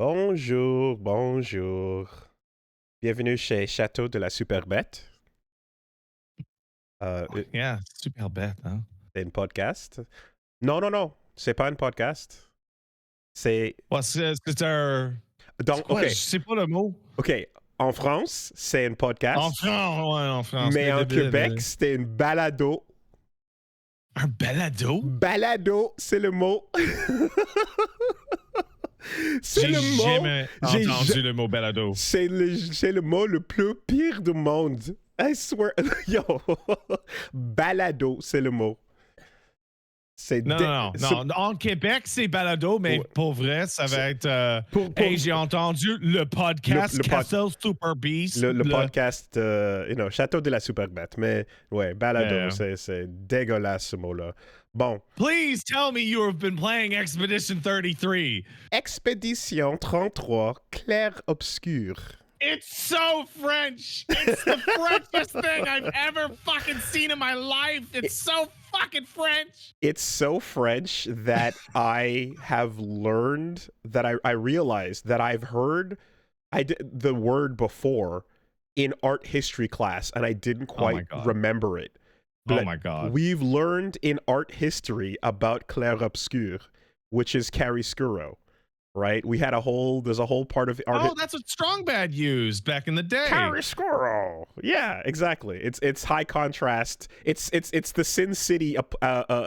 Bonjour, bonjour. Bienvenue chez Château de la Superbête. Yeah, super bête, hein? C'est un podcast. Non, c'est pas un podcast. C'est... C'est un... Donc, Quoi? ok, Je sais pas le mot. ok. En France, c'est un podcast. En France. Mais en Québec, c'est une balado. Un balado? Balado, c'est le mot. C'est le mot. Jamais entendu le mot balado. C'est le mot le plus pire du monde. I swear. Yo. Balado, c'est le mot. Non. En Québec, c'est balado, mais pour vrai, ça va être... Hey, j'ai entendu le podcast Castle Super Beast. Le podcast, Château de la Superbête. Mais ouais, balado, c'est dégueulasse ce mot-là. Bon. Please tell me you have been playing Expedition 33. Expédition 33, Clair Obscur. It's so French. It's the Frenchest thing I've ever fucking seen in my life. It's so fucking French. It's so French that I have learned, that I realized that I've heard the word before in art history class, and I didn't quite remember it. But oh my God. We've learned in art history about Clair Obscur, which is chiaroscuro. Right, there's a whole part of art. Oh, that's what Strongbad used back in the day. Chiaroscuro. Yeah, exactly. It's high contrast. It's the Sin City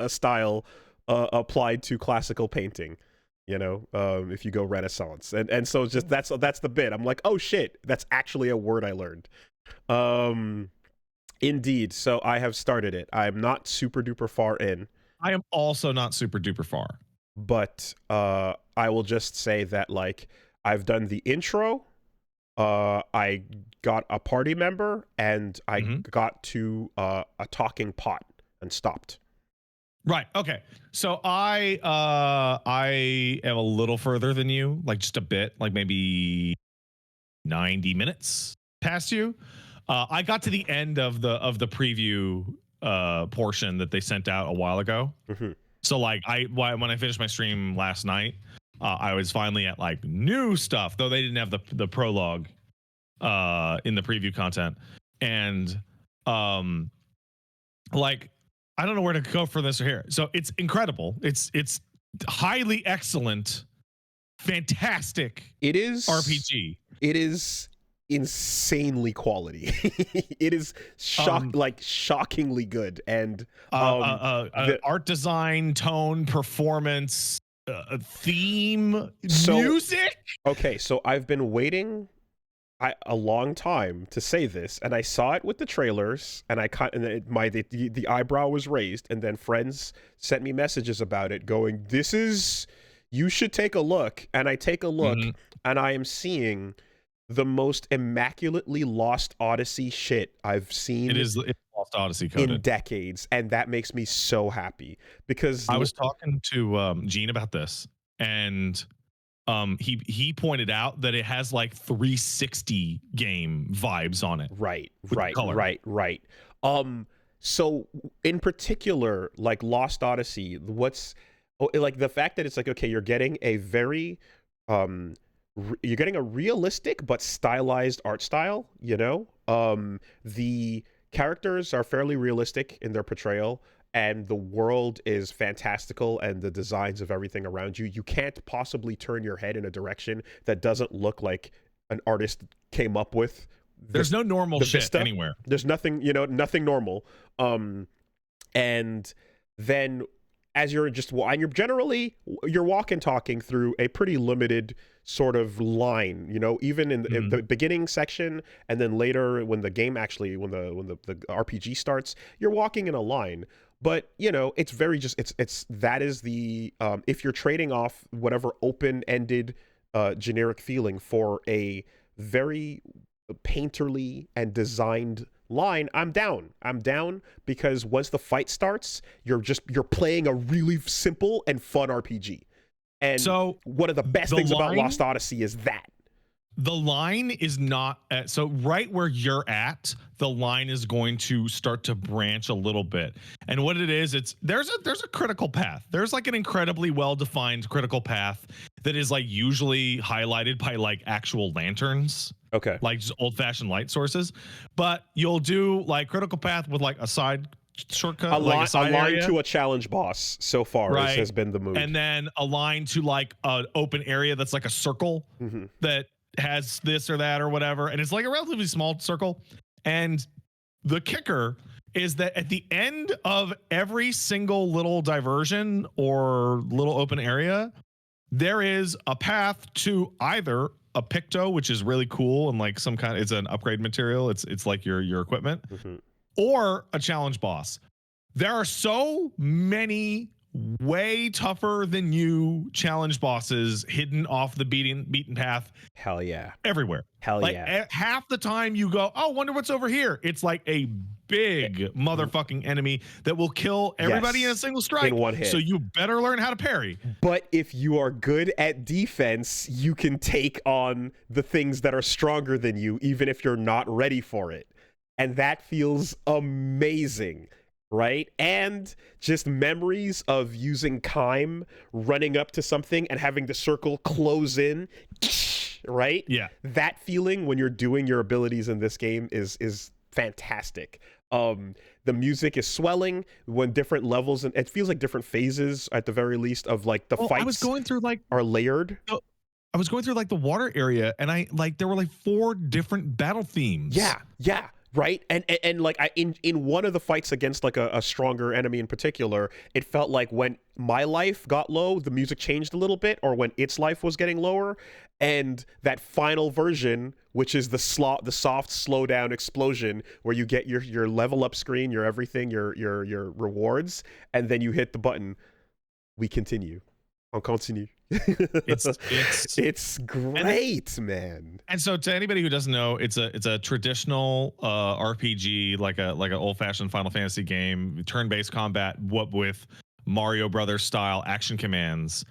style applied to classical painting. You know, if you go Renaissance, and so just that's the bit. I'm like, oh shit, that's actually a word I learned. Indeed. So I have started it. I'm not super duper far in. I am also not super duper far. But I will just say that, like, I've done the intro, I got a party member, and I got to a talking pot and stopped. Right. Okay. So I am a little further than you, like just a bit, like maybe 90 minutes past you. I got to the end of the preview portion that they sent out a while ago. Mm-hmm. So like when I finished my stream last night, I was finally at like new stuff, though they didn't have the prologue in the preview content. And like I don't know where to go for this or here. So it's incredible. It's highly excellent, fantastic. It is RPG. It is insanely quality. It is shockingly good, and art design, tone, performance, theme, music. Okay, so I've been waiting a long time to say this, and I saw it with the trailers, and the eyebrow was raised, and then friends sent me messages about it going, you should take a look. And I take a look, and I am seeing the most immaculately Lost Odyssey shit I've seen. It's Lost Odyssey coded in decades, and that makes me so happy because I was talking to Gene about this, and he pointed out that it has like 360 game vibes on it. Right. So in particular, like Lost Odyssey, like the fact that it's like, okay, you're getting a very you're getting a realistic but stylized art style, you know? The characters are fairly realistic in their portrayal, and the world is fantastical, and the designs of everything around you. You can't possibly turn your head in a direction that doesn't look like an artist came up with. There's no normal shit anywhere. There's nothing, nothing normal. And then as you're walking talking through a pretty limited sort of line, even in the beginning section, and then later when the game actually, when the RPG starts, you're walking in a line. But it's very that is the if you're trading off whatever open-ended generic feeling for a very painterly and designed line, I'm down because once the fight starts, you're playing a really simple and fun RPG. And so one of the best things about Lost Odyssey is that the line is not so right where you're at, the line is going to start to branch a little bit. And what it is, there's a critical path. There's like an incredibly well-defined critical path that is like usually highlighted by like actual lanterns. Okay. Like just old-fashioned light sources. But you'll do like critical path with like a side shortcut, a like a side line area. to a challenge boss so far Right. has been the move. And then a line to like an open area that's like a circle that has this or that or whatever. And it's like a relatively small circle. And the kicker is that at the end of every single little diversion or little open area, there is a path to either a picto, which is really cool and like some kind of, it's an upgrade material. It's like your equipment, or a challenge boss. There are so many way tougher than you challenge bosses hidden off the beaten path. Hell yeah. Everywhere. Hell like, yeah. Half the time you go, oh, wonder what's over here. It's like a big motherfucking enemy that will kill everybody in a single strike. In one hit. So you better learn how to parry. But if you are good at defense, you can take on the things that are stronger than you, even if you're not ready for it. And that feels amazing. Right? And just memories of using Kime, running up to something and having the circle close in, right? Yeah. That feeling when you're doing your abilities in this game is fantastic. The music is swelling when different levels, and it feels like different phases at the very least of like the fights I was going through like are layered. I was going through like the water area, and I like there were like 4 different battle themes. Yeah. Right, and like in one of the fights against like a stronger enemy in particular, it felt like when my life got low, the music changed a little bit, or when its life was getting lower, and that final version, which is the soft slow down explosion where you get your level up screen, your everything, your rewards, and then you hit the button. We continue. On continue. It's great, man. And so to anybody who doesn't know, it's a traditional RPG, like an old-fashioned Final Fantasy game, turn-based combat, what with Mario Brothers style action commands.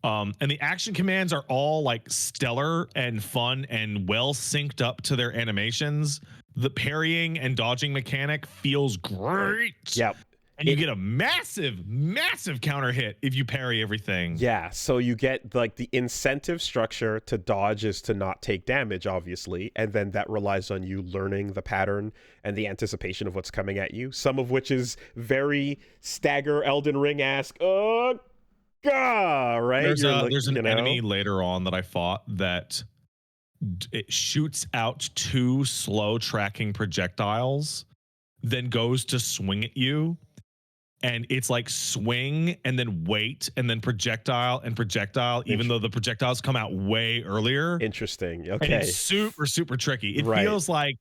And the action commands are all like stellar and fun and well synced up to their animations. The parrying and dodging mechanic feels great. Yep. And you get a massive counter hit if you parry everything. Yeah, so you get like the incentive structure to dodge is to not take damage, obviously, and then that relies on you learning the pattern and the anticipation of what's coming at you, some of which is very Stagger Elden Ring-esque. Oh, God, right? There's an enemy later on that I fought that it shoots out 2 slow tracking projectiles, then goes to swing at you. And it's like swing and then wait and then projectile, even though the projectiles come out way earlier. Interesting. Okay. And it's super tricky. It feels like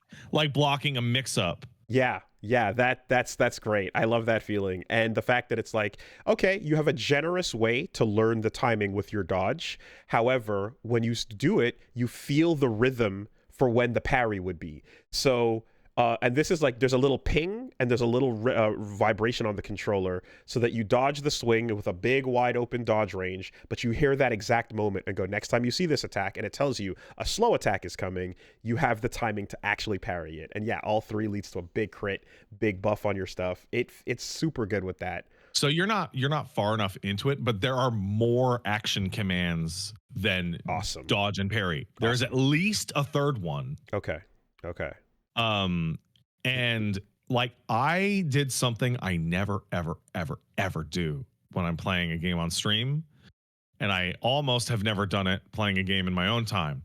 blocking a mix-up. Yeah, that's great. I love that feeling. And the fact that it's like, okay, you have a generous way to learn the timing with your dodge. However, when you do it, you feel the rhythm for when the parry would be. So and this is like, there's a little ping and there's a little vibration on the controller so that you dodge the swing with a big wide open dodge range, but you hear that exact moment and go, next time you see this attack and it tells you a slow attack is coming, you have the timing to actually parry it. And yeah, all 3 leads to a big crit, big buff on your stuff. It's super good with that. So you're not far enough into it, but there are more action commands than dodge and parry. There's at least a 3rd one. Okay. And like I did something I never ever do when I'm playing a game on stream, and I almost have never done it playing a game in my own time.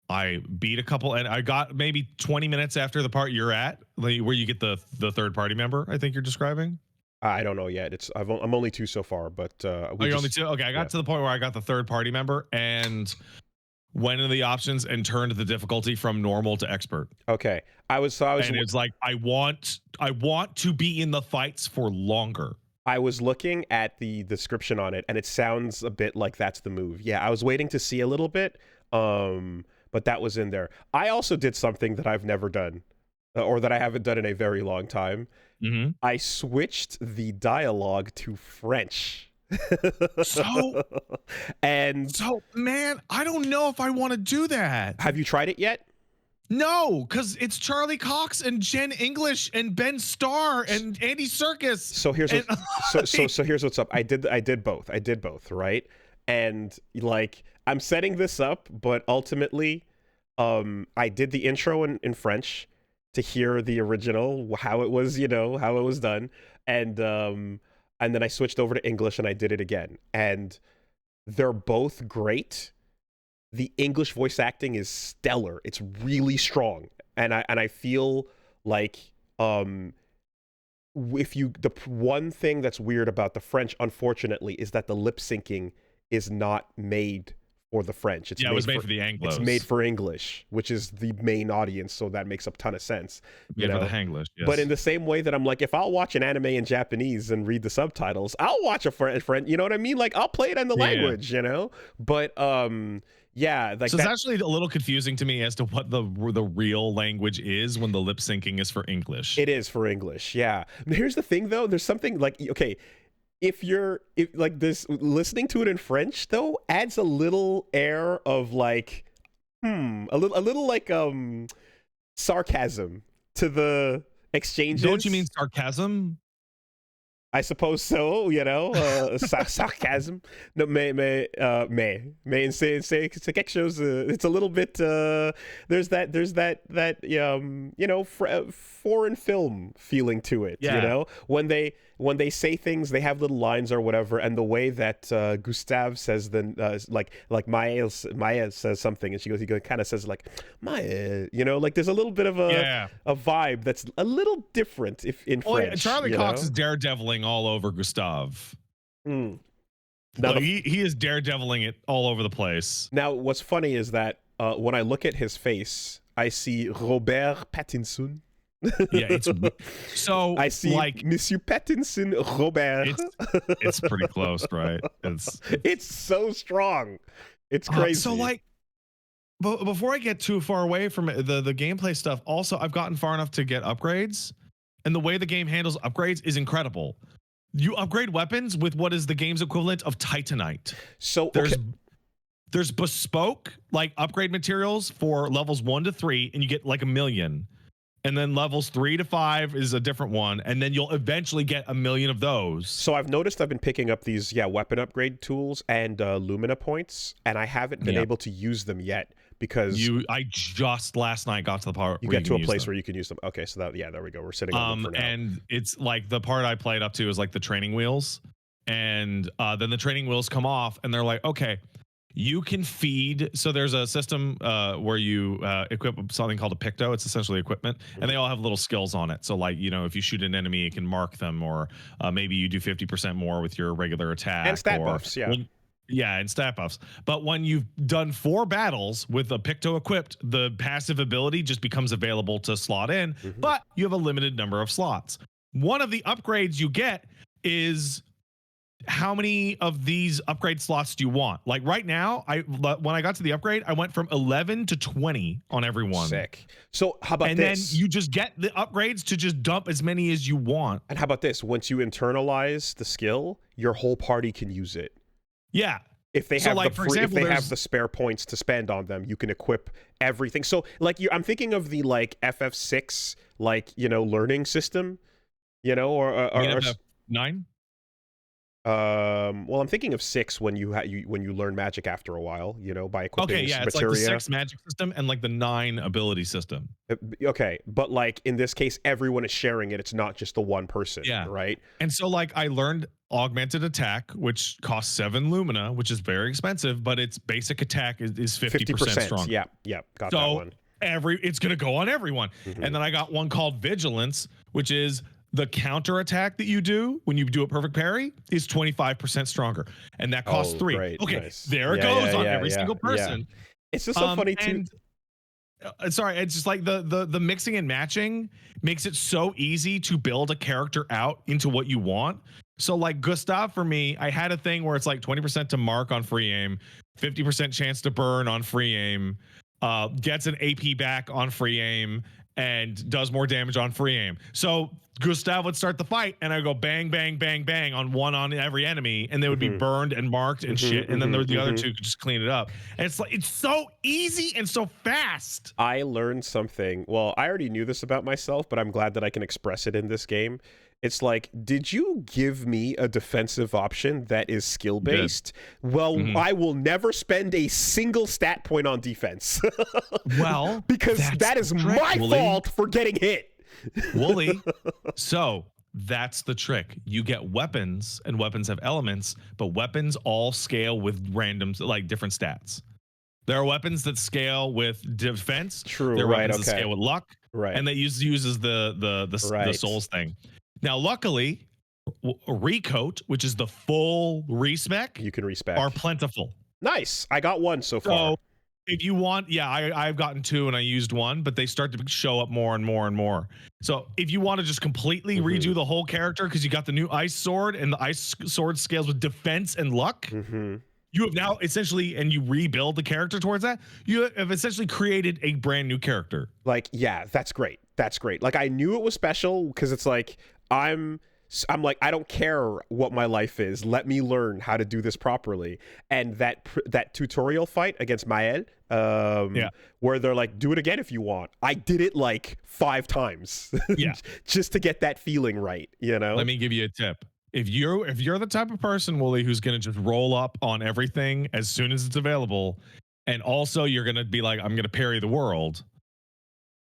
I beat a couple, and I got maybe 20 minutes after the part you're at, where you get the 3rd party member. I think you're describing. I don't know yet. I'm only 2 so far, but you're only 2. Okay, I got to the point where I got the 3rd party member and went into the options and turned the difficulty from normal to expert. Okay. And it's like I want to be in the fights for longer. I was looking at the description on it and it sounds a bit like that's the move. Yeah, I was waiting to see a little bit, but that was in there. I also did something that I've never done, or that I haven't done in a very long time. I switched the dialogue to French. So man, I don't know if I want to do that. Have you tried it yet? No, because it's Charlie Cox and Jen English and Ben Starr and Andy Serkis. So here's here's what's up. I did both, right? and like I'm setting this up, but ultimately, I did the intro in French to hear the original, how it was, how it was done, and then I switched over to English and I did it again, and they're both great. The English voice acting is stellar. It's really strong, and I feel like the one thing that's weird about the French, unfortunately, is that the lip syncing is not made for the French. It was made for the Anglos. It's made for English, which is the main audience, so that makes a ton of sense. Made for the Hanglish, yes. But in the same way that I'm like, if I'll watch an anime in Japanese and read the subtitles, I'll watch a French. You know what I mean? Like, I'll play it in the language, But yeah, like so it's actually a little confusing to me as to what the real language is when the lip syncing is for English. It is for English, yeah. Here's the thing, though. There's something like, okay, if like this, listening to it in French though adds a little air of like, a little like sarcasm to the exchanges. Don't you mean sarcasm? I suppose so, sarcasm. No, mais c'est quelque chose. It's a little bit. There's that foreign film feeling to it. Yeah. When they say things, they have little lines or whatever, and the way that Gustave says like Maya says something, and he kind of says like Maya, like there's a little bit of a vibe that's a little different in French. Yeah, Charlie Cox is daredeviling all over Gustave. Now he is daredeviling it all over the place. Now, what's funny is that when I look at his face, I see Robert Pattinson. It's so I see like Monsieur Pattinson Robert. It's pretty close, right? It's so strong. It's crazy. So like, but before I get too far away from the gameplay stuff, also I've gotten far enough to get upgrades, and the way the game handles upgrades is incredible. You upgrade weapons with what is the game's equivalent of Titanite. So there's bespoke like upgrade materials for levels 1 to 3, and you get like 1 million. And then levels 3 to 5 is a different one, and then you'll eventually get 1 million of those. So I've noticed I've been picking up these weapon upgrade tools and Lumina points, and I haven't been able to use them yet because I just last night got to the part you where get to a place where you can use them. Okay, so there we go. We're sitting on them for now. And it's like the part I played up to is like the training wheels, and then the training wheels come off, and they're like, okay, you can feed. So there's a system where you equip something called a picto. It's essentially equipment, and they all have little skills on it. So like, if you shoot an enemy, it can mark them, or maybe you do 50% more with your regular attack. And stat buffs, and stat buffs. But when you've done 4 battles with a picto equipped, the passive ability just becomes available to slot in, but you have a limited number of slots. One of the upgrades you get is how many of these upgrade slots do you want? Like right now, when I got to the upgrade, I went from 11 to 20 on every one. Sick. So how about this? And then you just get the upgrades to just dump as many as you want. And how about this? Once you internalize the skill, your whole party can use it. Yeah. If they have if they have the spare points to spend on them, you can equip everything. So like I'm thinking of the like FF6 learning system, or 9. Well, I'm thinking of 6 when you learn magic after a while, by equipping materia. It's like the 6 magic system and like the 9 ability system. Okay, but like in this case, everyone is sharing it. It's not just the one person, right? And so like I learned augmented attack, which costs 7 lumina, which is very expensive, but its basic attack is 50% strong. Yeah, got that one. It's gonna go on everyone. And then I got one called vigilance, which is the counter attack that you do when you do a perfect parry is 25% stronger, and that costs 3. Great, okay, nice. There it goes on every single person. Yeah. It's just so funny too. Sorry, it's just like the mixing and matching makes it so easy to build a character out into what you want. So like Gustave, for me, I had a thing where it's like 20% to mark on free aim, 50% chance to burn on free aim, gets an AP back on free aim, and does more damage on free aim. So Gustave would start the fight, and I go bang, bang, bang, bang on every enemy, and they would be burned and marked and shit. And then the other 2 could just clean it up. And it's like, it's so easy and so fast. I learned something. Well, I already knew this about myself, but I'm glad that I can express it in this game. It's like, did you give me a defensive option that is skill based? Well, I will never spend a single stat point on defense. Well, because that is my fault for getting hit. Wooly. So that's the trick. You get weapons, and weapons have elements, but weapons all scale with random, like different stats. There are weapons that scale with defense. True. There are right. weapons that scale with luck. Right. And that uses the souls thing. Now, luckily, Recoat, which is the full respec, you can respec, are plentiful. Nice. I got one so far. If you want, I've gotten 2 and I used 1, but they start to show up more and more and more. So if you want to just completely redo the whole character because you got the new ice sword and the ice sword scales with defense and luck, you have now essentially, and you rebuild the character towards that, you have essentially created a brand new character. Like, yeah, that's great. That's great. Like, I knew it was special because it's like, I'm like, I don't care what my life is. Let me learn how to do this properly. And that tutorial fight against Maël, where they're like, do it again if you want. I did it like 5 times just to get that feeling right, you know? Let me give you a tip. If you're the type of person, Wooly, who's going to just roll up on everything as soon as it's available, and also you're going to be like, I'm going to parry the world,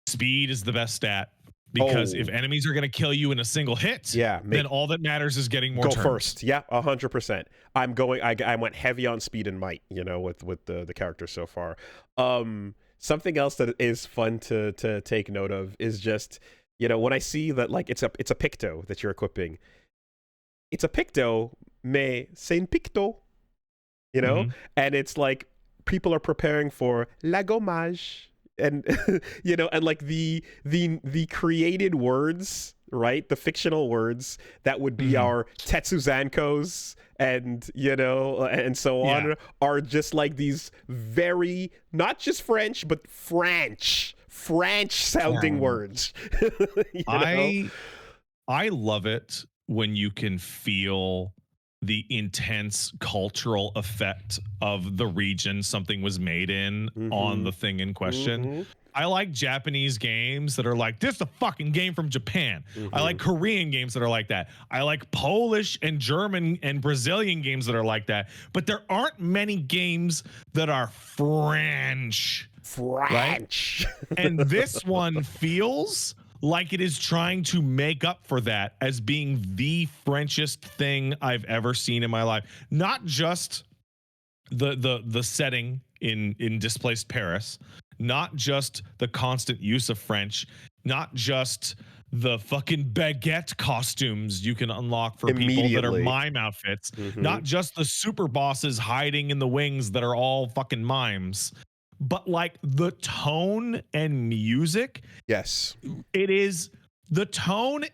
speed is the best stat. Because if enemies are going to kill you in a single hit, then all that matters is getting more turns. Go first. Yeah, 100%. I went heavy on speed and might, you know, with the characters so far. Something else that is fun to take note of is just, you know, when I see that, like, it's a picto that you're equipping. It's a picto, mais c'est un picto, you know? And it's like people are preparing for la gommage. And you know, and like the created words, right? The fictional words that would be our Tetsuzankos and, you know, and so on, are just like these very, not just French, but French sounding words. You know? I love it when you can feel the intense cultural effect of the region something was made in on the thing in question. I like Japanese games that are like, this is a fucking game from Japan. I like Korean games that are like that. I like Polish and German and Brazilian games that are like that. But there aren't many games that are French. Right? And this one feels like it is trying to make up for that as being the Frenchest thing I've ever seen in my life. Not just the setting in displaced Paris, not just the constant use of French, not just the fucking baguette costumes you can unlock for people that are mime outfits, not just the super bosses hiding in the wings that are all fucking mimes, but like the tone and music. Yes. The tone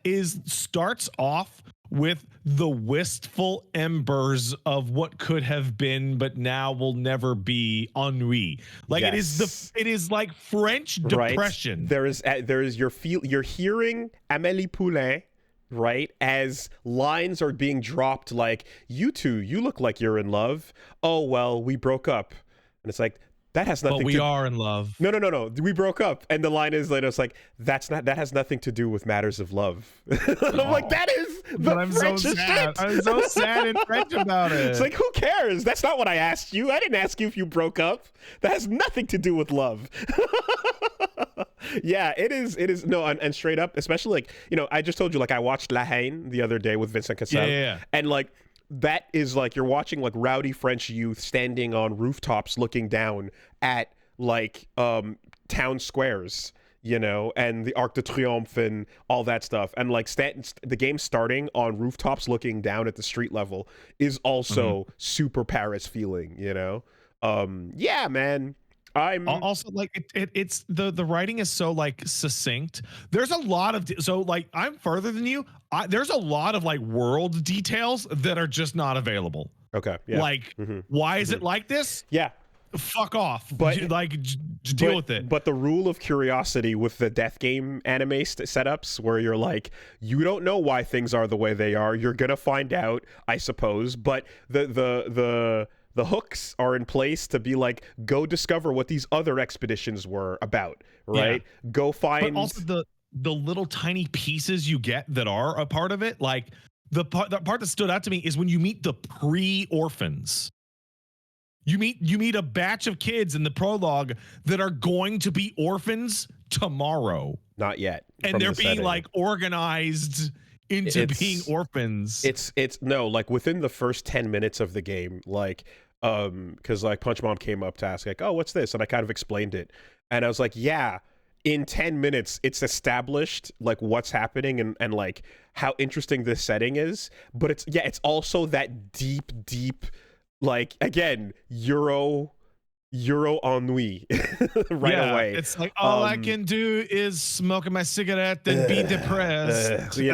starts off with the wistful embers of what could have been, but now will never be ennui. Like it is like French depression. Right. You're hearing Amélie Poulain, right, as lines are being dropped like, you two, you look like you're in love. Oh, well, we broke up. And it's like, that has nothing. But we are in love. No. We broke up, and the line is later. It's like that has nothing to do with matters of love. I'm like, that is the Frenchest shit. I'm so sad and French about it. It's like, who cares? That's not what I asked you. I didn't ask you if you broke up. That has nothing to do with love. Yeah, it is. No, and straight up, especially like, you know, I just told you, like, I watched La Haine the other day with Vincent Cassel, and like, that is like, you're watching like rowdy French youth standing on rooftops looking down at like town squares, you know, and the Arc de Triomphe and all that stuff, and like the game starting on rooftops looking down at the street level is also super Paris feeling, you know. Yeah, man. I'm also like it's the writing is so like succinct. There's a lot of so like, I'm further than you. There's a lot of like world details that are just not available. Okay. Yeah. Like, why is it like this? Yeah. Fuck off. But like, deal with it. But the rule of curiosity with the death game anime setups, where you're like, you don't know why things are the way they are. You're gonna find out, I suppose. But the hooks are in place to be like, go discover what these other expeditions were about, right? Go find. But also the little tiny pieces you get that are a part of it, like the part that stood out to me is when you meet the pre-orphans. You meet a batch of kids in the prologue that are going to be orphans tomorrow. Not yet. And they're being like organized into being orphans. It's no, like within the first 10 minutes of the game, like because like Punch Mom came up to ask like, oh, what's this? And I kind of explained it. And I was like, yeah, in 10 minutes it's established like what's happening and like how interesting this setting is. But it's also that deep like, again, Euro ennui away. It's like all I can do is smoke my cigarette and be depressed. Un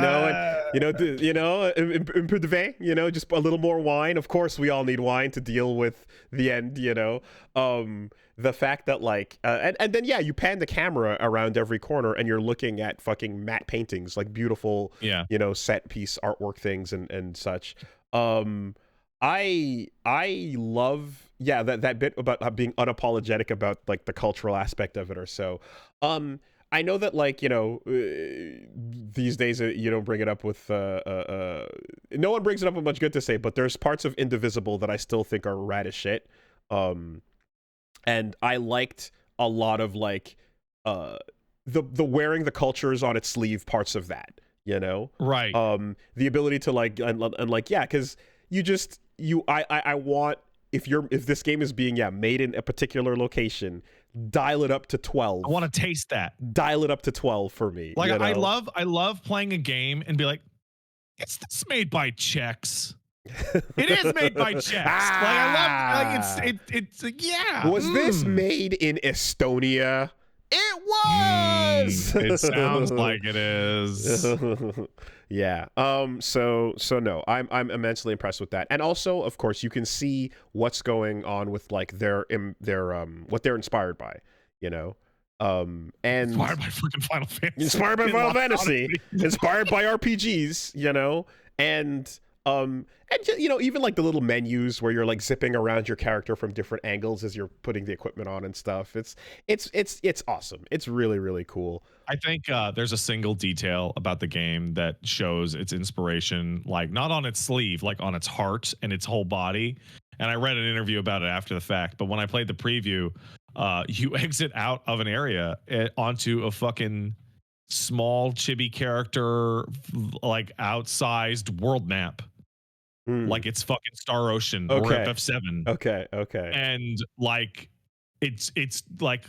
peu de vin, just a little more wine. Of course, we all need wine to deal with the end. The fact that like, and then you pan the camera around every corner and you're looking at fucking matte paintings, like beautiful, set piece artwork things and such. I love that bit about being unapologetic about like the cultural aspect of it or so. I know that like these days you don't bring it up with no one brings it up with much good to say, but there's parts of Indivisible that I still think are rad as shit. And I liked a lot of like the wearing the cultures on its sleeve parts of that, right? The ability to like and like because I want if this game is being made in a particular location, dial it up to 12. I want to taste that. Dial it up to 12 for me. Like I love playing a game and be like, it's this made by Czechs. It is made by Czechs. Like I love it's yeah. Was this made in Estonia? It was. It sounds like it is. Yeah. So no, I'm immensely impressed with that. And also, of course, you can see what's going on with like their what they're inspired by, and inspired by fucking Final Fantasy. Inspired by Final Fantasy. Inspired by RPGs, and even like the little menus where you're like zipping around your character from different angles as you're putting the equipment on and stuff. It's awesome. It's really, really cool. I think there's a single detail about the game that shows its inspiration, like not on its sleeve, like on its heart and its whole body. And I read an interview about it after the fact, but when I played the preview, you exit out of an area onto a fucking small chibi character, like outsized world map. Like it's fucking Star Ocean or FF7. Okay. And like it's like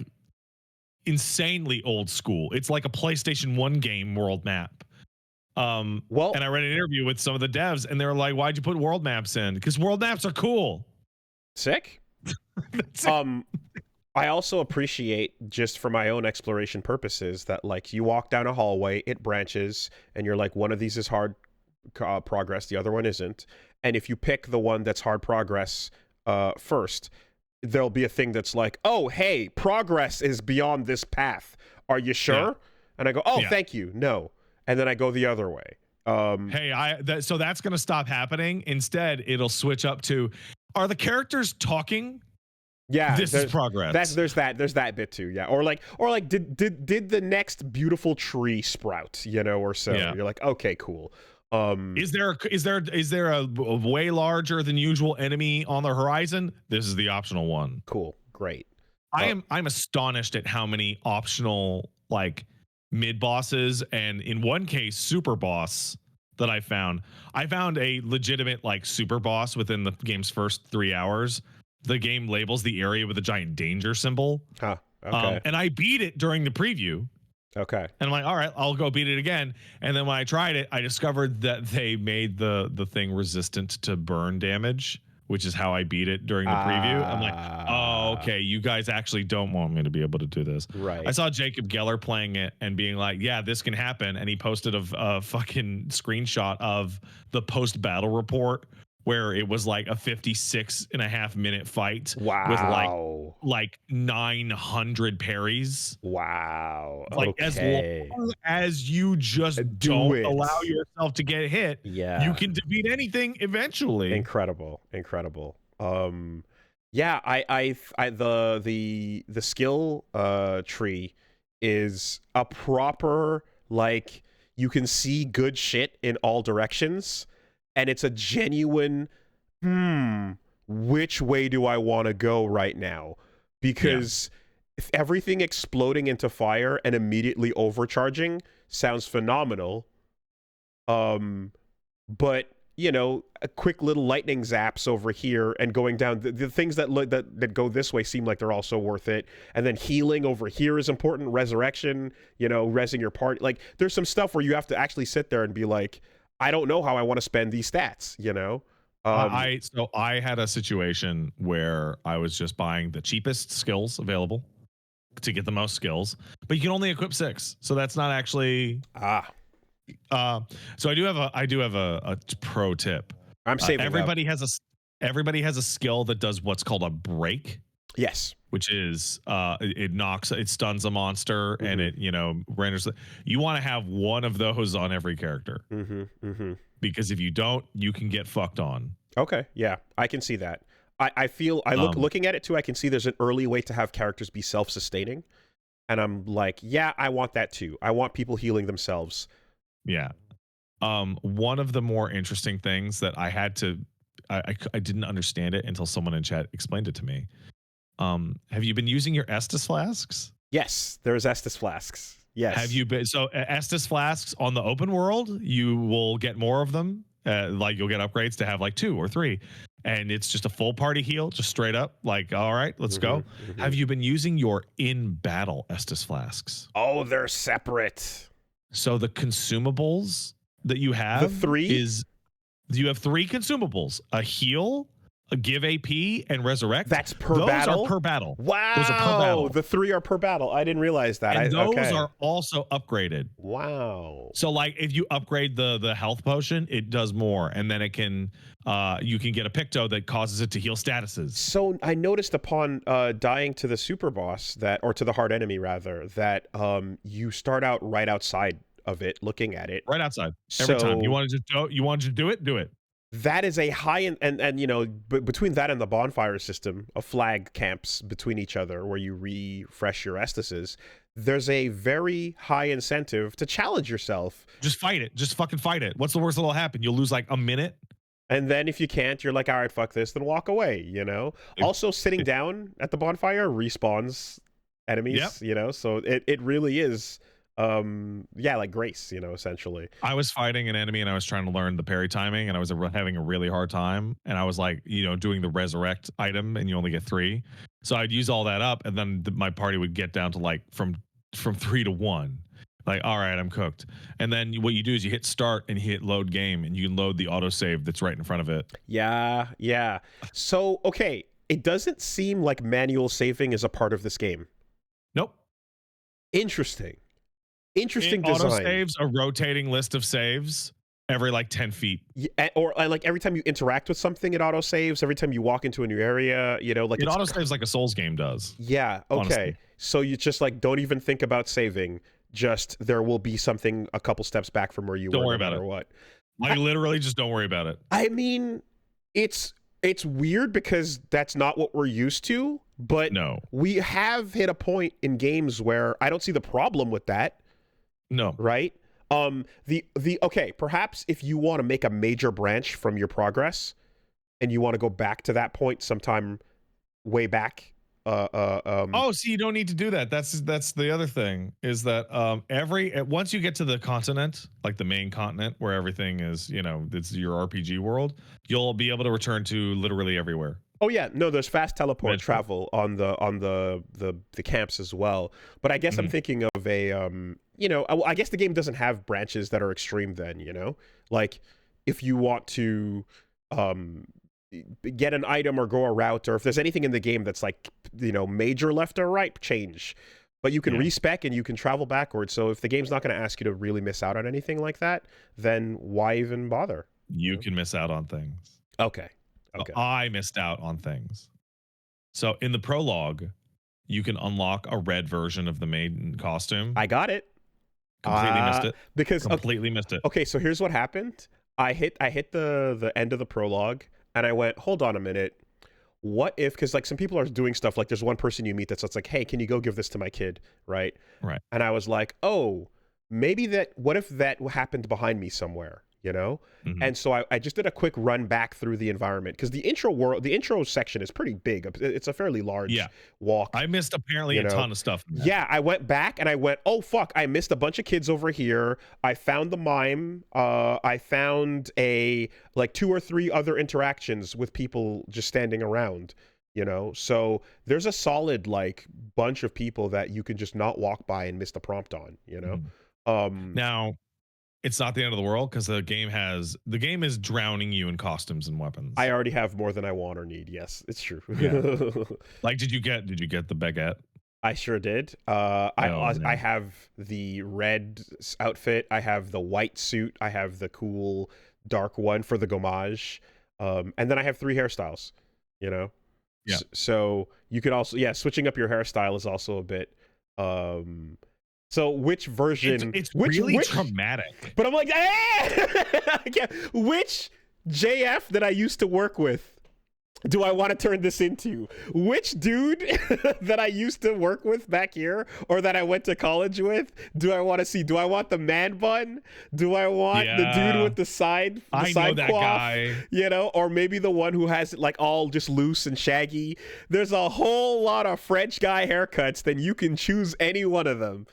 insanely old school. It's like a PlayStation 1 game world map. And I read an interview with some of the devs and they were like, why'd you put world maps in? Because world maps are cool. Sick. I also appreciate, just for my own exploration purposes, that like you walk down a hallway, it branches, and you're like, one of these is hard progress, the other one isn't. And if you pick the one that's hard progress first, there'll be a thing that's like, oh, hey, progress is beyond this path. Are you sure? Yeah. And I go, oh, thank you. No. And then I go the other way. So that's going to stop happening. Instead, it'll switch up to, are the characters talking? Yeah, this is progress. There's that bit too. Yeah, or like did the next beautiful tree sprout? Or so. Yeah. You're like, okay, cool. Is there a way larger than usual enemy on the horizon? This is the optional one. Cool, great. I'm astonished at how many optional like mid bosses and in one case super boss that I found. I found a legitimate like super boss within the game's first 3 hours. The game labels the area with a giant danger symbol. Huh. Okay. And I beat it during the preview. Okay. And I'm like, all right, I'll go beat it again. And then when I tried it, I discovered that they made the thing resistant to burn damage, which is how I beat it during the preview. I'm like, oh, okay, you guys actually don't want me to be able to do this. Right. I saw Jacob Geller playing it and being like, yeah, this can happen. And he posted a fucking screenshot of the post-battle report where it was like a 56.5 minute fight with like 900 parries. Wow. Like as long as you just don't allow yourself to get hit, you can defeat anything eventually. Incredible. Yeah, the skill tree is a proper Like, you can see good shit in all directions, and it's a genuine, which way do I want to go right now? Because if everything exploding into fire and immediately overcharging sounds phenomenal. But you know, a quick little lightning zaps over here and going down. The things that go this way seem like they're also worth it. And then healing over here is important. Resurrection, you know, resing your party. Like, there's some stuff where you have to actually sit there and be like, I don't know how I want to spend these stats, you know? So I had a situation where I was just buying the cheapest skills available to get the most skills, but you can only equip 6. So that's not actually... so I do have a pro tip. I'm saving everybody has a skill that does what's called a break. Yes. Which is it stuns a monster and it, you know, renders. You want to have one of those on every character. Because if you don't, you can get fucked on. Okay, yeah, I can see that. I feel looking at it too, I can see there's an early way to have characters be self-sustaining. And I'm like, yeah, I want that too. I want people healing themselves. Yeah. One of the more interesting things that I had to, I didn't understand it until someone in chat explained it to me. Have you been using your Estus flasks? Yes, there's Estus flasks. Yes. Have you been? So Estus flasks on the open world, you will get more of them. Like you'll get upgrades to have like 2 or 3. And it's just a full party heal, just straight up. Like, all right, let's go. Have you been using your in-battle Estus flasks? Oh, they're separate. So the consumables that you have, the 3 is you have 3 consumables: a heal, a give AP, and resurrect. That's per battle. Those are per battle. Wow, those are per battle. The 3 are per battle. I didn't realize that. And those are also upgraded. Wow. So like if you upgrade the health potion, it does more, and then it can you can get a picto that causes it to heal statuses. So I noticed upon dying to the super boss or to the hard enemy rather, that you start out right outside of it, looking at it. Right outside. Every time you wanted to do it. That is a high and you know, between that and the bonfire system of flag camps between each other where you refresh your Estuses, there's a very high incentive to challenge yourself. Just fight it. Just fucking fight it. What's the worst that'll happen? You'll lose like a minute. And then if you can't, you're like, all right, fuck this, then walk away, you know? Also, sitting down at the bonfire respawns enemies, you know? So it really is... like grace, you know, essentially. I was fighting an enemy and I was trying to learn the parry timing and I was having a really hard time, and I was like, you know, doing the resurrect item and you only get 3, so I'd use all that up and then my party would get down to like from 3 to 1. Like, all right, I'm cooked. And then what you do is you hit start and you hit load game, and you can load the autosave that's right in front of it. Yeah. So okay, it doesn't seem like manual saving is a part of this game. Nope. Interesting design. Autosaves a rotating list of saves every like 10 feet. Yeah, or like every time you interact with something, it autosaves. Every time you walk into a new area, you know, like it autosaves like a Souls game does. Yeah. Okay. Honestly. So you just like don't even think about saving. Just there will be something a couple steps back from where you were. Don't worry about it. What? Like literally, just don't worry about it. I mean, it's weird because that's not what we're used to. But no, we have hit a point in games where I don't see the problem with that. No. Right? Okay, perhaps if you want to make a major branch from your progress and you want to go back to that point sometime way back. So you don't need to do that. That's the other thing is that once you get to the continent, like the main continent where everything is, you know, it's your RPG world, you'll be able to return to literally everywhere. Oh yeah, no, there's fast teleport travel on the camps as well. But I guess I'm thinking of a you know, I guess the game doesn't have branches that are extreme then, you know? Like if you want to get an item or go a route, or if there's anything in the game that's like, you know, major left or right change, but you can respec and you can travel backwards. So if the game's not going to ask you to really miss out on anything like that, then why even bother? You can miss out on things. Okay. I missed out on things. So in the prologue, you can unlock a red version of the maiden costume. I got it. Completely missed it. Because completely missed it. Okay, so here's what happened. I hit the end of the prologue and I went, hold on a minute. What if, because like some people are doing stuff, like there's one person you meet that's like, hey, can you go give this to my kid? Right. And I was like, oh, maybe what if that happened behind me somewhere, you know? Mhm. And so I just did a quick run back through the environment, because the intro section is pretty big. It's a fairly large walk. I missed apparently a ton of stuff. Yeah, I went back and I went, oh fuck, I missed a bunch of kids over here. I found the mime. I found like 2 or 3 other interactions with people just standing around, you know? So there's a solid like bunch of people that you can just not walk by and miss the prompt on, you know? Now, it's not the end of the world, because the game is drowning you in costumes and weapons. I already have more than I want or need. Yes, it's true. Yeah. Like, did you get the baguette? I sure did. I have the red outfit. I have the white suit. I have the cool dark one for the gommage. And then I have 3 hairstyles, you know? Yeah. So you could also, switching up your hairstyle is also a bit, so which version? It's really traumatic. But I'm like, which JF that I used to work with do I want to turn this into? Which dude that I used to work with back here, or that I went to college with, do I want to see? Do I want the man bun? Do I want the dude with the side I know that quaff? guy. You know, or maybe the one who has it like all just loose and shaggy. There's a whole lot of French guy haircuts, then you can choose any one of them.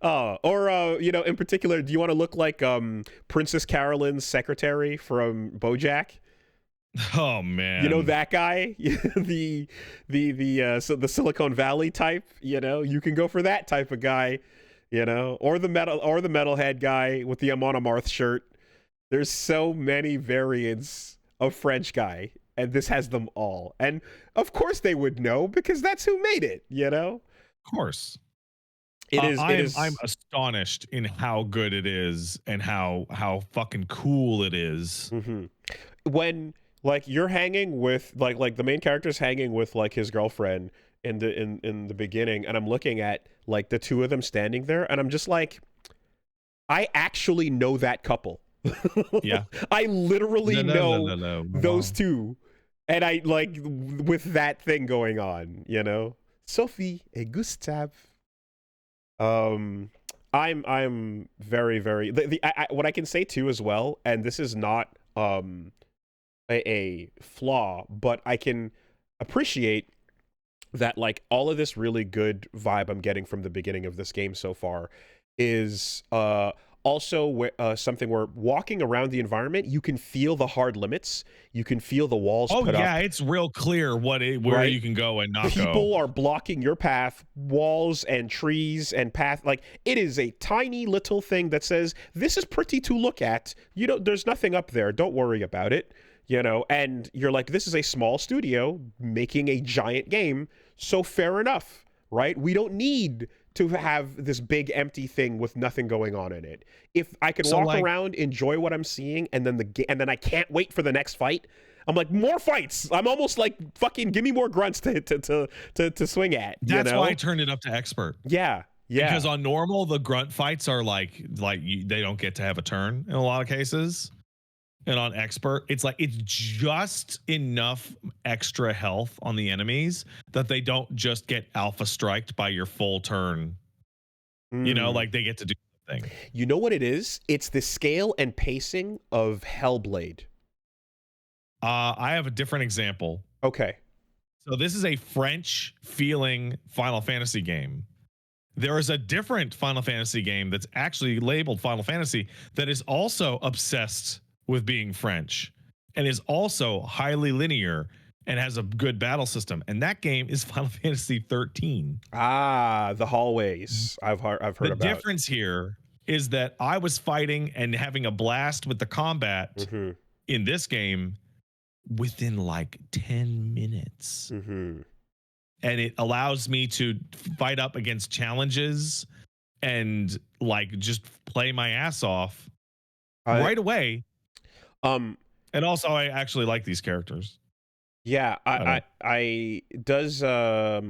You know, in particular, do you want to look like Princess Carolyn's secretary from BoJack? Oh man, you know that guy, the Silicon Valley type. You know, you can go for that type of guy. You know, or the metalhead guy with the Amon Amarth shirt. There's so many variants of French guy, and this has them all. And of course they would know, because that's who made it. You know, of course. I'm astonished in how good it is and how fucking cool it is. Mm-hmm. When like you're hanging with like the main character's hanging with like his girlfriend in the beginning, and I'm looking at like the 2 of them standing there, and I'm just like, I actually know that couple. Yeah, I literally know those 2, and I like with that thing going on, you know, Sophie and Gustave. I'm very, very what I can say too as well, and this is not a flaw, but I can appreciate that like all of this really good vibe I'm getting from the beginning of this game so far is also something where walking around the environment, you can feel the hard limits, you can feel the walls put up. It's real clear where you can go and not go. People are blocking your path, walls and trees and path. Like, it is a tiny little thing that says, this is pretty to look at. You know, there's nothing up there. Don't worry about it. You know, and you're like, this is a small studio making a giant game, so fair enough, right? We don't need to have this big empty thing with nothing going on in it. If I could walk around, enjoy what I'm seeing, and then I can't wait for the next fight. I'm like, more fights. I'm almost like, fucking give me more grunts to swing at. That's why I turned it up to expert. Yeah. Because on normal, the grunt fights are they don't get to have a turn in a lot of cases. And on expert, it's like it's just enough extra health on the enemies that they don't just get alpha striked by your full turn. You know, like they get to do something. You know what it is? It's the scale and pacing of Hellblade. I have a different example. Okay. So this is a French feeling Final Fantasy game. There is a different Final Fantasy game that's actually labeled Final Fantasy that is also obsessed with being French and is also highly linear and has a good battle system, and that game is Final Fantasy 13. The hallways. I've heard about. The difference here is that I was fighting and having a blast with the combat in this game within like 10 minutes. And it allows me to fight up against challenges and like just play my ass off right away. And also I actually like these characters. Yeah, I does so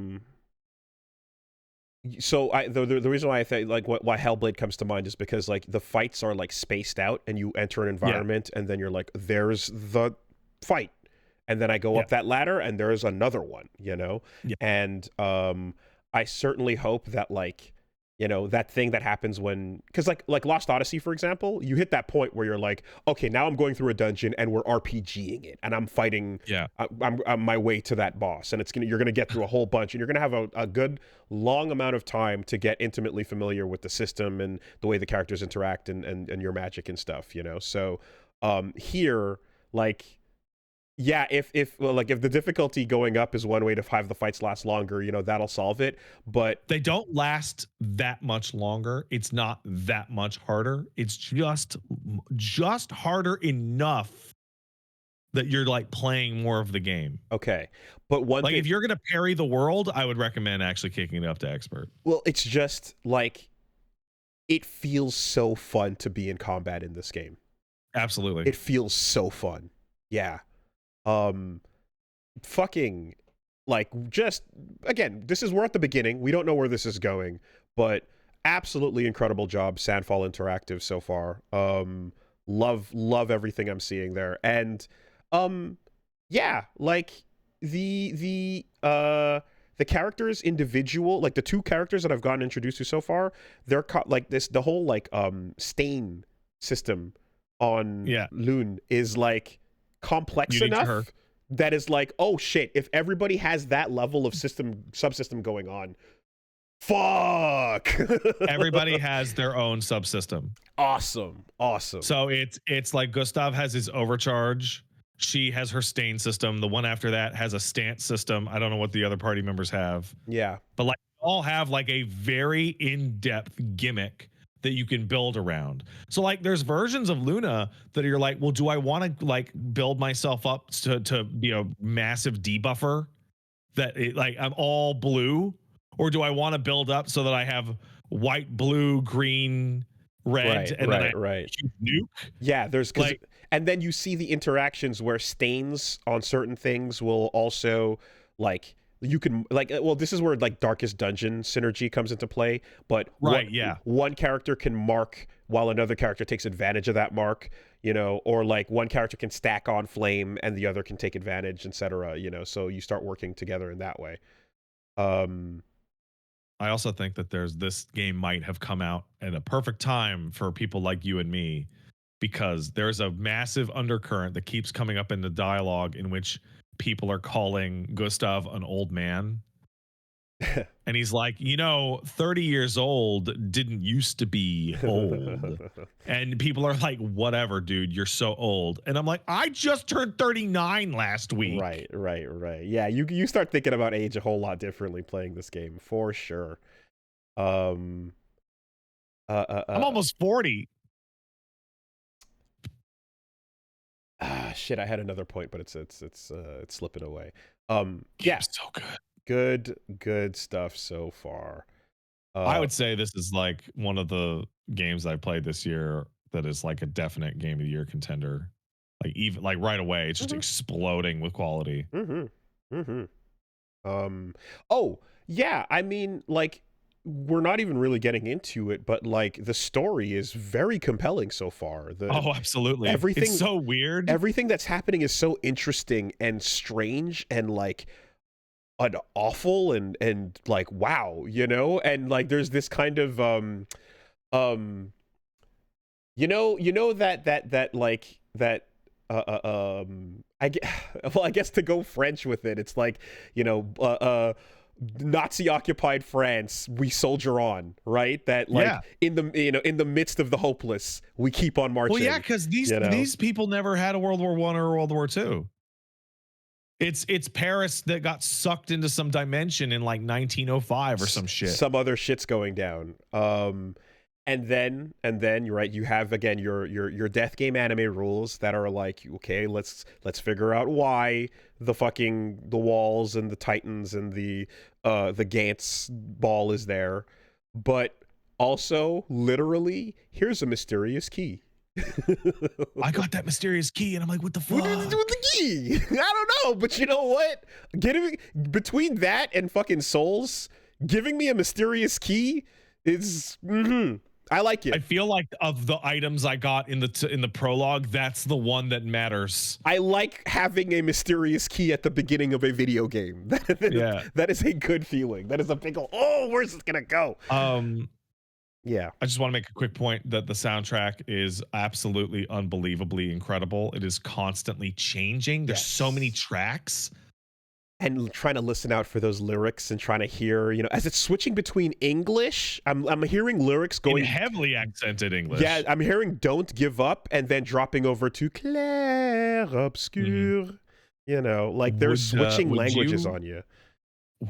the reason why I think like why Hellblade comes to mind is because like the fights are like spaced out, and you enter an environment and then you're like, there's the fight, and then I go up that ladder and there's another one, you know. And I certainly hope that like, you know, that thing that happens when, because like Lost Odyssey, for example, you hit that point where you're like, okay, now I'm going through a dungeon and we're RPGing it, and I'm fighting, I'm my way to that boss, and you're gonna get through a whole bunch, and you're gonna have a good long amount of time to get intimately familiar with the system and the way the characters interact and your magic and stuff, you know. So here, like, yeah, if the difficulty going up is one way to have the fights last longer, you know, that'll solve it. But they don't last that much longer. It's not that much harder. It's just harder enough that you're like playing more of the game. Okay, but if you're gonna parry the world, I would recommend actually kicking it up to expert. Well, it's just like, it feels so fun to be in combat in this game. Absolutely, it feels so fun. Yeah. Fucking, like, just, again, we're at the beginning, we don't know where this is going, but absolutely incredible job, Sandfall Interactive, so far. Love everything I'm seeing there. And yeah, like, the characters individual, like the two characters that I've gotten introduced to so far, they're like the whole like stain system on Loon is like complex enough that is like, oh shit, if everybody has that level of subsystem going on, fuck. Everybody has their own subsystem. Awesome. So it's like Gustav has his overcharge, she has her stain system, the one after that has a stance system. I don't know what the other party members have. Yeah, but like all have like a very in-depth gimmick that you can build around. So like there's versions of Luna that you're like, well, do I want to like build myself up to be a massive debuffer that like I'm all blue, or do I want to build up so that I have white, blue, green, red, and then nuke? Yeah, there's like, and then you see the interactions where stains on certain things will also like, you can like, well, this is where like Darkest Dungeon synergy comes into play, but one character can mark while another character takes advantage of that mark, you know, or like one character can stack on flame and the other can take advantage, etc., you know, so you start working together in that way. I also think that this game might have come out at a perfect time for people like you and me, because there's a massive undercurrent that keeps coming up in the dialogue in which people are calling Gustav an old man. And he's like, 30 years old didn't used to be old. And people are like, whatever, dude, you're so old. And I'm like, I just turned 39 last week. Right. Yeah, you start thinking about age a whole lot differently playing this game, for sure. I'm almost 40. Shit, I had another point, but it's slipping away. Yeah, so good stuff so far. I would say this is like one of the games I played this year that is like a definite game of the year contender. Like even like right away, it's just exploding with quality. Oh yeah, I mean, like, we're not even really getting into it, but like the story is very compelling so far. Absolutely. It's so weird. Everything that's happening is so interesting and strange and like awful and like, wow, you know? And like there's this kind of I guess to go French with it, it's like, Nazi-occupied France, we soldier on, right? That like in the midst of the hopeless, we keep on marching. Well, yeah, because these people never had a World War I or World War II. It's Paris that got sucked into some dimension in like 1905 or some shit. Some other shit's going down. And then you're right, you have again your death game anime rules that are like, okay, let's figure out why the walls and the titans and the Gantz ball is there, but also literally here's a mysterious key. I got that mysterious key and I'm like, what the fuck? What did you do with the key? I don't know, but you know what? Between that and fucking Souls, giving me a mysterious key is I like it. I feel like of the items I got in the prologue, that's the one that matters. I like having a mysterious key at the beginning of a video game. That is a good feeling. That is a big where's this gonna go? Yeah. I just want to make a quick point that the soundtrack is absolutely unbelievably incredible. It is constantly changing. There's so many tracks. And trying to listen out for those lyrics and trying to hear, as it's switching between English, I'm hearing lyrics going in heavily accented English. Yeah, I'm hearing "Don't Give Up" and then dropping over to "Clair Obscur." Like they're switching languages on you.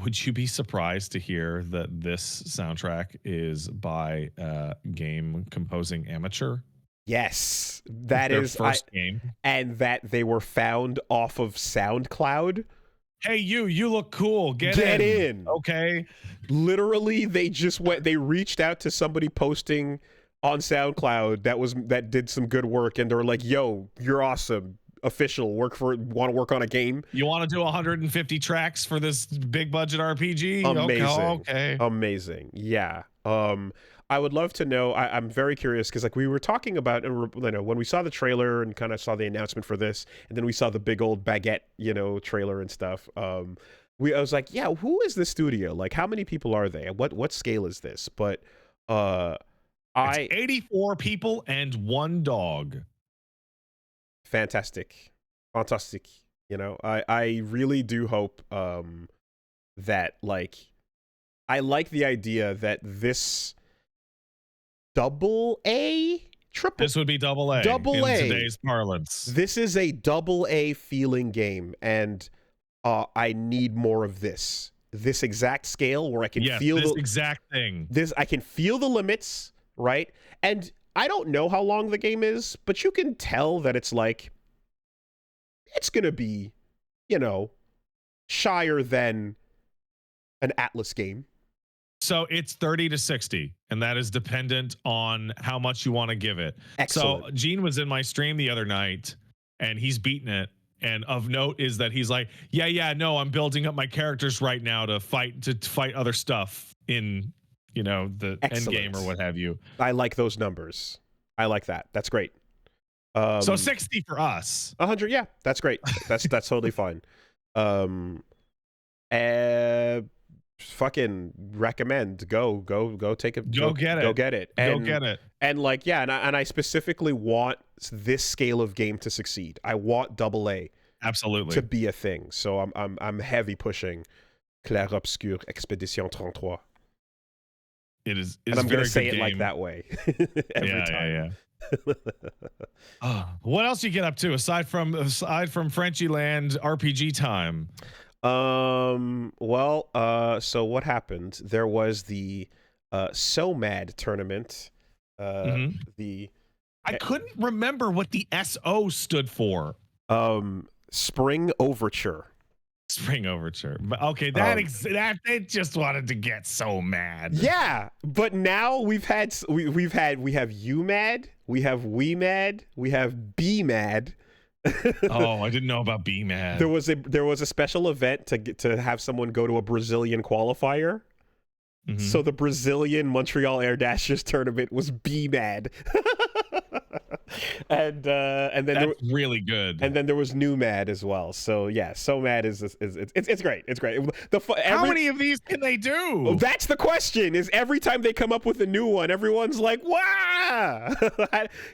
Would you be surprised to hear that this soundtrack is by game composing amateur? Yes, that Their is first game, and that they were found off of SoundCloud. Hey, you look cool. Get in. Okay. Literally, they reached out to somebody posting on SoundCloud that did some good work, and they were like, "Yo, you're awesome. Official. Want to work on a game? You want to do 150 tracks for this big budget RPG? Amazing. Okay. Amazing. Yeah. I would love to know. I'm very curious because like we were talking about, when we saw the trailer and kind of saw the announcement for this, and then we saw the big old baguette, trailer and stuff. I was like, yeah, who is this studio? Like, how many people are they? What scale is this? But it's 84 people and 1 dog. Fantastic. I really do hope that like I like the idea that this This would be double A in today's parlance. This is a double A feeling game, and I need more of this exact scale where I can feel this exact thing. I can feel the limits, right? And I don't know how long the game is, but you can tell that it's like it's gonna be, shyer than an Atlas game. So it's 30 to 60, and that is dependent on how much you want to give it. Excellent. So Gene was in my stream the other night, and he's beaten it. And of note is that he's like, no, I'm building up my characters right now to fight other stuff in, the end game or what have you. I like those numbers. I like that. That's great. So 60 for us. 100, yeah, that's great. That's totally fine. Fucking recommend. Go take it. Go get it. And like, yeah, and I specifically want this scale of game to succeed. I want double A absolutely to be a thing. So I'm heavy pushing Clair Obscur Expédition 33. It's and I'm going to say it like that way every time. What else you get up to aside from Frenchy Land RPG time? So what happened? There was the So Mad tournament. I couldn't remember what the SO stood for. Spring Overture. Spring Overture. Okay, that they just wanted to get so mad. Yeah, but now we have You Mad, we have We Mad, we have Be Mad. Oh, I didn't know about Be Mad. There was a special event to have someone go to a Brazilian qualifier. So the Brazilian Montreal Air Dashers tournament was Be Mad. and then that's really good. And then there was New Mad as well. So yeah, So Mad is it's great. It's great. How many of these can they do? Oh, that's the question. Is every time they come up with a new one, everyone's like, "Wow!"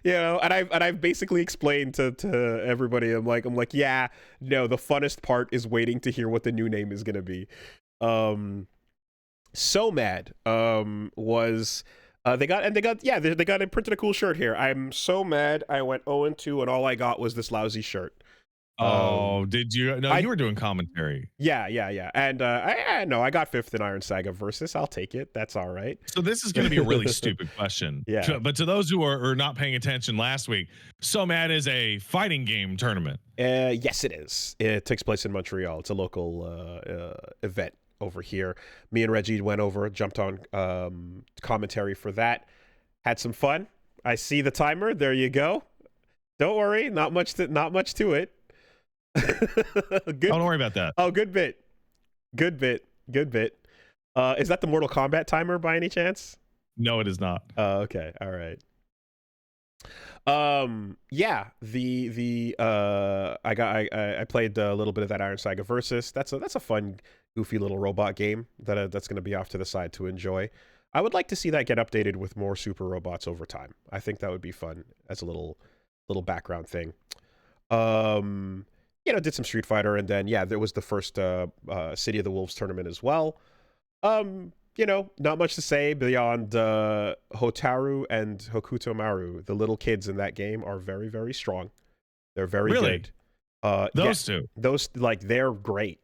And I've basically explained to everybody. I'm like, yeah, no. The funnest part is waiting to hear what the new name is gonna be. So Mad was. They printed a cool shirt here. I'm so mad I went 0-2 and all I got was this lousy shirt. Did you? No, you were doing commentary. Yeah. And I got 5th in Iron Saga Versus. I'll take it. That's all right. So this is going to be a really stupid question. Yeah. But to those who are not paying attention last week, So Mad is a fighting game tournament. Yes, it is. It takes place in Montreal. It's a local event over here. Me and Reggie went over, jumped on commentary for that. Had some fun. I see the timer. There you go. Don't worry, not much to it. Don't worry about that. Oh, good bit. Is that the Mortal Kombat timer by any chance? No, it is not. Oh, okay. All right. Yeah, I played a little bit of that Iron Saga Versus. That's a fun, goofy little robot game that's going to be off to the side to enjoy. I would like to see that get updated with more super robots over time. I think that would be fun as a little background thing. Did some Street Fighter, and then there was the first City of the Wolves tournament as well. Not much to say beyond Hotaru and Hokuto Maru. The little kids in that game are very, very strong. They're very good. Those two. Those, they're great.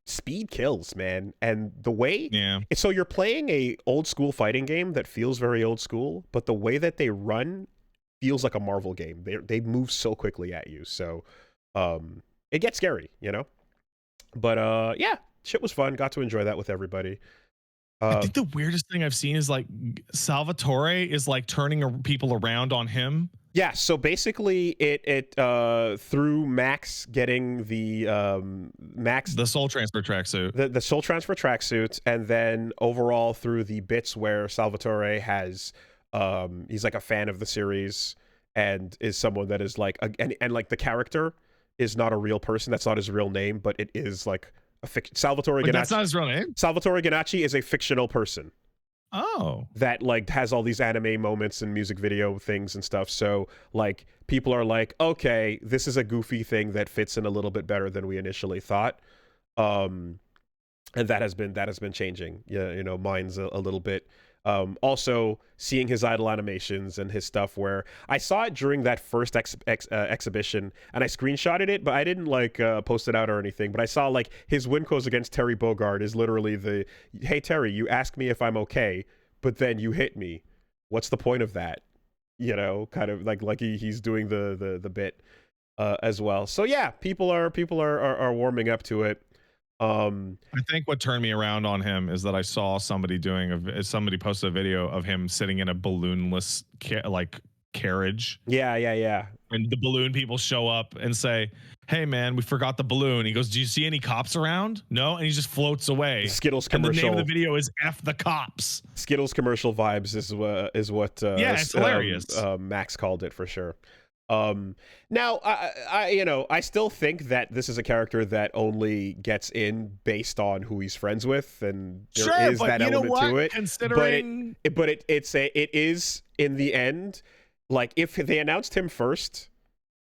Speed kills, man. And the way... Yeah. So you're playing a old school fighting game that feels very old school, but the way that they run feels like a Marvel game. They move so quickly at you. So it gets scary, But shit was fun. Got to enjoy that with everybody. I think the weirdest thing I've seen is Salvatore is turning people around on him. Yeah, so basically it through Max getting the soul transfer tracksuit. The soul transfer tracksuit, and then overall through the bits where Salvatore has he's a fan of the series and is someone that is and the character is not a real person. That's not his real name, but it is a fiction. Salvatore Ganacci. That's not his real name? Salvatore Ganacci is a fictional person. Oh. That has all these anime moments and music video things and stuff. So people are okay, this is a goofy thing that fits in a little bit better than we initially thought. And that has been changing. Yeah, mine's a little bit. Also seeing his idle animations and his stuff, where I saw it during that first exhibition and I screenshotted it, but I didn't post it out or anything. But I saw his win quotes against Terry Bogard is literally hey Terry, you ask me if I'm okay, but then you hit me. What's the point of that? Kind of he's doing the bit as well. So yeah, people are warming up to it. I think what turned me around on him is that I saw somebody posted a video of him sitting in a balloonless carriage. Yeah. And the balloon people show up and say, "Hey man, we forgot the balloon." He goes, "Do you see any cops around?" No, and he just floats away. Skittles and commercial. The name of the video is "F the Cops." Skittles commercial vibes is what it's hilarious. Max called it for sure. Now I still think that this is a character that only gets in based on who he's friends with, and there is that element to it. Considering, it is in the end, if they announced him first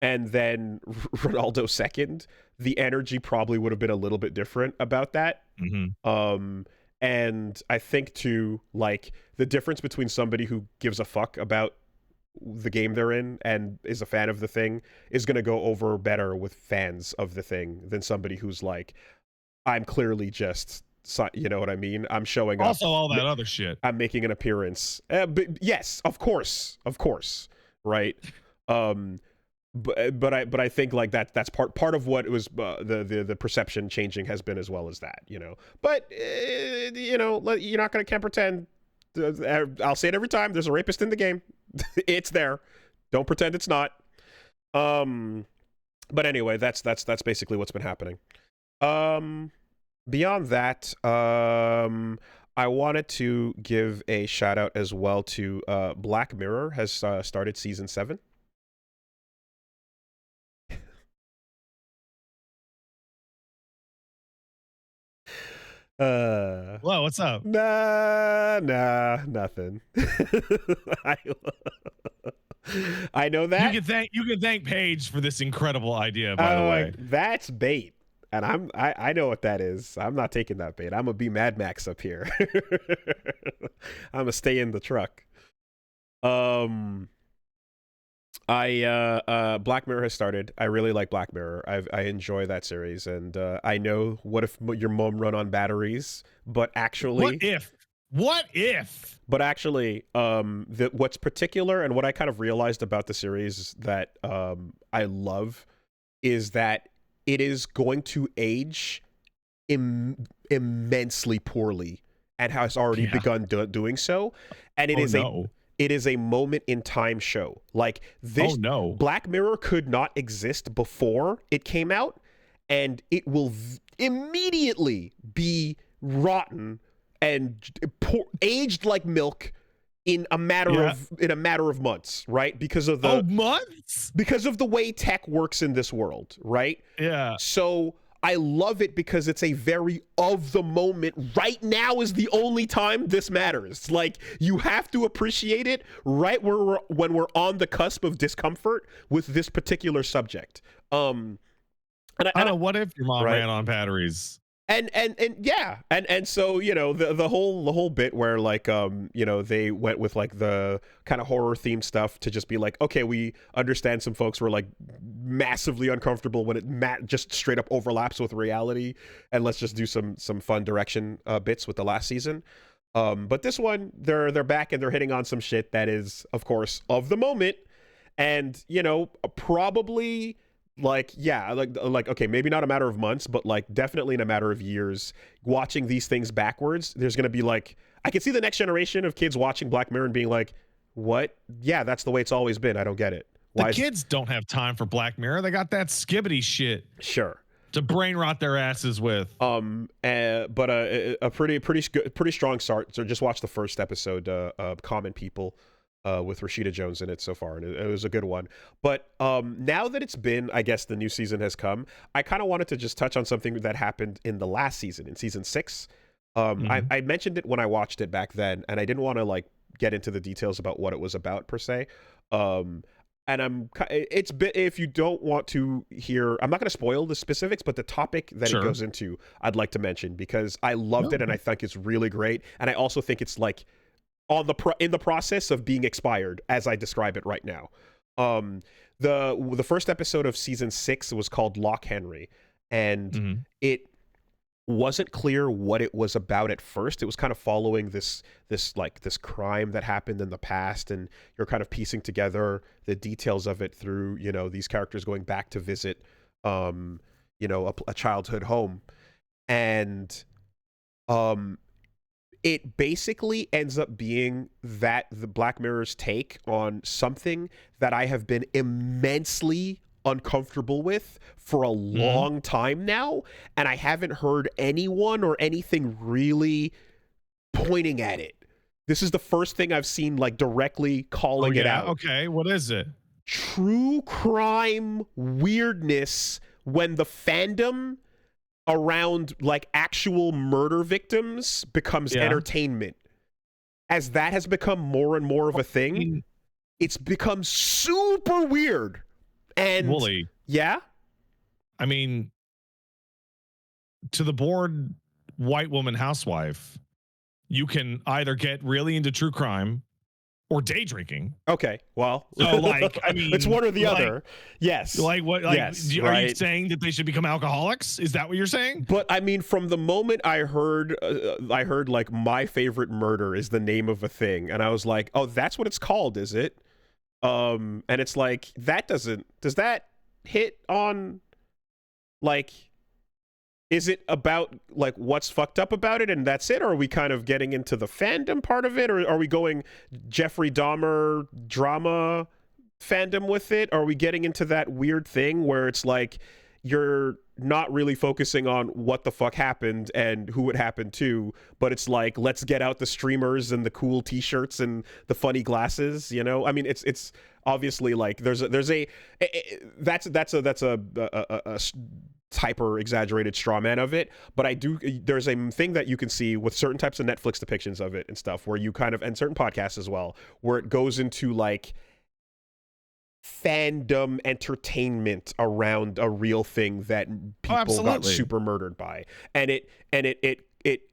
and then Ronaldo second, the energy probably would have been a little bit different about that. Mm-hmm. And I think too, the difference between somebody who gives a fuck about the game they're in and is a fan of the thing is going to go over better with fans of the thing than somebody who's I'm clearly just, you know what I mean? I'm showing also up. All that other shit. I'm making an appearance. But yes, of course, right? But I think that's part of what it was the perception changing has been as well as that, But you're not going to can't pretend. I'll say it every time. There's a rapist in the game. It's there. Don't pretend it's not. But anyway, that's basically what's been happening. Beyond that, I wanted to give a shout out as well to Black Mirror has started season 7. Whoa, what's up? Nah, nothing. I know that. You can thank Paige for this incredible idea, by the way. That's bait. And I know what that is. I'm not taking that bait. I'm gonna be Mad Max up here. I'm gonna stay in the truck. Black Mirror has started. I really like Black Mirror. I enjoy that series, and I know What If Your Mom Run on Batteries, but actually, What if? But actually, what's particular and what I kind of realized about the series that I love is that it is going to age immensely poorly, and has already begun doing so, and it is a moment in time show. This Black Mirror could not exist before it came out, and it will immediately be rotten and aged like milk in a matter of months, right? Because of the months? Because of the way tech works in this world, right? Yeah. So I love it because it's a very of the moment. Right now is the only time this matters. Like, you have to appreciate it right when we're on the cusp of discomfort with this particular subject. What if your mom ran on batteries? And yeah, and so, you know, the whole bit where, like, you know, they went with like the kind of horror themed stuff to just be like, okay, we understand some folks were like massively uncomfortable when it just straight up overlaps with reality, and let's just do some fun direction bits with the last season. But this one, they're back and they're hitting on some shit that is, of course, of the moment, and, you know, probably. Like, yeah, like okay, maybe not a matter of months, but like definitely in a matter of years, watching these things backwards, there's going to be like, I can see the next generation of kids watching Black Mirror and being like, what? Yeah, that's the way it's always been. I don't get it. The kids don't have time for Black Mirror. They got that skibbity shit. Sure. To brain rot their asses with. But a pretty strong start. So just watch the first episode, Common People. With Rashida Jones in it so far, and it was a good one. But now that it's been, I guess the new season has come, I kind of wanted to just touch on something that happened in the last season, in season 6. I mentioned it when I watched it back then, and I didn't want to like get into the details about what it was about per se. And if you don't want to hear, I'm not going to spoil the specifics, but the topic that it goes into, I'd like to mention, because I loved it and I think it's really great, and I also think it's like in the process of being expired as I describe it right now. The first episode of season 6 was called Lock Henry, and it wasn't clear what it was about at first. It was kind of following this crime that happened in the past, and you're kind of piecing together the details of it through, you know, these characters going back to visit you know, a childhood home, and it basically ends up being that the Black Mirror's take on something that I have been immensely uncomfortable with for a long time now, and I haven't heard anyone or anything really pointing at it. This is the first thing I've seen like directly calling it out. Okay, what is it? True crime weirdness when the fandom around like actual murder victims becomes entertainment. As that has become more and more of a thing, it's become super weird. And Wooly, I mean, to the bored white woman housewife, you can either get really into true crime or day drinking. Okay, well, so like, I mean, it's one or the other. Yes. Like what? Like, yes, are you saying that they should become alcoholics? Is that what you're saying? But I mean, from the moment I heard like My Favorite Murder is the name of a thing, and I was like, oh, that's what it's called, is it? And it's like does that hit on like? Is it about like what's fucked up about it and that's it? Or are we kind of getting into the fandom part of it? Or are we going Jeffrey Dahmer drama fandom with it? Or are we getting into that weird thing where it's like you're not really focusing on what the fuck happened and who it happened to, but it's like, let's get out the streamers and the cool t-shirts and the funny glasses, you know? I mean, it's obviously like that's a hyper exaggerated straw man of it, but there's a thing that you can see with certain types of Netflix depictions of it and stuff where you kind of, and certain podcasts as well, where it goes into like fandom entertainment around a real thing that people got super murdered by, and it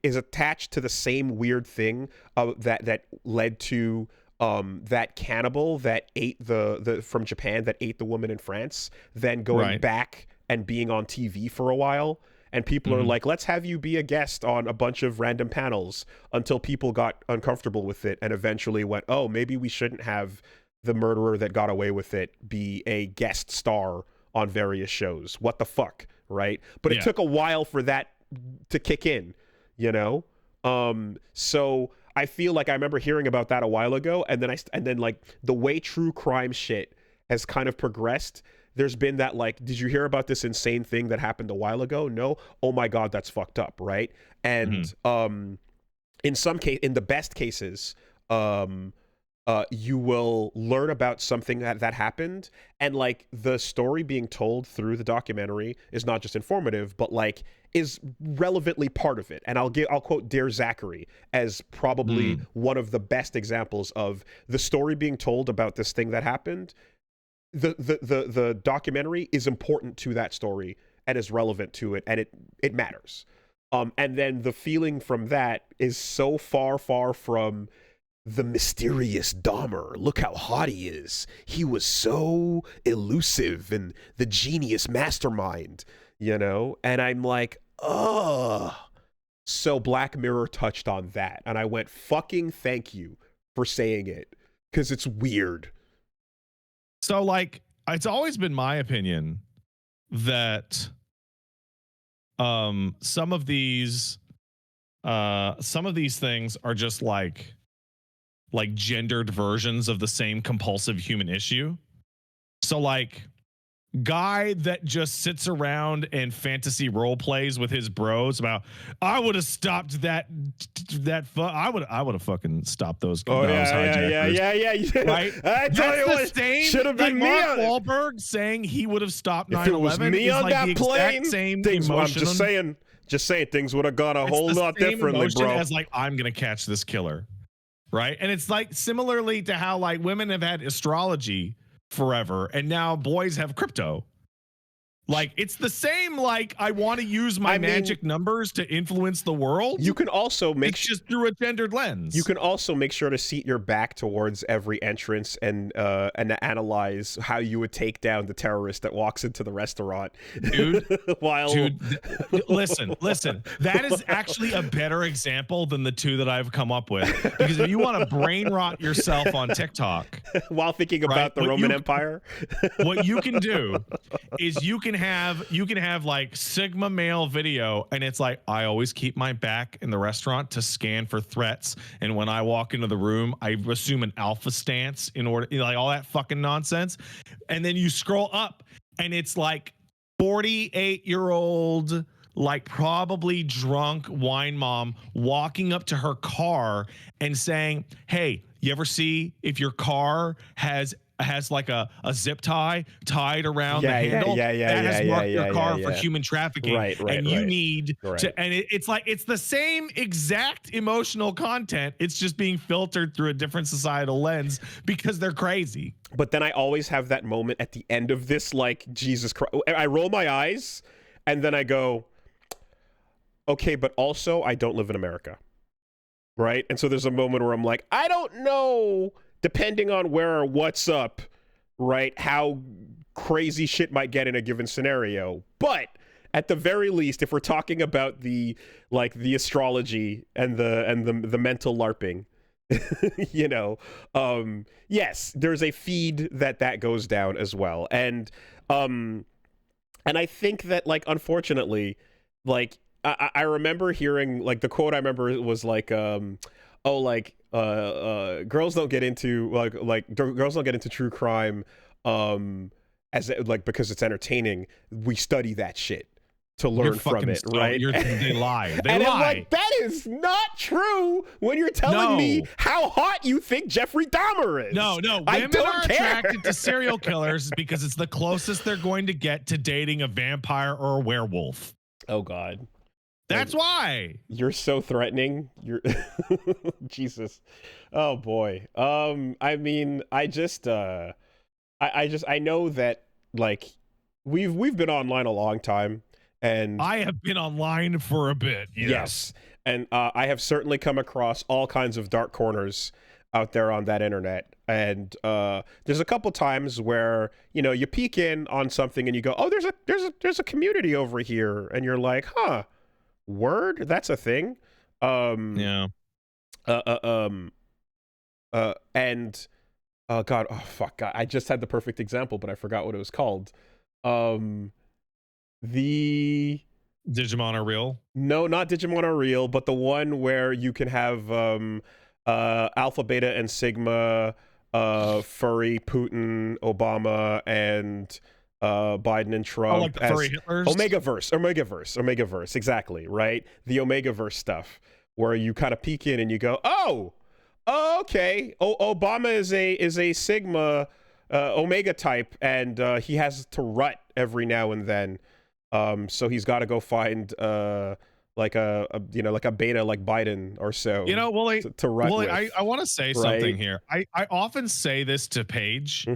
is attached to the same weird thing that led to that cannibal that ate the from Japan that ate the woman in France, then going back and being on TV for a while, and people are like, let's have you be a guest on a bunch of random panels, until people got uncomfortable with it and eventually went, oh, maybe we shouldn't have the murderer that got away with it be a guest star on various shows. What the fuck, right? But it took a while for that to kick in, you know? So I feel like I remember hearing about that a while ago, and then like the way true crime shit has kind of progressed, there's been that like, did you hear about this insane thing that happened a while ago? No. Oh my God, that's fucked up, right? And in the best cases, you will learn about something that happened, and like the story being told through the documentary is not just informative, but like is relevantly part of it. And I'll quote Dear Zachary as probably one of the best examples of the story being told about this thing that happened. The documentary is important to that story and is relevant to it, and it matters. And then the feeling from that is so far from the mysterious Dahmer. Look how hot he is. He was so elusive and the genius mastermind, you know? And I'm like, ugh. So Black Mirror touched on that. And I went, fucking thank you for saying it. Because it's weird. So, like, it's always been my opinion that some of these things are just like gendered versions of the same compulsive human issue. So like guy that just sits around and fantasy role plays with his bros about, I would have stopped that I would have fucking stopped those. Yeah. Right? I tell you what, should have been me. Mark Wahlberg saying he would have stopped 9/11. If it was me on that plane, same things. Emotion. I'm just saying things would have gone a whole lot differently, bro. As like, I'm gonna catch this killer. Right. And it's like similarly to how like women have had astrology forever and now boys have crypto. Like it's the same, like I want to use my magic numbers to influence the world. You can also just through a gendered lens. You can also make sure to seat your back towards every entrance and analyze how you would take down the terrorist that walks into the restaurant. Dude, listen. That is actually a better example than the two that I've come up with. Because if you want to brain rot yourself on TikTok while thinking about the Roman Empire, what you can do is you can have like Sigma male video, and it's like, I always keep my back in the restaurant to scan for threats, and when I walk into the room I assume an alpha stance in order, you know, like all that fucking nonsense. And then you scroll up and it's like 48-year-old, like probably drunk wine mom walking up to her car and saying, hey, you ever see if your car has like a zip tie tied around the handle that has marked your car for human trafficking, and you need to, and it's like, it's the same exact emotional content, it's just being filtered through a different societal lens because they're crazy. But then I always have that moment at the end of this, like, Jesus Christ, I roll my eyes and then I go, okay, but also I don't live in America, right? And so there's a moment where I'm like, I don't know, depending on where or what's up, right, how crazy shit might get in a given scenario. But at the very least, if we're talking about the astrology and the mental LARPing, you know, yes, there's a feed that goes down as well. And I think that, like, unfortunately, like, I remember hearing, like, the quote I remember was like, girls don't get into girls don't get into true crime as like because it's entertaining. We study that shit to learn from it, right? They lie. They and lie. I'm like, that is not true when you're telling me how hot you think Jeffrey Dahmer is. No, women are attracted to serial killers because it's the closest they're going to get to dating a vampire or a werewolf. Oh God. That's why. You're so threatening. You're Jesus. Oh boy. I mean, I know that, like, we've been online a long time, and I have been online for a bit. Yes. And I have certainly come across all kinds of dark corners out there on that internet. And there's a couple times where, you know, you peek in on something and you go, "Oh, there's a community over here." And you're like, "Huh. Word? That's a thing." Yeah. And God, oh fuck, God, I just had the perfect example, but I forgot what it was called. The Digimon are real? No, not Digimon are real, but the one where you can have Alpha, Beta, and Sigma, Furry, Putin, Obama, and Biden and Trump, like the furry Hitlers? Omegaverse, exactly, right? The Omegaverse stuff, where you kind of peek in and you go, "Oh, Oh, okay. Obama is a Sigma Omega type, and he has to rut every now and then. So he's got to go find like a like a beta like Biden or so. To rut with. I want to say something here. I often say this to Paige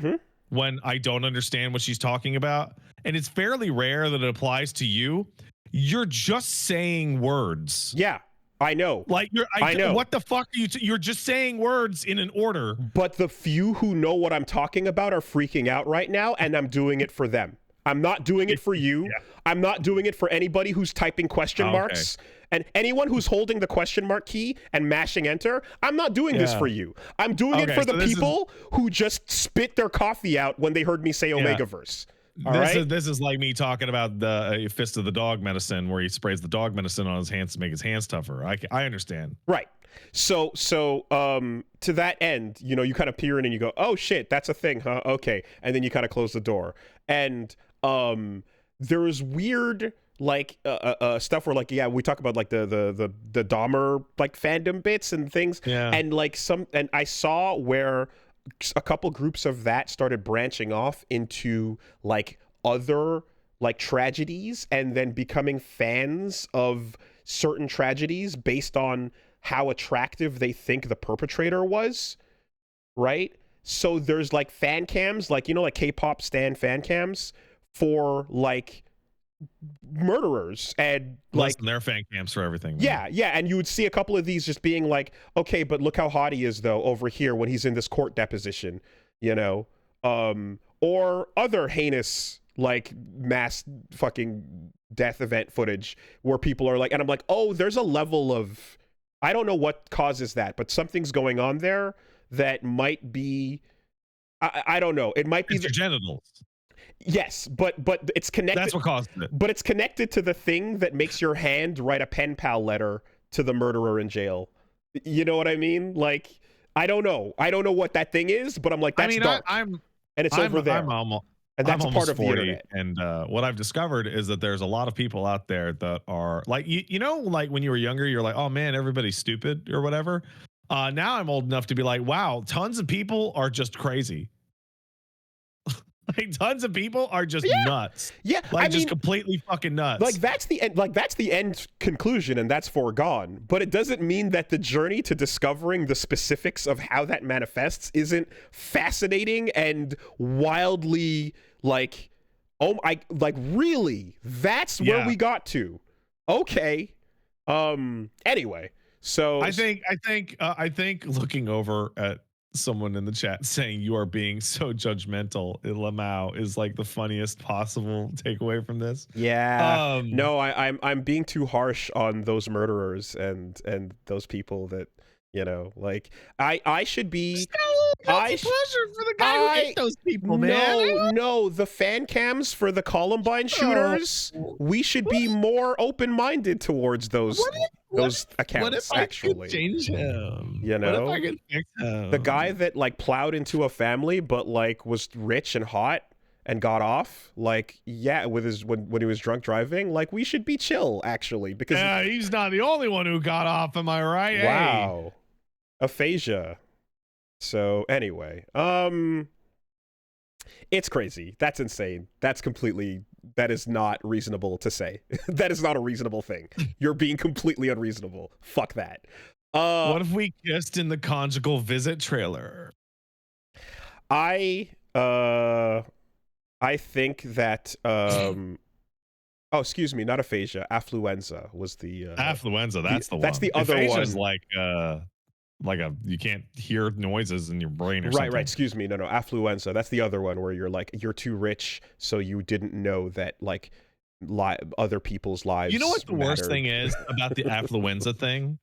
when I don't understand what she's talking about, and it's fairly rare that it applies to you. You're just saying words. Yeah. I know. Like I know. What the fuck are you? You're just saying words in an order. But the few who know what I'm talking about are freaking out right now, and I'm doing it for them. I'm not doing it for you. Yeah. I'm not doing it for anybody who's typing question marks. And anyone who's holding the question mark key and mashing enter, I'm not doing this for you. I'm doing it for the people who just spit their coffee out when they heard me say Omegaverse. This is like me talking about the Fist of the Dog medicine, where he sprays the dog medicine on his hands to make his hands tougher. I understand. Right. So to that end, you kind of peer in and you go, oh shit, that's a thing, huh? Okay. And then you kind of close the door. And there's weird like stuff where like, yeah, we talk about like the Dahmer like fandom bits and things. Yeah. And like and I saw where a couple groups of that started branching off into like other like tragedies, and then becoming fans of certain tragedies based on how attractive they think the perpetrator was, right? So there's like fan cams, like like K-pop stan fan cams for like murderers, and like their fan cams for everything, man. Yeah, and you would see a couple of these just being like, okay, but look how hot he is though over here when he's in this court deposition, or other heinous like mass fucking death event footage where people are like, and I'm like, oh, there's a level of, I don't know what causes that, but something's going on there that might be, I don't know, it might be your genitals. Yes, but it's connected. That's what caused it. But it's connected to the thing that makes your hand write a pen pal letter to the murderer in jail. You know what I mean? Like, I don't know what that thing is, but I'm like, that's dark. And it's over there. And that's a part of 40, the internet. And what I've discovered is that there's a lot of people out there that are like, like when you were younger, you're like, oh man, everybody's stupid or whatever. Now I'm old enough to be like, wow, tons of people are just crazy. Like tons of people are just nuts. Yeah, like just completely fucking nuts. Like that's the end. Like that's the end conclusion, and that's foregone. But it doesn't mean that the journey to discovering the specifics of how that manifests isn't fascinating and wildly like, really, that's where we got to. Okay. Anyway, so I think looking over at someone in the chat saying you are being so judgmental in Lamau is like the funniest possible takeaway from this. Yeah. No, I'm being too harsh on those murderers and those people that, like I should be. Pleasure for the guy who ate those people, man. No, the fan cams for the Columbine shooters. We should be more open-minded towards those accounts. What if I actually could change him? What if I could fix him? The guy that like plowed into a family, but like was rich and hot and got off. Like, yeah, with his when he was drunk driving. Like, we should be chill actually, because he's not the only one who got off. Am I right? Wow. Hey. Aphasia. So anyway, it's crazy. That's insane. That is not reasonable to say. That is not a reasonable thing. You're being completely unreasonable. Fuck that. What if we kissed in the conjugal visit trailer? I think that oh, excuse me, not aphasia. Affluenza was the affluenza. That's the one. That's the other one. Is like you can't hear noises in your brain or something. Right. Excuse me. No. Affluenza. That's the other one where you're too rich, so you didn't know that like other people's lives. You know what the mattered. Worst thing is about the affluenza thing?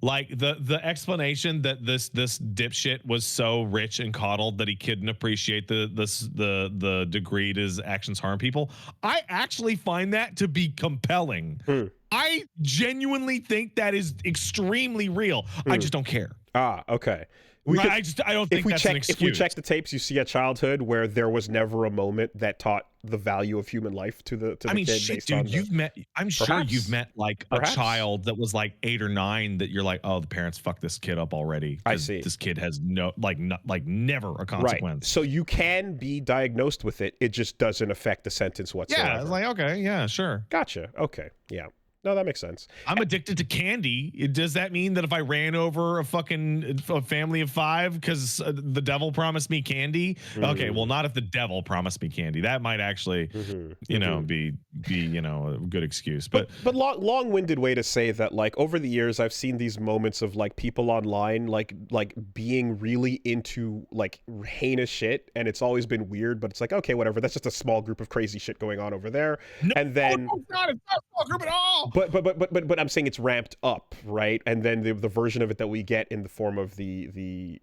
Like the explanation that this dipshit was so rich and coddled that he couldn't appreciate the degree to his actions harm people. I actually find that to be compelling. I genuinely think that is extremely real. I just don't care. Okay. I don't think that's an excuse. If we check the tapes, you see a childhood where there was never a moment that taught the value of human life to the I mean, kid shit, based on dude, I'm sure you've Perhaps. met like a child that was like 8 or 9 that you're like, oh, the parents fucked this kid up already I because see. this kid has never a consequence. Right. So you can be diagnosed with it. It just doesn't affect the sentence whatsoever. Yeah, it's like, okay, yeah, sure. Gotcha. Okay. Yeah. No, that makes sense. I'm addicted to candy. Does that mean that if I ran over a family of 5 because the devil promised me candy? Okay, well, not if the devil promised me candy. That might actually, be a good excuse. But long-winded way to say that, like, over the years, I've seen these moments of like people online, like being really into like heinous shit, and it's always been weird. But it's like, okay, whatever. That's just a small group of crazy shit going on over there. No, and then it's not a small group at all. But I'm saying it's ramped up, right? And then the version of it that we get in the form of the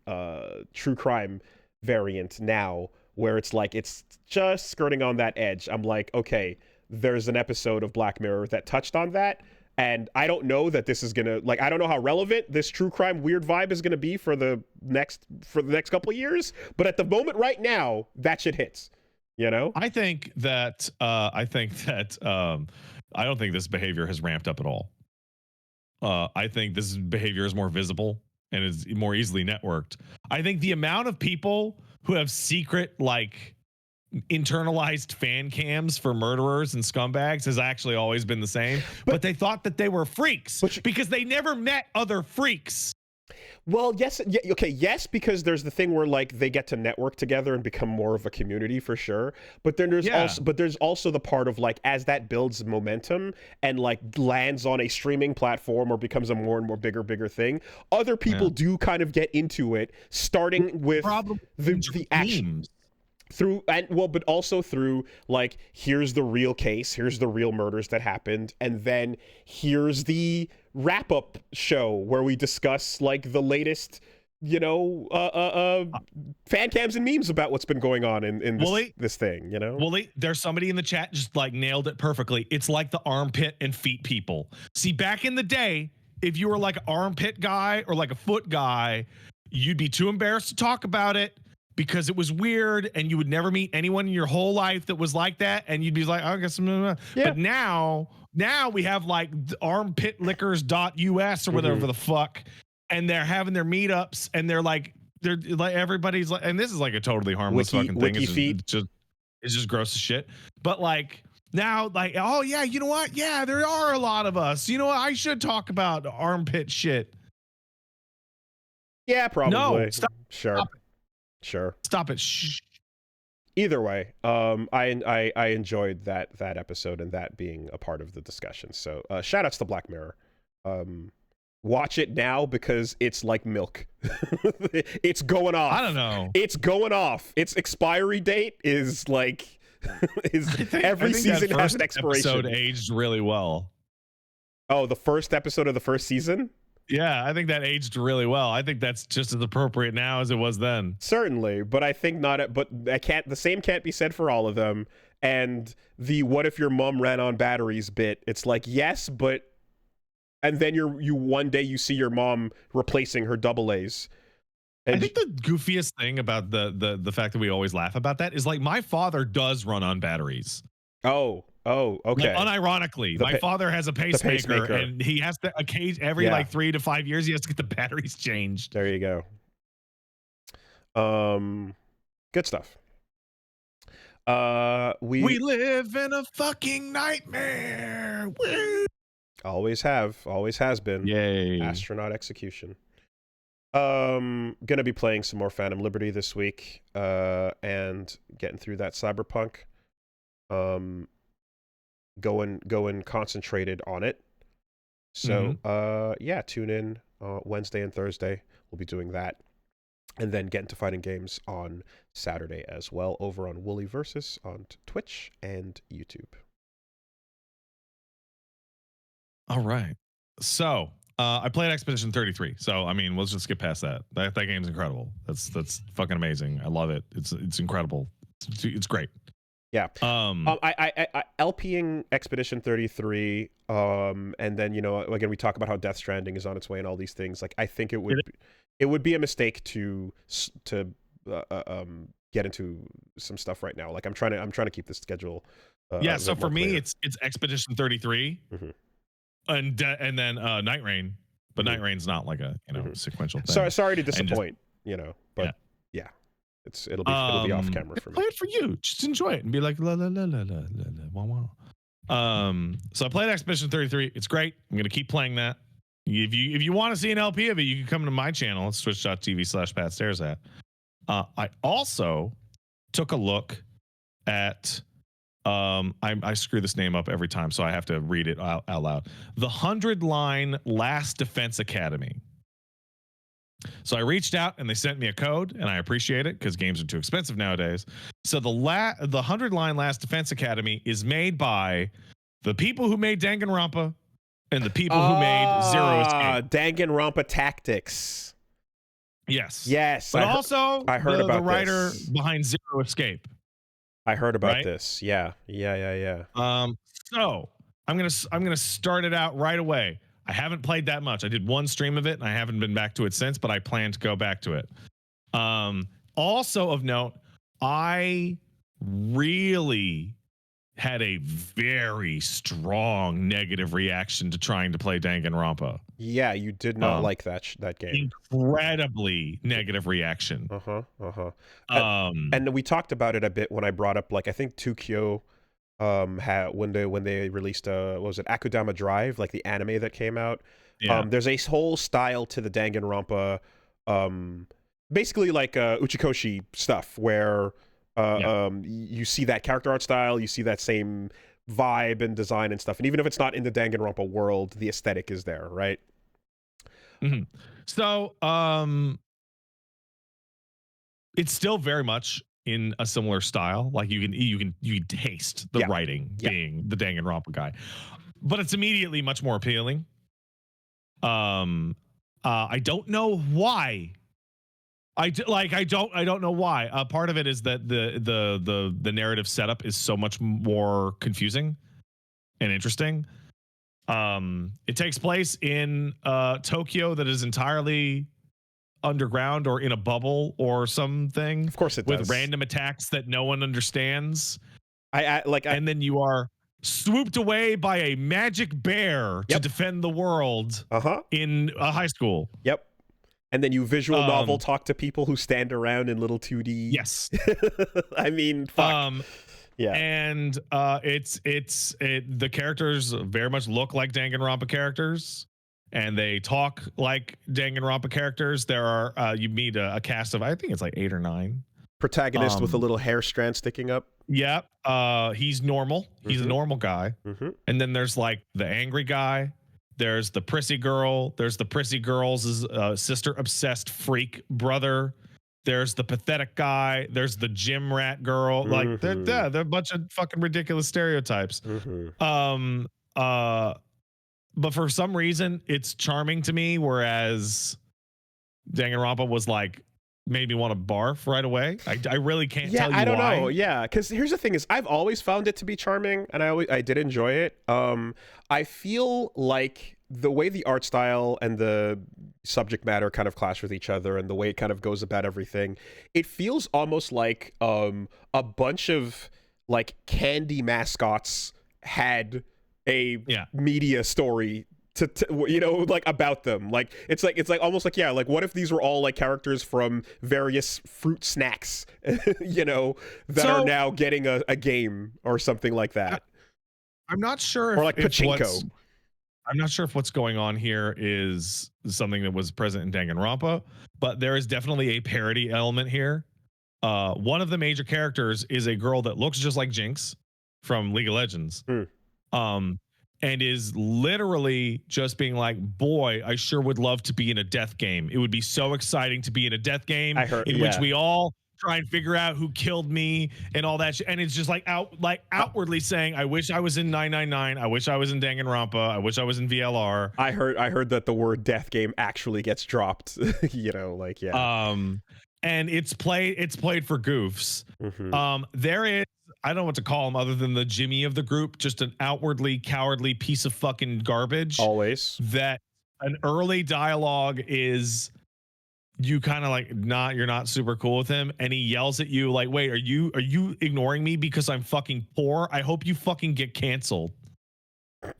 true crime variant now, where it's like it's just skirting on that edge. I'm like, okay, there's an episode of Black Mirror that touched on that, and I don't know that this is gonna, like, I don't know how relevant this true crime weird vibe is gonna be for the next couple of years. But at the moment right now, that shit hits. You know? I think that I don't think this behavior has ramped up at all. I think this behavior is more visible and is more easily networked. I think the amount of people who have secret, like, internalized fan cams for murderers and scumbags has actually always been the same. But they thought that they were freaks because they never met other freaks. Well, yes, yeah, okay, yes, because there's the thing where like they get to network together and become more of a community for sure. But then there's also the part of like as that builds momentum and like lands on a streaming platform or becomes a more and more bigger thing, other people do kind of get into it, starting with the action. But also through like, here's the real case, here's the real murders that happened, and then here's the wrap-up show where we discuss like the latest, fan cams and memes about what's been going on in this thing, you know? Wooly, there's somebody in the chat just like nailed it perfectly. It's like the armpit and feet people. See, back in the day, if you were like an armpit guy or like a foot guy, you'd be too embarrassed to talk about it because it was weird and you would never meet anyone in your whole life that was like that. And you'd be like, I guess, but now we have like armpitlickers.us or whatever the fuck. And they're having their meetups and they're like everybody's like, and this is like a totally harmless fucking thing. It's just gross as shit. But like now, like, oh yeah, you know what? Yeah, there are a lot of us. You know what? I should talk about armpit shit. Yeah, probably. No, sure. Sure. Stop it. Shh. Either way, I enjoyed that episode and that being a part of the discussion. So shout outs to Black Mirror. Watch it now because it's like milk. It's going off. I don't know. It's going off. Its expiry date is like every season has an expiration. Episode aged really well. Oh, the first episode of the first season? Yeah, I think that aged really well. I think that's just as appropriate now as it was then. Certainly, but I think not. But the same can't be said for all of them. And the "what if your mom ran on batteries" bit, it's like, yes, but, and then you one day you see your mom replacing her AA's. And I think the goofiest thing about the fact that we always laugh about that is like my father does run on batteries. Oh, okay. Like, unironically, my father has a pacemaker, and he has to every like 3 to 5 years, he has to get the batteries changed. There you go. Good stuff. We live in a fucking nightmare. Woo! Always has been. Yay. Astronaut execution. Gonna be playing some more Phantom Liberty this week, and getting through that Cyberpunk. Going concentrated on it. So tune in Wednesday and Thursday. We'll be doing that. And then get into fighting games on Saturday as well over on Wooly Versus on Twitch and YouTube. All right. So I played Expedition 33. So I mean, let's just get past that. That game's incredible. That's fucking amazing. I love it. It's incredible. It's great. Yeah. I LPing Expedition 33, and then again we talk about how Death Stranding is on its way and all these things. Like, I think it would be a mistake to give get into some stuff right now. Like I'm trying to keep the schedule. Yeah. A So bit for more me, clear. it's Expedition 33, and then Night Rain, but Night Rain's not like a sequential thing. Sorry to And just, disappoint, but yeah, it'll be off camera for me. Play it for you. Just enjoy it and be like la la la la la la la wow wow. So I played Expedition 33. It's great. I'm gonna keep playing that. If you want to see an LP of it, you can come to my channel. It's twitch.tv/PatStaresAt. I also took a look at I screw this name up every time, so I have to read it out loud. The 100-line Last Defense Academy. So I reached out and they sent me a code, and I appreciate it because games are too expensive nowadays. So the 100-line Last Defense Academy is made by the people who made Danganronpa and the people who made Zero Escape. Danganronpa Tactics. Yes. But I heard about the writer this. behind Zero Escape. I heard about this. Yeah. So I'm gonna start it out right away. I haven't played that much. I did one stream of it, and I haven't been back to it since. But I plan to go back to it. Also of note, I really had a very strong negative reaction to trying to play Danganronpa. Yeah, you did not like that game. Incredibly negative reaction. And we talked about it a bit when I brought up, like, I think 2Kyo had when they released what was it, Akudama Drive, like the anime that came out. There's a whole style to the Danganronpa, basically like Uchikoshi stuff, where you see that character art style, you see that same vibe and design and stuff, and even if it's not in the Danganronpa world, the aesthetic is there, right? So it's still very much in a similar style. Like you can taste the writing being the Danganronpa guy, but it's immediately much more appealing. I don't know why. I don't know why. Part of it is that the narrative setup is so much more confusing and interesting. It takes place in Tokyo that is entirely underground or in a bubble or something. Of course it does. With does. random attacks that no one understands. And then you are swooped away by a magic bear to defend the world in a high school. Yep. And then you visual novel talk to people who stand around in little 2D. Yes. I mean, fuck. Yeah. And the characters very much look like Danganronpa characters, and they talk like Danganronpa characters. There are you meet a cast of, I think it's like 8 or 9. Protagonist with a little hair strand sticking up. Yeah. He's normal. He's a normal guy. And then there's like the angry guy. There's the prissy girl. There's the prissy girl's sister obsessed freak brother. There's the pathetic guy. There's the gym rat girl. Like they're a bunch of fucking ridiculous stereotypes. But for some reason, it's charming to me. Whereas Danganronpa was like, made me want to barf right away. I really can't tell you why. I don't know. Yeah, because here's the thing: is I've always found it to be charming, and I did enjoy it. I feel like the way the art style and the subject matter kind of clash with each other, and the way it kind of goes about everything, it feels almost like a bunch of like candy mascots had a media story to like about them. Like it's like almost like, like what if these were all like characters from various fruit snacks that are now getting a game or something like that. I'm not sure or like pachinko. I'm not sure if what's going on here is something that was present in Danganronpa, but there is definitely a parody element here. One of the major characters is a girl that looks just like Jinx from League of Legends. And is literally just being like, boy, I sure would love to be in a death game. It would be so exciting to be in a death game in which we all try and figure out who killed me and all that shit. And it's just like outwardly saying, I wish I was in 999. I wish I was in Danganronpa. I wish I was in VLR. I heard that the word death game actually gets dropped. And it's played for goofs. There is, I don't know what to call him other than the Jimmy of the group, just an outwardly cowardly piece of fucking garbage. Always. That an early dialogue is you kind of like you're not super cool with him, and he yells at you like, wait, are you ignoring me because I'm fucking poor? I hope you fucking get canceled.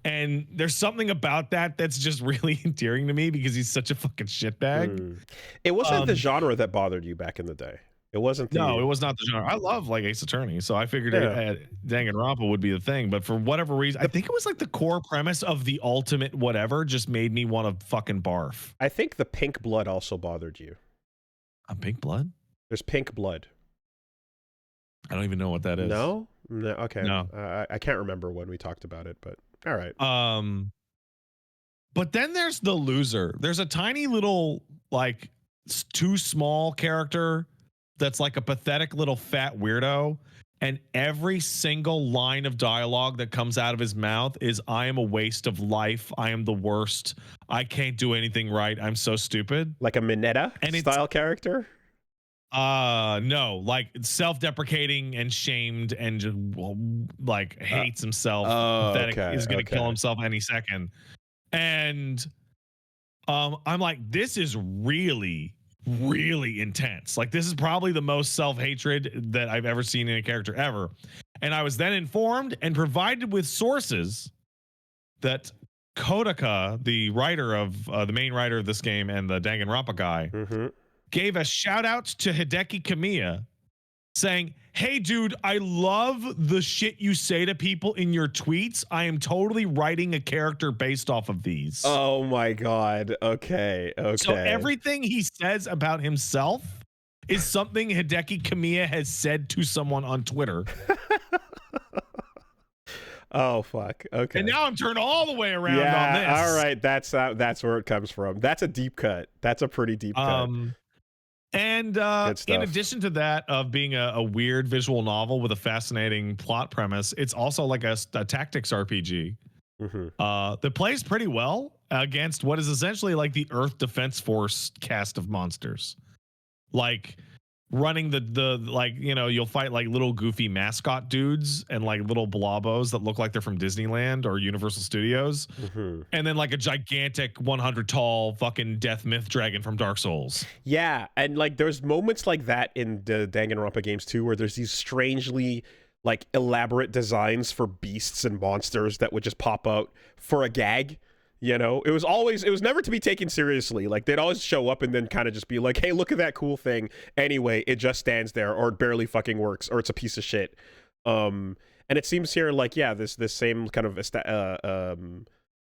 And there's something about that that's just really endearing to me because he's such a fucking shitbag. It wasn't the genre that bothered you back in the day. It wasn't the... No, it was not the genre. I love like Ace Attorney, so I figured Danganronpa would be the thing. But for whatever reason, I think it was like the core premise of the ultimate whatever just made me want to fucking barf. I think the pink blood also bothered you. Pink blood? There's pink blood. I don't even know what that is. No? No, okay. No. I can't remember when we talked about it, but all right. But then there's the loser. There's a tiny little like too small character that's like a pathetic little fat weirdo, and every single line of dialogue that comes out of his mouth is, I am a waste of life, I am the worst, I can't do anything right, I'm so stupid. Like a Mineta style character? No, like self-deprecating and shamed and just like hates himself. Pathetic, is gonna kill himself any second. And I'm like, this is really intense. Like, this is probably the most self-hatred that I've ever seen in a character ever. And I was then informed and provided with sources that Kodaka, the writer of the main writer of this game and the Danganronpa guy, gave a shout out to Hideki Kamiya saying, hey dude, I love the shit you say to people in your tweets. I am totally writing a character based off of these. Oh my God. Okay. So everything he says about himself is something Hideki Kamiya has said to someone on Twitter. Oh fuck. Okay. And now I'm turned all the way around on this. All right. That's where it comes from. That's a deep cut. That's a pretty deep cut. And in addition to that, of being a weird visual novel with a fascinating plot premise, it's also like a tactics RPG that plays pretty well against what is essentially like the Earth Defense Force cast of monsters. Like running the like, you know, you'll fight like little goofy mascot dudes and like little blobos that look like they're from Disneyland or Universal Studios, and then like a gigantic 100 tall fucking death myth dragon from Dark Souls. Yeah, and like there's moments like that in the Danganronpa games too, where there's these strangely like elaborate designs for beasts and monsters that would just pop out for a gag. You know, it was never to be taken seriously. Like, they'd always show up and then kind of just be like, hey, look at that cool thing. Anyway, it just stands there, or it barely fucking works, or it's a piece of shit. And it seems here like, yeah, this same kind of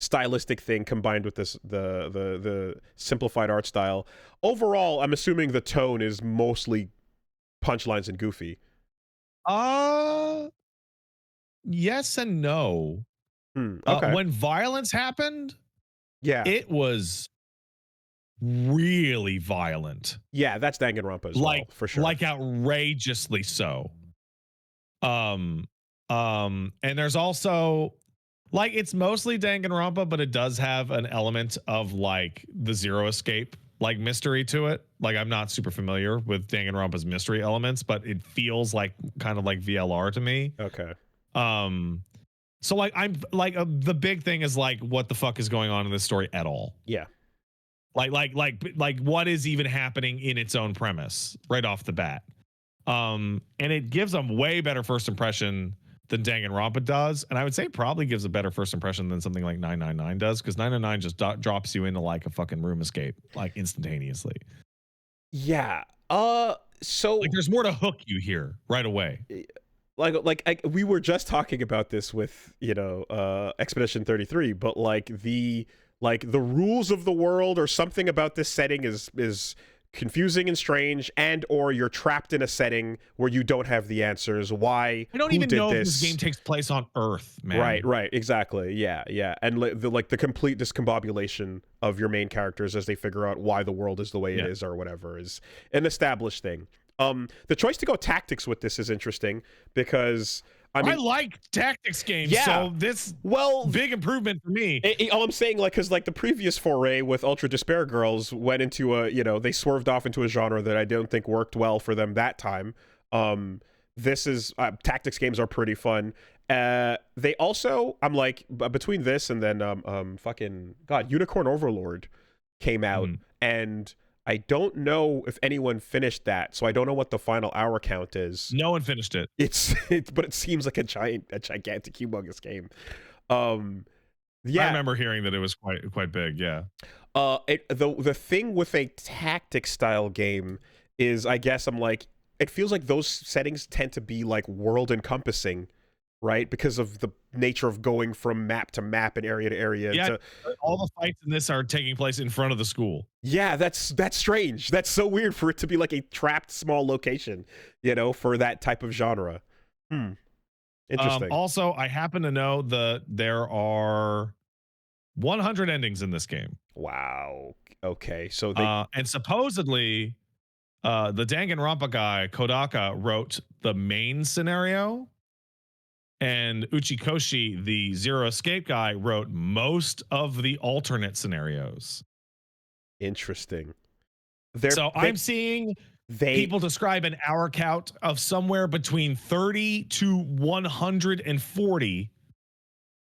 stylistic thing combined with this the simplified art style. Overall, I'm assuming the tone is mostly punchlines and goofy. Yes and no. Okay. When violence happened, yeah, it was really violent. Yeah, that's Danganronpa as well, for sure. Like outrageously so. And there's also like, it's mostly Danganronpa, but it does have an element of like the Zero Escape like mystery to it. Like, I'm not super familiar with Danganronpa's mystery elements, but it feels like kind of like VLR to me. Okay. So like, I'm like the big thing is like, what the fuck is going on in this story at all? Yeah. Like what is even happening in its own premise right off the bat? And it gives them way better first impression than Danganronpa does, and I would say probably gives a better first impression than something like 999 does, because 999 just drops you into like a fucking room escape like instantaneously. Yeah. So like, there's more to hook you here right away. We were just talking about this with, you know, Expedition 33, but like the rules of the world or something about this setting is confusing and strange, and or you're trapped in a setting where you don't have the answers. Why? I don't even know if this game takes place on Earth, man. Right, exactly. Yeah. And the complete discombobulation of your main characters as they figure out why the world is the way it is or whatever is an established thing. The choice to go tactics with this is interesting because I like tactics games, so this big improvement for me. All I'm saying, like, because like the previous foray with Ultra Despair Girls went into they swerved off into a genre that I don't think worked well for them that time. This is tactics games are pretty fun. They also, I'm like, between this and then fucking God, Unicorn Overlord came out, and I don't know if anyone finished that, so I don't know what the final hour count is. No one finished it. But it seems like a gigantic, humongous game. Yeah, I remember hearing that it was quite big. Yeah. The thing with a tactic style game is, I guess I'm like, it feels like those settings tend to be like world encompassing, right? Because of the nature of going from map to map and area to area. Yeah, all the fights in this are taking place in front of the school. Yeah, that's strange. That's so weird for it to be like a trapped small location, for that type of genre. Interesting. Also, I happen to know that there are 100 endings in this game. Wow. Okay, so and supposedly, the Danganronpa guy Kodaka wrote the main scenario, and Uchikoshi, the Zero Escape guy, wrote most of the alternate scenarios. Interesting. I'm seeing people describe an hour count of somewhere between 30 to 140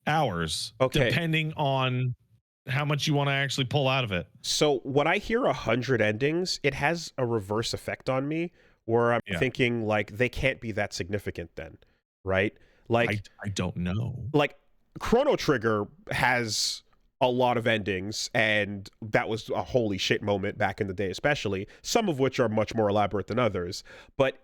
hours, depending on how much you want to actually pull out of it. So when I hear 100 endings, it has a reverse effect on me, where I'm thinking like they can't be that significant then, right? Like I don't know. Like Chrono Trigger has a lot of endings, and that was a holy shit moment back in the day, especially, some of which are much more elaborate than others. But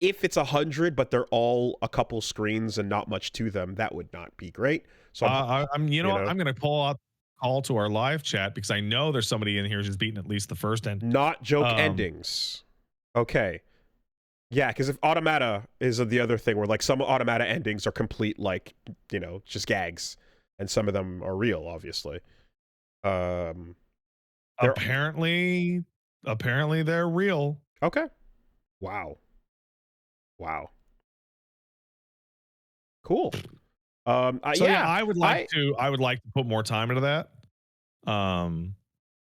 if it's 100 but they're all a couple screens and not much to them, that would not be great. So I'm gonna pull out call to our live chat, because I know there's somebody in here who's beaten at least the first end. Not joke endings. Okay. Yeah, because if Automata is the other thing, where like some Automata endings are complete, like, just gags, and some of them are real, obviously. Apparently they're real. Okay. Wow. Cool. I would like to put more time into that.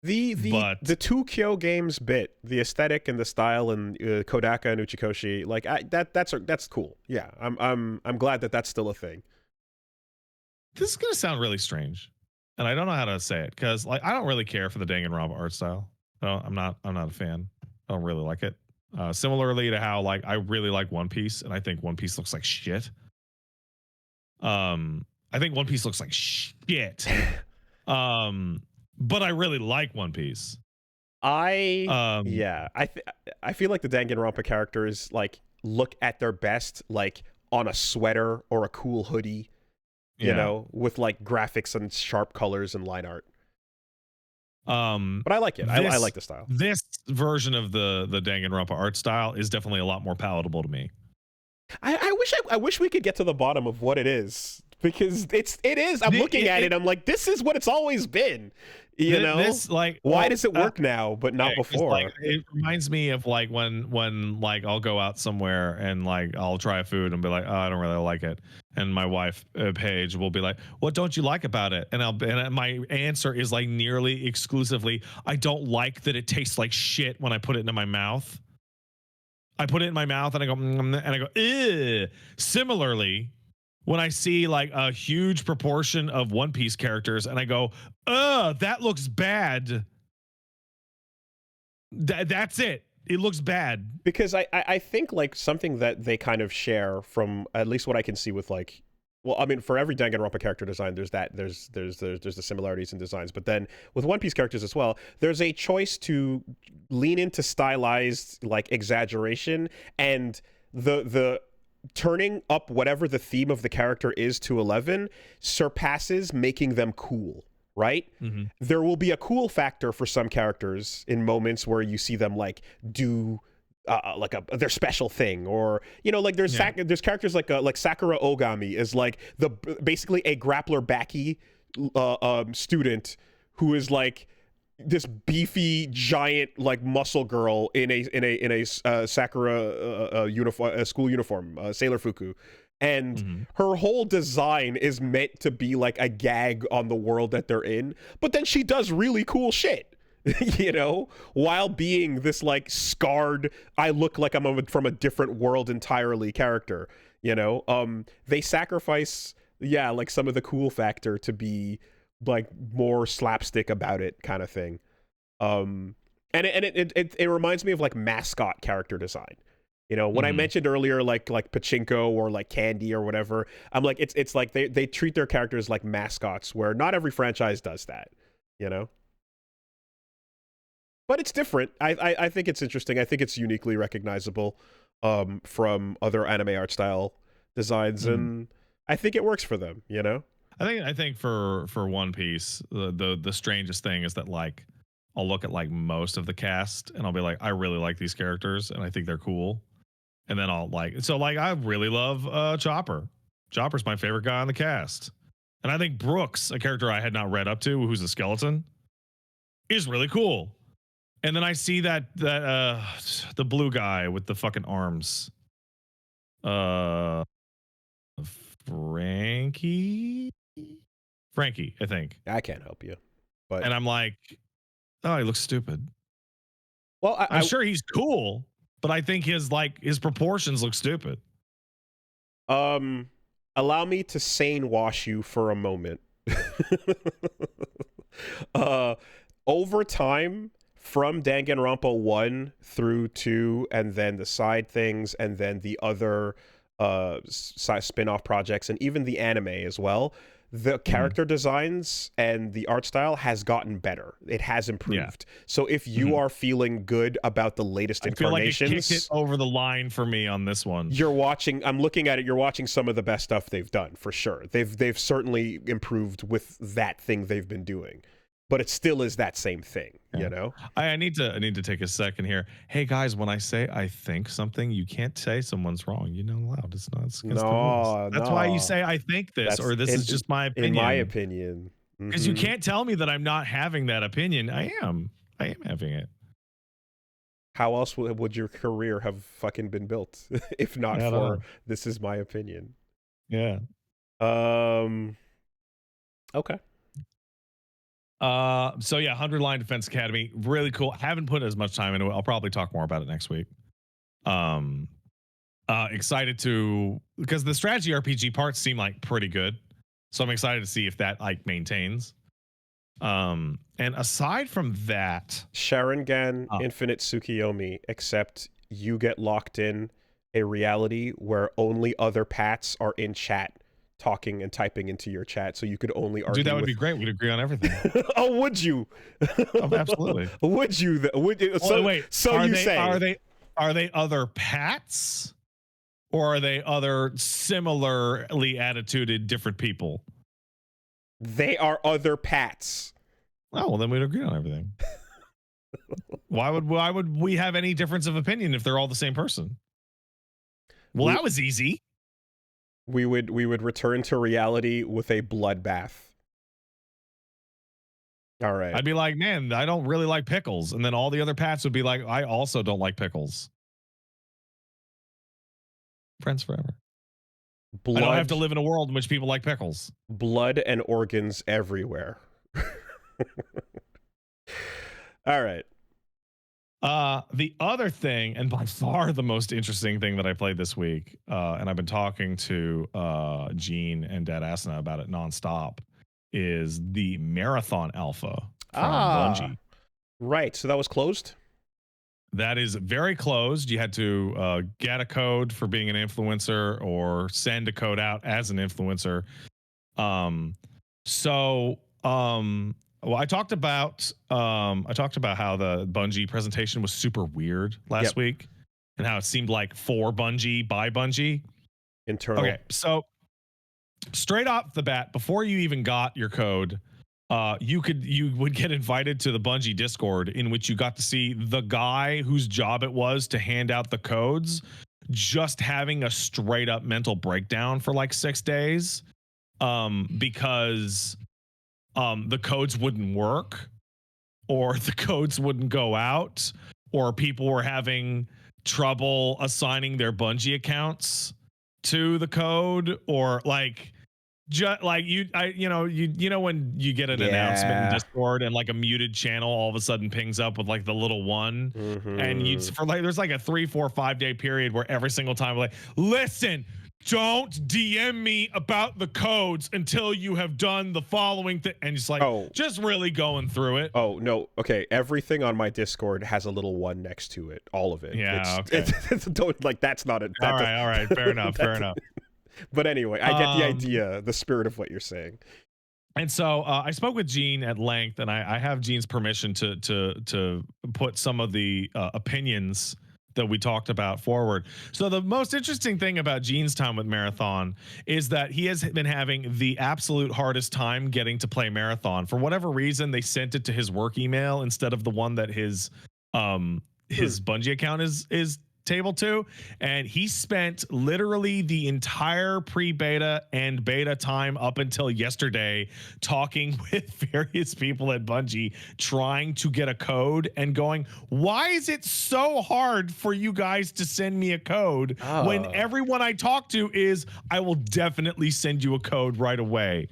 The two Kyo games bit, the aesthetic and the style, and Kodaka and Uchikoshi, like that's cool. Yeah, I'm glad that that's still a thing. This is gonna sound really strange, and I don't know how to say it, because like I don't really care for the Danganronpa art style. No, I'm not a fan. I don't really like it. Similarly to how like I really like One Piece, and I think One Piece looks like shit. I think One Piece looks like shit. But I really like One Piece. I feel like the Danganronpa characters like look at their best like on a sweater or a cool hoodie, with like graphics and sharp colors and line art. But I like it. I like the style. This version of the Danganronpa art style is definitely a lot more palatable to me. I wish we could get to the bottom of what it is, because it is. I'm looking at it. I'm like, this is what it's always been. Why does it work now but not before? Like, it reminds me of like when like I'll go out somewhere and like I'll try food and be like, oh, I don't really like it, and my wife Paige will be like, what don't you like about it? And my answer is like nearly exclusively, I don't like that it tastes like shit when I put it into my mouth. I put it in my mouth and I go, and I go, ew. Similarly, when I see like a huge proportion of One Piece characters and I go, that looks bad. That's it. It looks bad. Because I think like something that they kind of share, from at least what I can see with like, well, I mean, for every Danganronpa character design, there's the similarities in designs, but then with One Piece characters as well, there's a choice to lean into stylized like exaggeration, and the turning up whatever the theme of the character is to 11 surpasses making them cool, right? Mm-hmm. There will be a cool factor for some characters in moments where you see them like do like their special thing, or like there's characters like Sakura Ogami is like basically a grappler backy student who is like this beefy giant like muscle girl in a Sakura uniform, school uniform, Sailor Fuku, and her whole design is meant to be like a gag on the world that they're in, but then she does really cool shit. While being this like scarred, I look like I'm from a different world entirely character. They sacrifice like some of the cool factor to be like more slapstick about it kind of thing. And it reminds me of like mascot character design. You know, when I mentioned earlier, like Pachinko or like Candy or whatever, I'm like, it's like they treat their characters like mascots, where not every franchise does that, you know? But it's different. I think it's interesting. I think it's uniquely recognizable from other anime art style designs, and I think it works for them, you know? I think for One Piece, the strangest thing is that like I'll look at like most of the cast and I'll be like, I really like these characters and I think they're cool. And then I'll like, so like I really love Chopper. Chopper's my favorite guy on the cast. And I think Brooks, a character I had not read up to, who's a skeleton, is really cool. And then I see that the blue guy with the fucking arms. Frankie, I think. I can't help you. But And I'm like, oh, he looks stupid. Well, I'm sure he's cool, but I think his proportions look stupid. Allow me to sane wash you for a moment. Over time, from Danganronpa 1 through 2, and then the side things, and then the other spin-off projects, and even the anime as well, the character designs and the art style has gotten better. It has improved. Yeah. So if you are feeling good about the latest incarnations, I feel like it kicked it over the line for me on this one. You're watching. I'm looking at it. You're watching some of the best stuff they've done for sure. They've certainly improved with that thing they've been doing. But it still is that same thing, you know? I need to take a second here. Hey guys, when I say I think something, you can't say someone's wrong. You're not allowed. It's not. It's That's why you say I think this, or this is just my opinion. In my opinion, because you can't tell me that I'm not having that opinion. I am having it. How else would your career have fucking been built if not for this is my opinion? Yeah. Okay. So yeah, 100 Line Defense Academy, really cool. Haven't put as much time into it. I'll probably talk more about it next week. Excited to, because the strategy RPG parts seem like pretty good, so I'm excited to see if that like maintains. And aside from that, Sharingan Infinite Tsukiyomi, except you get locked in a reality where only other Pats are in chat, talking and typing into your chat, so you could only argue. Dude, that would be great. We'd agree on everything. Oh, would you? Oh, absolutely. Would you? So wait. So you say are they other Pats, or are they other similarly attituded different people? They are other Pats. Oh, well, then we'd agree on everything. Why would we have any difference of opinion if they're all the same person? Well, that was easy. We would return to reality with a bloodbath. All right. I'd be like, man, I don't really like pickles. And then all the other Pats would be like, I also don't like pickles. Friends forever. I don't have to live in a world in which people like pickles. Blood and organs everywhere. All right. The other thing, and by far the most interesting thing that I played this week, and I've been talking to Gene and Dad Asana about it nonstop, is the Marathon Alpha from Bungie. Right. So that was closed? That is very closed. You had to get a code for being an influencer or send a code out as an influencer. Well, I talked about how the Bungie presentation was super weird last week, and how it seemed like for Bungie by Bungie. Internal. Okay, so straight off the bat, before you even got your code, you would get invited to the Bungie Discord, in which you got to see the guy whose job it was to hand out the codes just having a straight up mental breakdown for like 6 days, because the codes wouldn't work, or the codes wouldn't go out, or people were having trouble assigning their Bungie accounts to the code, or like when you get an announcement in Discord and like a muted channel all of a sudden pings up with like the little one, and there's like a 3, 4, 5 day period where every single time like, listen, don't DM me about the codes until you have done the following thing. And it's like, just really going through it. Oh, no. Okay. Everything on my Discord has a little one next to it. All of it. Yeah. Don't, like, that's not it. All right. Fair enough. But anyway, I get the idea, the spirit of what you're saying. And so I spoke with Gene at length, and I have Gene's permission to put some of the opinions that we talked about forward. So the most interesting thing about Gene's time with Marathon is that he has been having the absolute hardest time getting to play Marathon. For whatever reason, they sent it to his work email instead of the one that his Bungie account is table to, and he spent literally the entire pre-beta and beta time up until yesterday talking with various people at Bungie, trying to get a code and going, why is it so hard for you guys to send me a code when everyone I talk to is, I will definitely send you a code right away.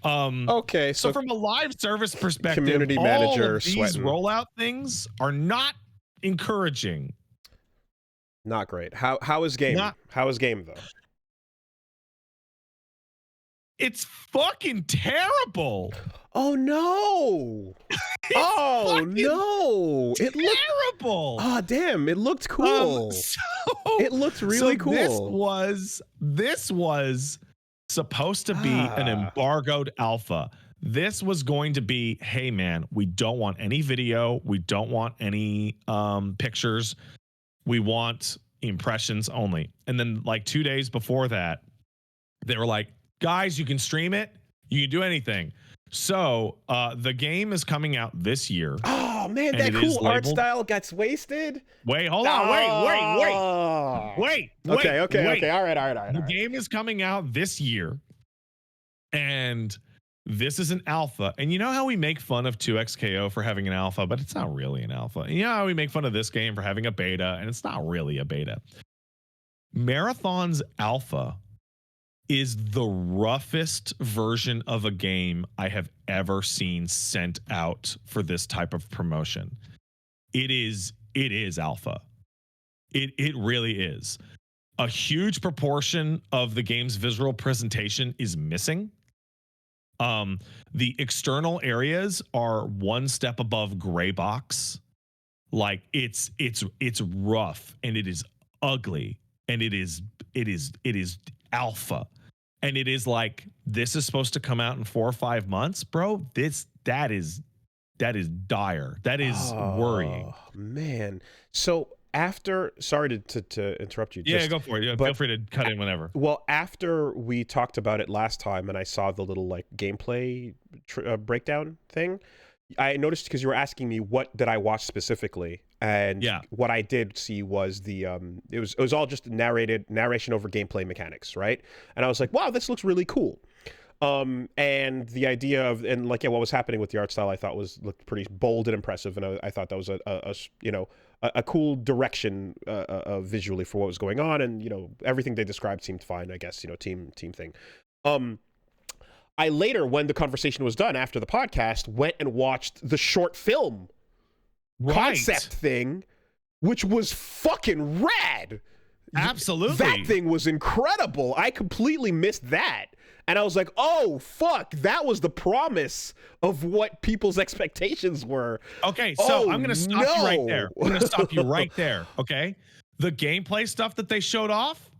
Okay, so from a live service perspective, community all manager of these rollout things are not encouraging. Not great. How is game? How is game though? It's fucking terrible. Oh no! Oh no! It looked terrible. Oh damn! It looked cool. It looked really cool. This was supposed to be an embargoed alpha. This was going to be, hey man, we don't want any video, we don't want any pictures. We want impressions only. And then like 2 days before that, they were like, guys, you can stream it. You can do anything. So the game is coming out this year. Oh man, that cool art style gets wasted. Wait, hold on. Wait. Okay. All right. The game is coming out this year. And this is an alpha. And you know how we make fun of 2XKO for having an alpha, but it's not really an alpha. And you know how we make fun of this game for having a beta, and it's not really a beta. Marathon's alpha is the roughest version of a game I have ever seen sent out for this type of promotion. It is alpha. It really is. A huge proportion of the game's visual presentation is missing. The external areas are one step above gray box. Like it's rough, and it is ugly, and it is alpha, and it is like, this is supposed to come out in 4 or 5 months, bro. That is dire. That is worrying, man. So after, sorry to interrupt you. Yeah, go for it. Yeah, feel free to cut in whenever. Well, after we talked about it last time and I saw the little like gameplay breakdown thing, I noticed, because you were asking me what did I watch specifically, and what I did see was the it was all just narration over gameplay mechanics, right? And I was like, wow, this looks really cool. And the idea of, and like, what was happening with the art style, I thought looked pretty bold and impressive, and I thought that was a cool direction visually for what was going on, and everything they described seemed fine, I guess, team thing. I later, when the conversation was done after the podcast, went and watched the short film concept thing, which was fucking rad. Absolutely. That thing was incredible. I completely missed that. And I was like, oh, fuck, that was the promise of what people's expectations were. Okay, so I'm going to stop you right there. I'm going to stop you right there, okay? The gameplay stuff that they showed off,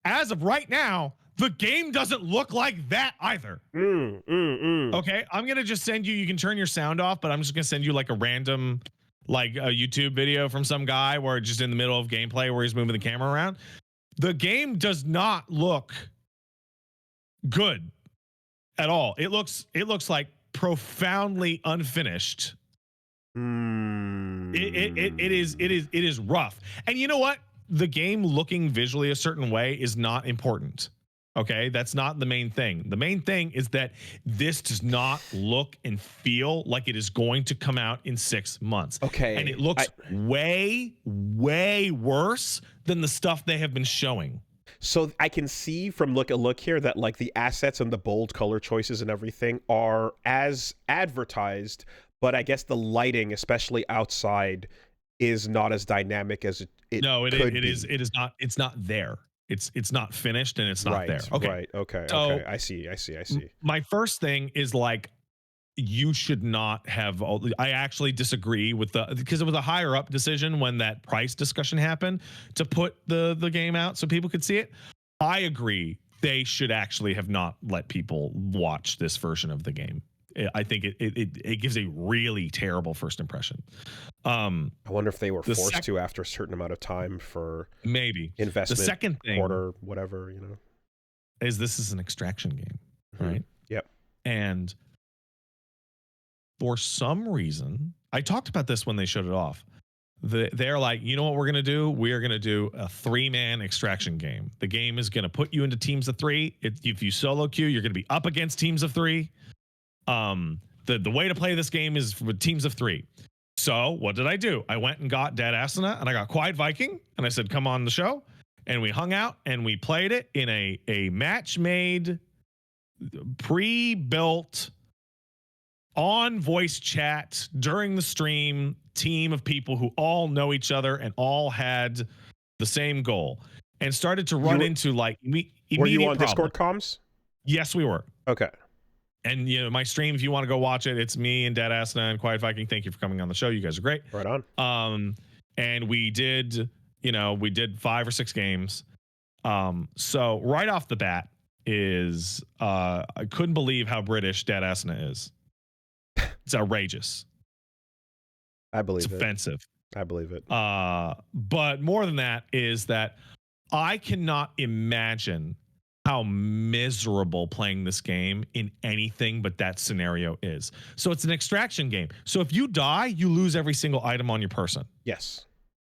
as of right now, the game doesn't look like that either. Okay, I'm going to just send you can turn your sound off, but I'm just going to send you like a random, like a YouTube video from some guy where just in the middle of gameplay where he's moving the camera around. The game does not look good at all. It looks like profoundly unfinished. It is rough. And you know what? The game looking visually a certain way is not important. Okay, that's not the main thing. The main thing is that this does not look and feel like it is going to come out in 6 months. Okay. And it looks way worse than the stuff they have been showing. So I can see from look here that like the assets and the bold color choices and everything are as advertised, but I guess the lighting, especially outside, is not as dynamic as it could be. It is not. It's not there. It's not finished and it's not there. Okay. Right. Okay. So, okay. I see. My first thing is like, you should not have. I actually disagree with because it was a higher up decision when that price discussion happened to put the game out so people could see it. I agree. They should actually have not let people watch this version of the game. I think it gives a really terrible first impression. I wonder if they were forced to after a certain amount of time for maybe investment. The second thing, quarter, whatever, you know, is this is an extraction game, right? Yep. And for some reason, I talked about this when they showed it off. They're like, you know what we're going to do? We are going to do a 3-man extraction game. The game is going to put you into teams of 3. If you solo queue, you're going to be up against teams of 3. The way to play this game is with teams of 3. So what did I do? I went and got Dead Asuna and I got Quiet Viking and I said, come on the show. And we hung out and we played it in a match-made, pre-built, on voice chat during the stream team of people who all know each other and all had the same goal and started to run into like were you on problem. Discord comms? Yes, we were. Okay. And you know, my stream, if you want to go watch it, it's me and Dead Asuna and Quiet Viking. Thank you for coming on the show. You guys are great. Right on. And we did 5 or 6 games. So right off the bat is I couldn't believe how British Dead Asuna is. It's outrageous. I believe it's offensive. I believe it. But more than that is that I cannot imagine how miserable playing this game in anything but that scenario is. So it's an extraction game. So if you die, you lose every single item on your person. Yes.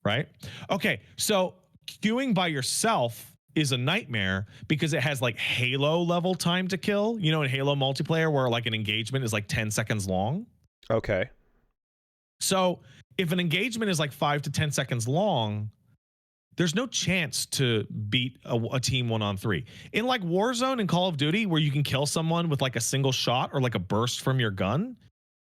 Right? Okay. So queuing by yourself is a nightmare because it has like Halo level time to kill. You know, in Halo multiplayer where like an engagement is like 10 seconds long. Okay. So if an engagement is like 5 to 10 seconds long, there's no chance to beat a team 1-on-3. In like Warzone and Call of Duty, where you can kill someone with like a single shot or like a burst from your gun,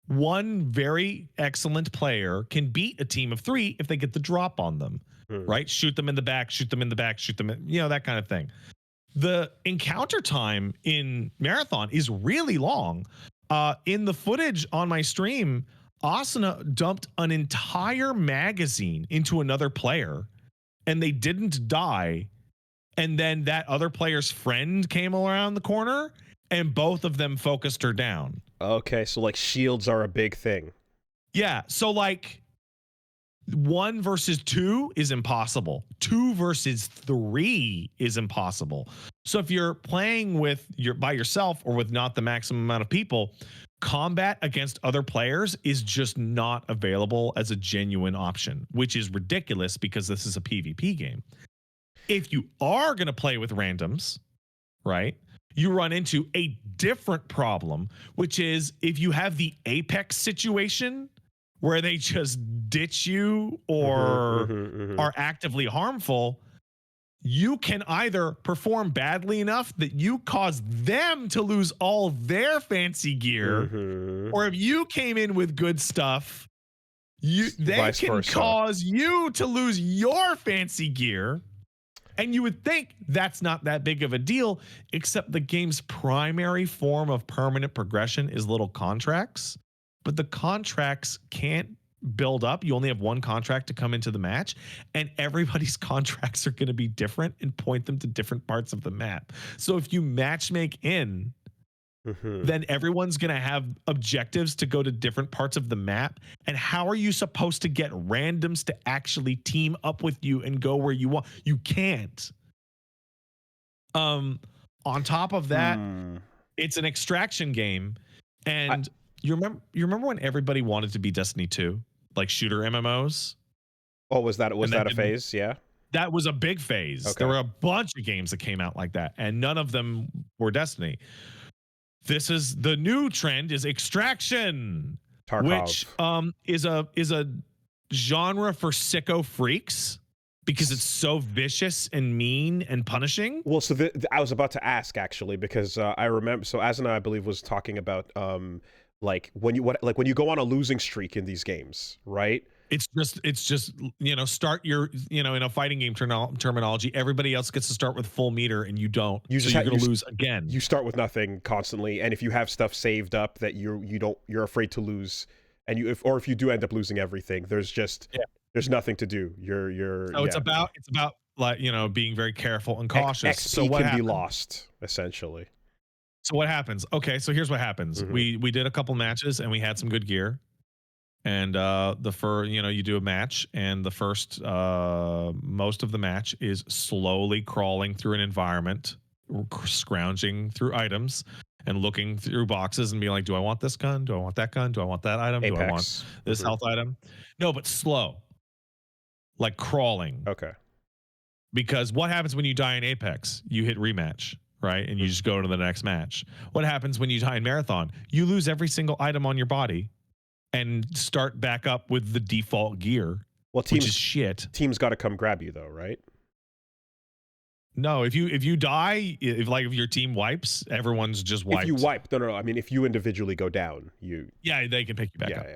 one very excellent player can beat a team of 3 if they get the drop on them, right? Shoot them in the back, shoot them in the back, shoot them in, you know, that kind of thing. The encounter time in Marathon is really long. In the footage on my stream, Asuna dumped an entire magazine into another player and they didn't die. And then that other player's friend came around the corner and both of them focused her down. Okay, so like shields are a big thing. Yeah, so like 1 versus 2 is impossible. 2 versus 3 is impossible. So if you're playing by yourself or with not the maximum amount of people, combat against other players is just not available as a genuine option, which is ridiculous because this is a PvP game. If you are going to play with randoms, right, you run into a different problem, which is if you have the Apex situation where they just ditch you or are actively harmful, you can either perform badly enough that you cause them to lose all their fancy gear, or if you came in with good stuff, they can cause you to lose your fancy gear. And you would think that's not that big of a deal, except the game's primary form of permanent progression is little contracts, but the contracts can't build up. You only have 1 contract to come into the match, and everybody's contracts are going to be different and point them to different parts of the map. So if you matchmake in, then everyone's going to have objectives to go to different parts of the map. And how are you supposed to get randoms to actually team up with you and go where you want? You can't. On top of that, it's an extraction game. And you remember when everybody wanted to be Destiny 2, like shooter MMOs? Oh, was that a phase? Yeah. That was a big phase. Okay. There were a bunch of games that came out like that, and none of them were Destiny. This is the new trend is extraction, which is a genre for sicko freaks because it's so vicious and mean and punishing. Well, so I was about to ask actually because I remember. So Asuna, I believe, was talking about like when you go on a losing streak in these games, right? It's just start your in a fighting game terminology, everybody else gets to start with full meter and you don't. You're going to lose again. You start with nothing constantly, and if you have stuff saved up that you're afraid to lose, and if you do end up losing everything, there's nothing to do. It's about like being very careful and cautious. XP so what can be lost essentially. So what happens? Okay, so here's what happens. We did a couple matches and we had some good gear. And you do a match, and the first most of the match is slowly crawling through an environment, scrounging through items and looking through boxes and being like, do I want this gun? Do I want that gun? Do I want that item? Apex. Do I want this health item? No, but slow, like crawling. Okay. Because what happens when you die in Apex? You hit rematch, right? And you just go to the next match. What happens when you die in Marathon? You lose every single item on your body and start back up with the default gear, which is shit. Teams got to come grab you though, right? No, if you die, if your team wipes, everyone's just wiped. If you wipe, no. I mean, if you individually go down, they can pick you back up.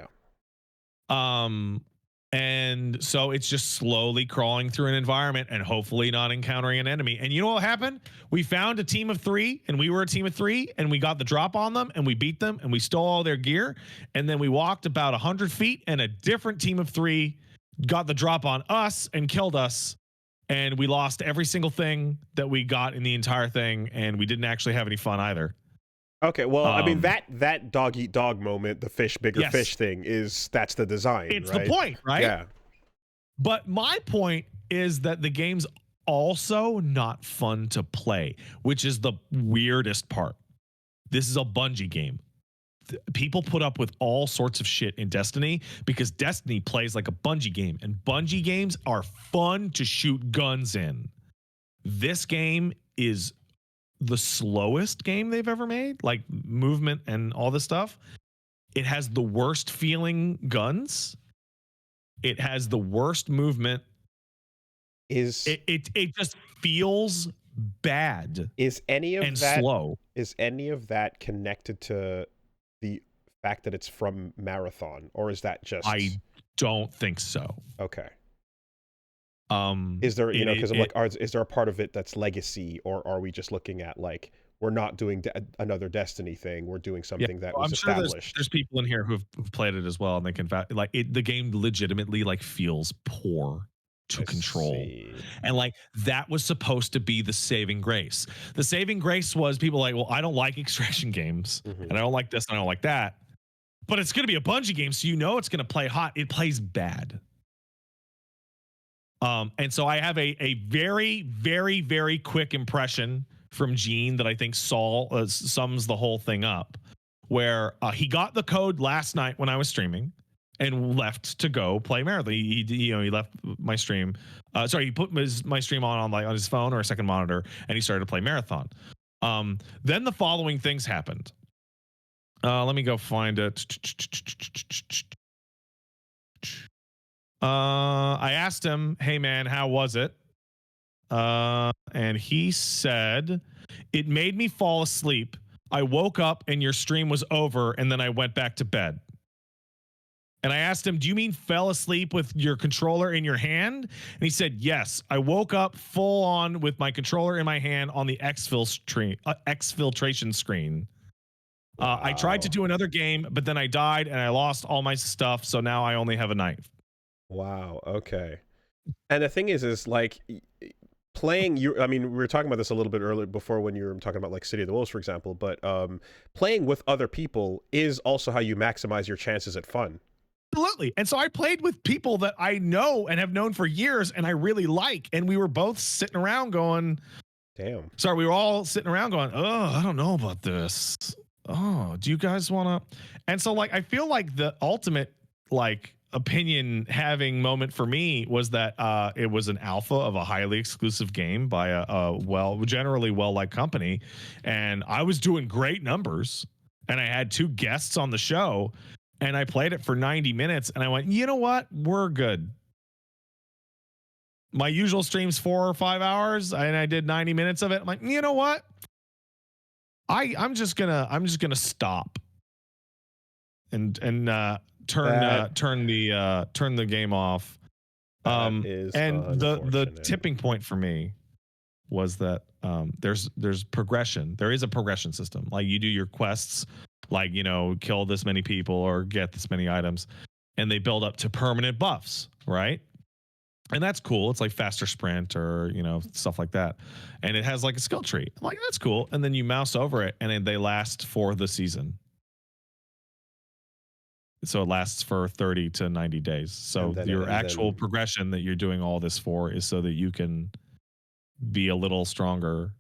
Yeah. And so it's just slowly crawling through an environment and hopefully not encountering an enemy. And you know what happened? We found a team of 3, and we were a team of 3, and we got the drop on them, and we beat them, and we stole all their gear. And then we walked about 100 feet, and a different team of 3 got the drop on us and killed us. And we lost every single thing that we got in the entire thing, and we didn't actually have any fun either. Okay, well, I mean, that dog eat dog moment, the bigger fish thing, that's the design. It's the point, right? Yeah. But my point is that the game's also not fun to play, which is the weirdest part. This is a Bungie game. People put up with all sorts of shit in Destiny because Destiny plays like a Bungie game, and Bungie games are fun to shoot guns in. This game is the slowest game they've ever made, like movement and all this stuff. It has the worst feeling guns. It has the worst movement. It just feels bad. Is any of and that slow? Is any of that connected to the fact that it's from Marathon, or is that just? I don't think so. Okay. Is there, because I'm like, is there a part of it that's legacy, or are we just looking at like we're not doing another Destiny thing, we're doing something that was established? Sure there's people in here who've played it as well, and they can the game legitimately like feels poor to control, and like that was supposed to be the saving grace. The saving grace was people like, well, I don't like extraction games, and I don't like this, and I don't like that, but it's going to be a Bungie game, so it's going to play hot. It plays bad. And so I have a very, very, very quick impression from Gene that I think sums the whole thing up, where he got the code last night when I was streaming and left to go play Marathon. He left my stream. He put my stream on his phone or a second monitor, and he started to play Marathon. Then the following things happened. Let me go find it. I asked him, hey man, how was it? And he said, it made me fall asleep. I woke up and your stream was over, and then I went back to bed. And I asked him, do you mean fell asleep with your controller in your hand? And he said, yes. I woke up full on with my controller in my hand on the exfiltration screen. Wow. I tried to do another game, but then I died and I lost all my stuff, so now I only have a knife. Wow. Okay. And the thing is like playing I mean, we were talking about this a little bit earlier before when you were talking about like City of the Wolves, for example, but playing with other people is also how you maximize your chances at fun. Absolutely. And so I played with people that I know and have known for years and I really like, and we were both sitting around going, damn. Sorry, we were all sitting around going, oh, I don't know about this. Oh, do you guys want to? And so like I feel like the ultimate like opinion having moment for me was that it was an alpha of a highly exclusive game by a generally well-liked company, and I was doing great numbers, and I had 2 guests on the show, and I played it for 90 minutes, and I went, you know what, we're good. My usual stream's 4 or 5 hours, and I did 90 minutes of it. I'm like, you know what, I'm just gonna stop and turn the game off. That is and the unfortunate. tipping point for me was that there's progression. There is a progression system. Like you do your quests, like, you know, kill this many people or get this many items, and they build up to permanent buffs, right? And that's cool. It's like faster sprint or, you know, stuff like that. And it has like a skill tree. I'm like, that's cool. And then you mouse over it and they last for the season. So it lasts for 30 to 90 days. So your actual progression that you're doing all this for is so that you can be a little stronger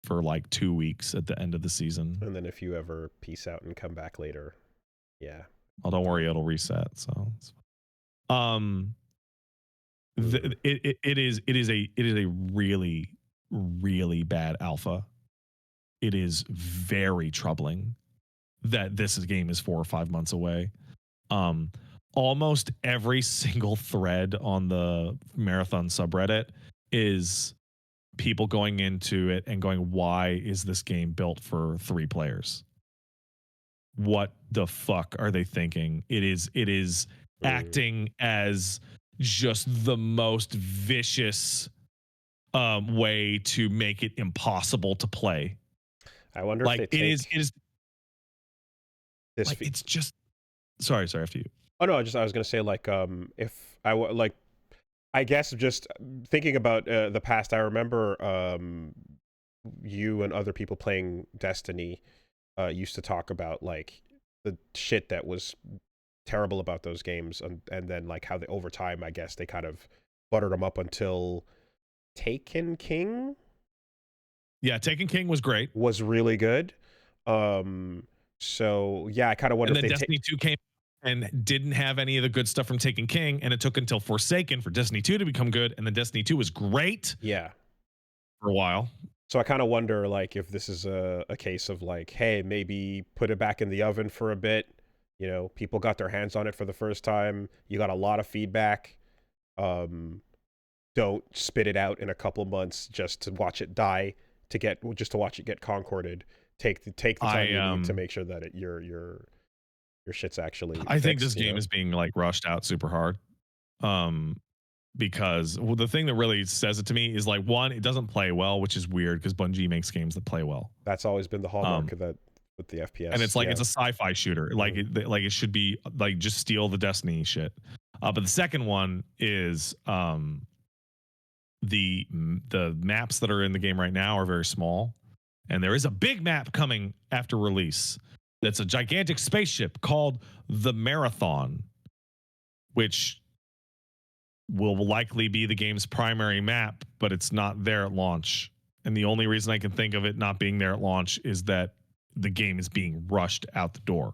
for like 2 weeks at the end of the season. And then if you ever peace out and come back later, yeah. Oh, don't worry, it'll reset. So, it is a really, really bad alpha. It is very troubling that this game is 4 or 5 months away. Almost every single thread on the Marathon subreddit is people going into it and going, why is this game built for 3 players? What the fuck are they thinking? It is acting as just the most vicious way to make it impossible to play. I wonder like if they it is this like it's just sorry after you. Oh no, I was gonna say, like, if I like, I guess just thinking about the past, I remember you and other people playing Destiny used to talk about like the shit that was terrible about those games, and then like how they, over time, I guess they kind of buttered them up until Taken King. Yeah, Taken King was great. Was really good. So yeah, I kind of wonder. And then Destiny 2 came and didn't have any of the good stuff from Taken King, and it took until Forsaken for Destiny 2 to become good, and then Destiny 2 was great. Yeah, for a while. So I kind of wonder, like, if this is a case of like, hey, maybe put it back in the oven for a bit. You know, people got their hands on it for the first time. You got a lot of feedback. Don't spit it out in a couple months just to watch it die, just to watch it get concorded. Take the time you need to make sure that your shit's actually I think fixed, this game is being like rushed out super hard. Because the thing that really says it to me is, like, one, it doesn't play well, which is weird because Bungie makes games that play well. That's always been the hallmark of that with the FPS. And it's like, it's a sci-fi shooter. Like, it should be like, just steal the Destiny shit. But the second one is the maps that are in the game right now are very small, and there is a big map coming after release that's a gigantic spaceship called the Marathon, which will likely be the game's primary map, but it's not there at launch. And the only reason I can think of it not being there at launch is that the game is being rushed out the door.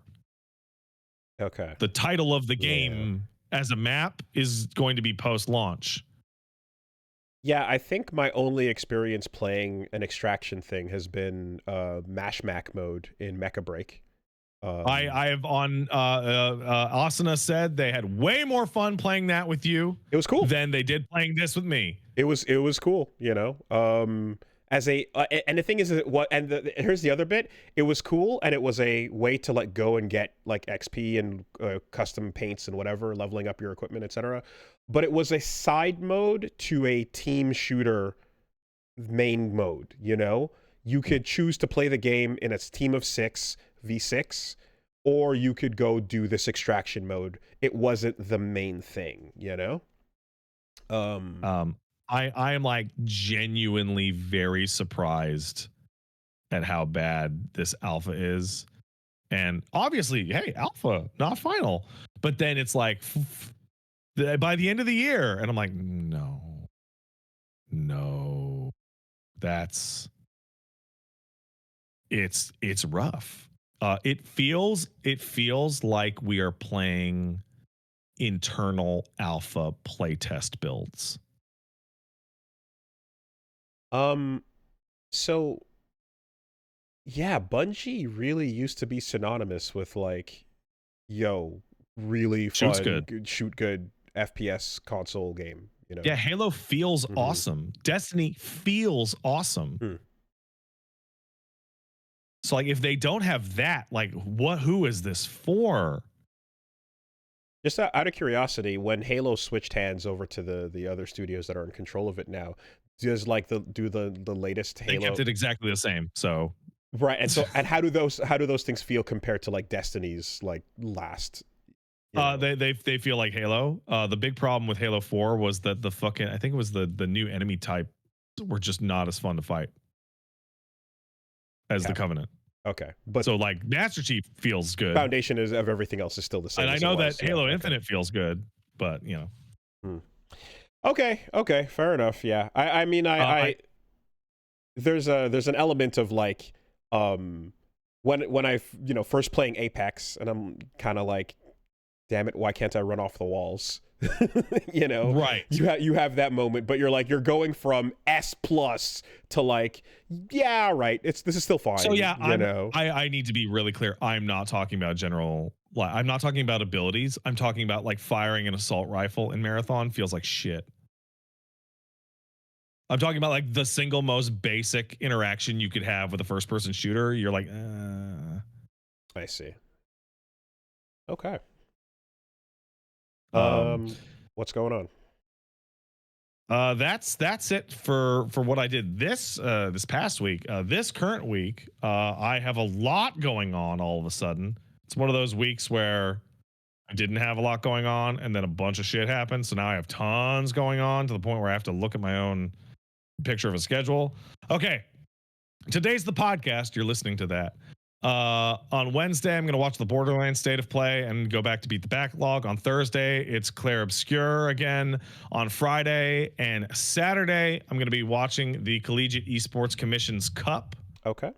Okay. The title of the game as a map is going to be post-launch. Yeah, I think my only experience playing an extraction thing has been Mashmac mode in Mecha Break. I have on Asuna said they had way more fun playing that with you. It was cool than they did playing this with me. It was cool, you know. As a and the thing is, here's the other bit. It was cool, and it was a way to like go and get like XP and custom paints and whatever, leveling up your equipment, etc. But it was a side mode to a team shooter main mode. You know, you could choose to play the game in a team of 6 v6, or you could go do this extraction mode. It wasn't the main thing, you know. I am like genuinely very surprised at how bad this alpha is. And obviously, hey, alpha, not final. But then it's like by the end of the year, and I'm like, no, that's it's rough. It feels like we are playing internal alpha playtest builds. So yeah, Bungie really used to be synonymous with like, really fun, shoot good FPS console game, you know. Yeah, Halo feels awesome. Destiny feels awesome. So like, if they don't have that, like, who is this for? Just out of curiosity, when Halo switched hands over to the other studios that are in control of it now, does like the latest They Halo kept it exactly the same. So right? And how do those things feel compared to like Destiny's like last? they feel like Halo. The big problem with Halo 4 was that the fucking I think it was the new enemy type were just not as fun to fight as the Covenant. Okay, but so like Master Chief feels good. Foundation is of everything else is still the same. And I as know it was. that Halo Infinite feels good, but you know. Okay, fair enough. Yeah, I mean, there's an element of like, when I first playing Apex, and I'm kind of like, damn it, why can't I run off the walls? Right. You have that moment, but you're going from S+ to like, yeah, right. This is still fine. So yeah, I need to be really clear. I'm not talking about general. I'm not talking about abilities. I'm talking about like firing an assault rifle in Marathon feels like shit. I'm talking about like the single most basic interaction you could have with a first person shooter. You're like, I see. Okay. What's going on? That's it for what I did this past week. This current week, I have a lot going on all of a sudden. It's one of those weeks where I didn't have a lot going on and then a bunch of shit happened. So now I have tons going on to the point where I have to look at my own picture of a schedule. Okay. Today's the podcast. You're listening to that. On Wednesday, I'm going to watch the Borderlands State of Play and go back to beat the backlog. On Thursday, it's Clair Obscur again. On Friday and Saturday, I'm going to be watching the Collegiate Esports Commission's Cup. Okay.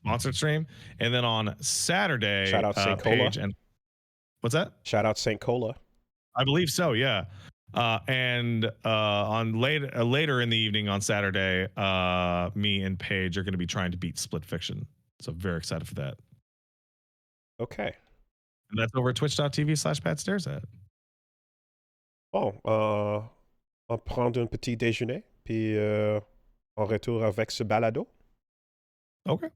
Sponsored stream. And then on Saturday, shout out St. Cola. What's that? Shout out St. Cola. I believe so, yeah. And on later in the evening on Saturday, me and Paige are going to be trying to beat Split Fiction. So very excited for that. Okay. And that's over at twitch.tv/PatStaresAt. Bon, on prendre un petit déjeuner, puis on retourne avec ce balado. Okay.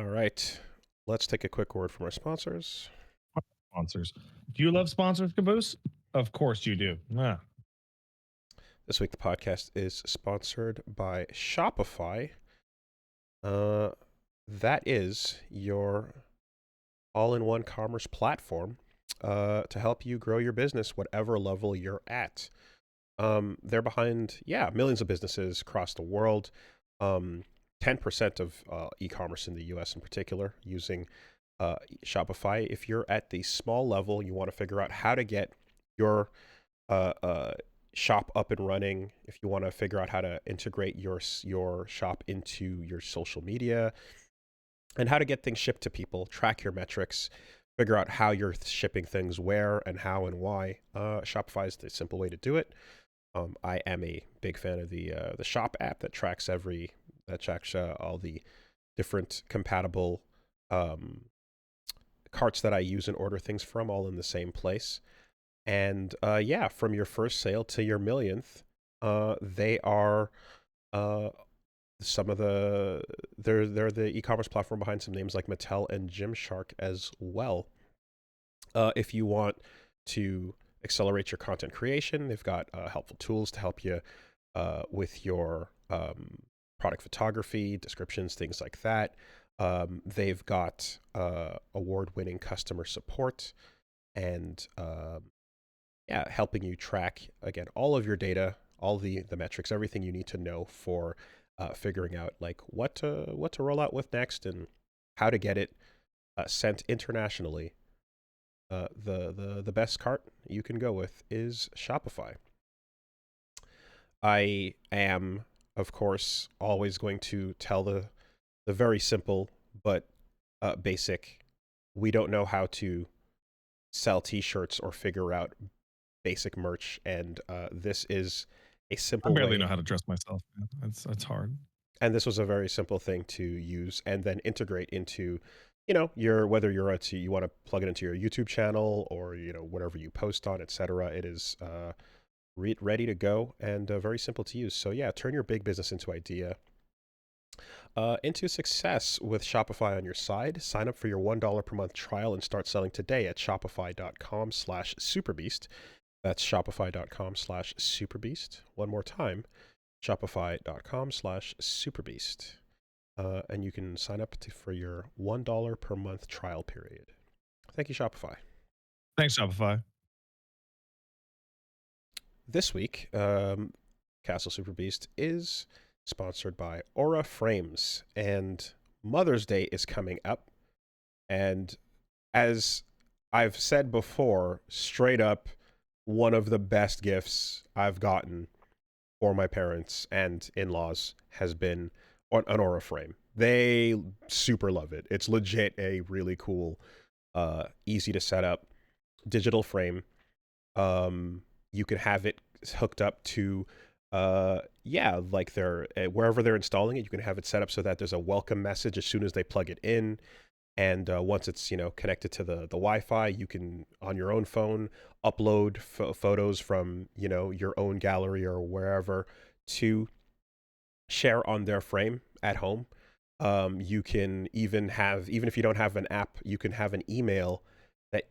All right. Let's take a quick word from our sponsors. Sponsors. Do you love sponsors, Caboose? Of course you do. Yeah. This week, the podcast is sponsored by Shopify. That is your all-in-one commerce platform to help you grow your business, whatever level you're at. They're behind, millions of businesses across the world. 10% of e-commerce in the US in particular using Shopify. If you're at the small level, you want to figure out how to get your shop up and running. If you want to figure out how to integrate your shop into your social media and how to get things shipped to people, track your metrics, figure out how you're shipping things, where and how and why. Shopify is the simple way to do it. I am a big fan of the Shop app that tracks all the different compatible carts that I use and order things from, all in the same place. And from your first sale to your millionth, they are they're the e-commerce platform behind some names like Mattel and Gymshark as well. If you want to accelerate your content creation, they've got helpful tools to help you with your product photography, descriptions, things like that. They've got award-winning customer support and helping you track, again, all of your data, all the metrics, everything you need to know for figuring out like what to roll out with next and how to get it sent internationally. The best cart you can go with is Shopify. I am, of course, always going to tell the very simple but basic. We don't know how to sell t-shirts or figure out basic merch, and this is a simple I barely way. know how to dress myself. That's hard. And this was a very simple thing to use and then integrate into, your whether you want to plug it into your YouTube channel or whatever you post on, etc. It is ready to go and very simple to use. So turn your big business into success with Shopify on your side. Sign up for your $1 per month trial and start selling today at shopify.com/superbeast. That's shopify.com/superbeast. One more time, shopify.com/superbeast. And you can sign up for your $1 per month trial period. Thank you, Shopify. Thanks, Shopify. This week, Castle Super Beast is sponsored by Aura Frames, and Mother's Day is coming up. And as I've said before, straight up, one of the best gifts I've gotten for my parents and in-laws has been an Aura frame. They super love it. It's legit a really cool, easy to set up digital frame. You can have it hooked up to like they're wherever they're installing it. You can have it set up so that there's a welcome message as soon as they plug it in. And once it's connected to the Wi-Fi, you can on your own phone upload photos from your own gallery or wherever to share on their frame at home. You can even if you don't have an app, you can have an email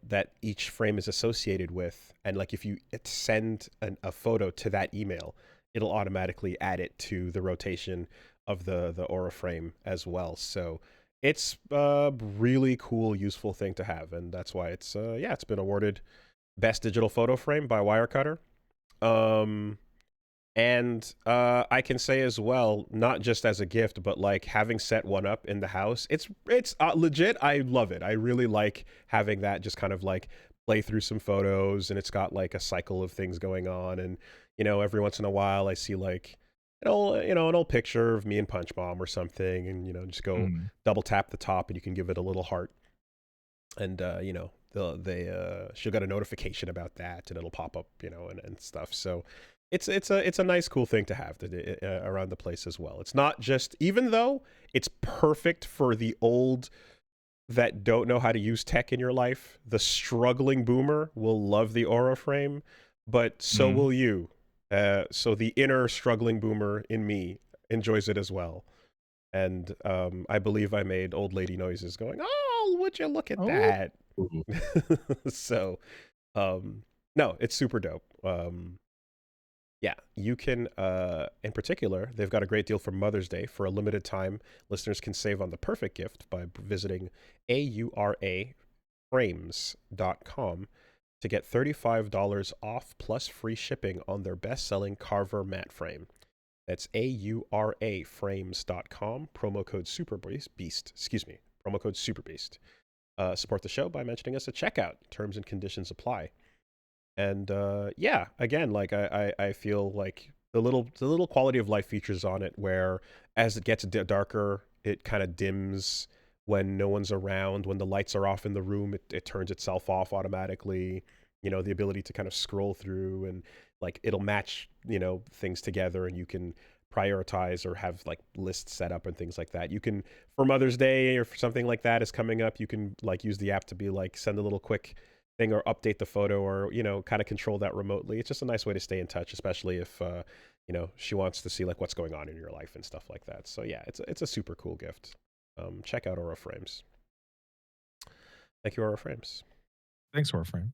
that each frame is associated with, and like if you send a photo to that email, it'll automatically add it to the rotation of the Aura frame as well. So it's a really cool, useful thing to have, and that's why it's been awarded Best Digital Photo Frame by Wirecutter. And I can say as well, not just as a gift, but like having set one up in the house, it's legit. I love it. I really like having that just kind of like play through some photos, and it's got like a cycle of things going on. And every once in a while, I see like an old picture of me and Punch Mom or something, and just go double tap the top, and you can give it a little heart, and she'll get a notification about that, and it'll pop up, and stuff. So it's a nice, cool thing to have around the place as well. It's not just, even though it's perfect for the old that don't know how to use tech in your life, the struggling boomer will love the Aura frame, but so will you. So the inner struggling boomer in me enjoys it as well. And I believe I made old lady noises going, "Oh, would you look at Oh. that?" So, no, it's super dope. Yeah, you can, in particular, they've got a great deal for Mother's Day. For a limited time, listeners can save on the perfect gift by visiting auraframes.com to get $35 off plus free shipping on their best-selling Carver mat frame. That's auraframes.com, promo code SuperBeast, promo code SuperBeast. Support the show by mentioning us at checkout. Terms and conditions apply. And yeah, again, like I feel like the little quality of life features on it, where as it gets darker, it kind of dims when no one's around. When the lights are off in the room, it turns itself off automatically. You know, the ability to kind of scroll through and like it'll match, things together, and you can prioritize or have like lists set up and things like that. You can, for Mother's Day or for something like that is coming up, you can like use the app to be like send a little quick thing or update the photo, or kind of control that remotely. It's just a nice way to stay in touch, especially if she wants to see like what's going on in your life and stuff like that. So yeah, it's a super cool gift. Check out Aura Frames. Thank you, Aura Frames. Thanks, Warframe.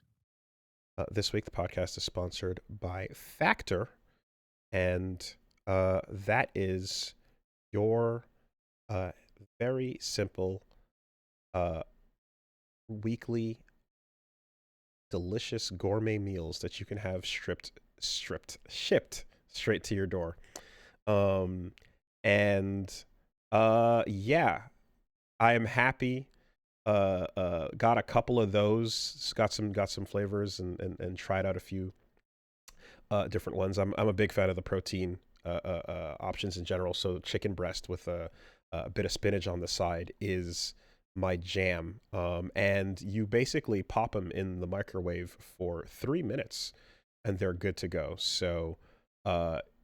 This week the podcast is sponsored by Factor, and that is your very simple weekly delicious gourmet meals that you can have shipped straight to your door. Yeah, I am happy. Got a couple of those, got some flavors and tried out a few different ones. I'm a big fan of the protein options in general, so chicken breast with a bit of spinach on the side is my jam. And you basically pop them in the microwave for 3 minutes and they're good to go. So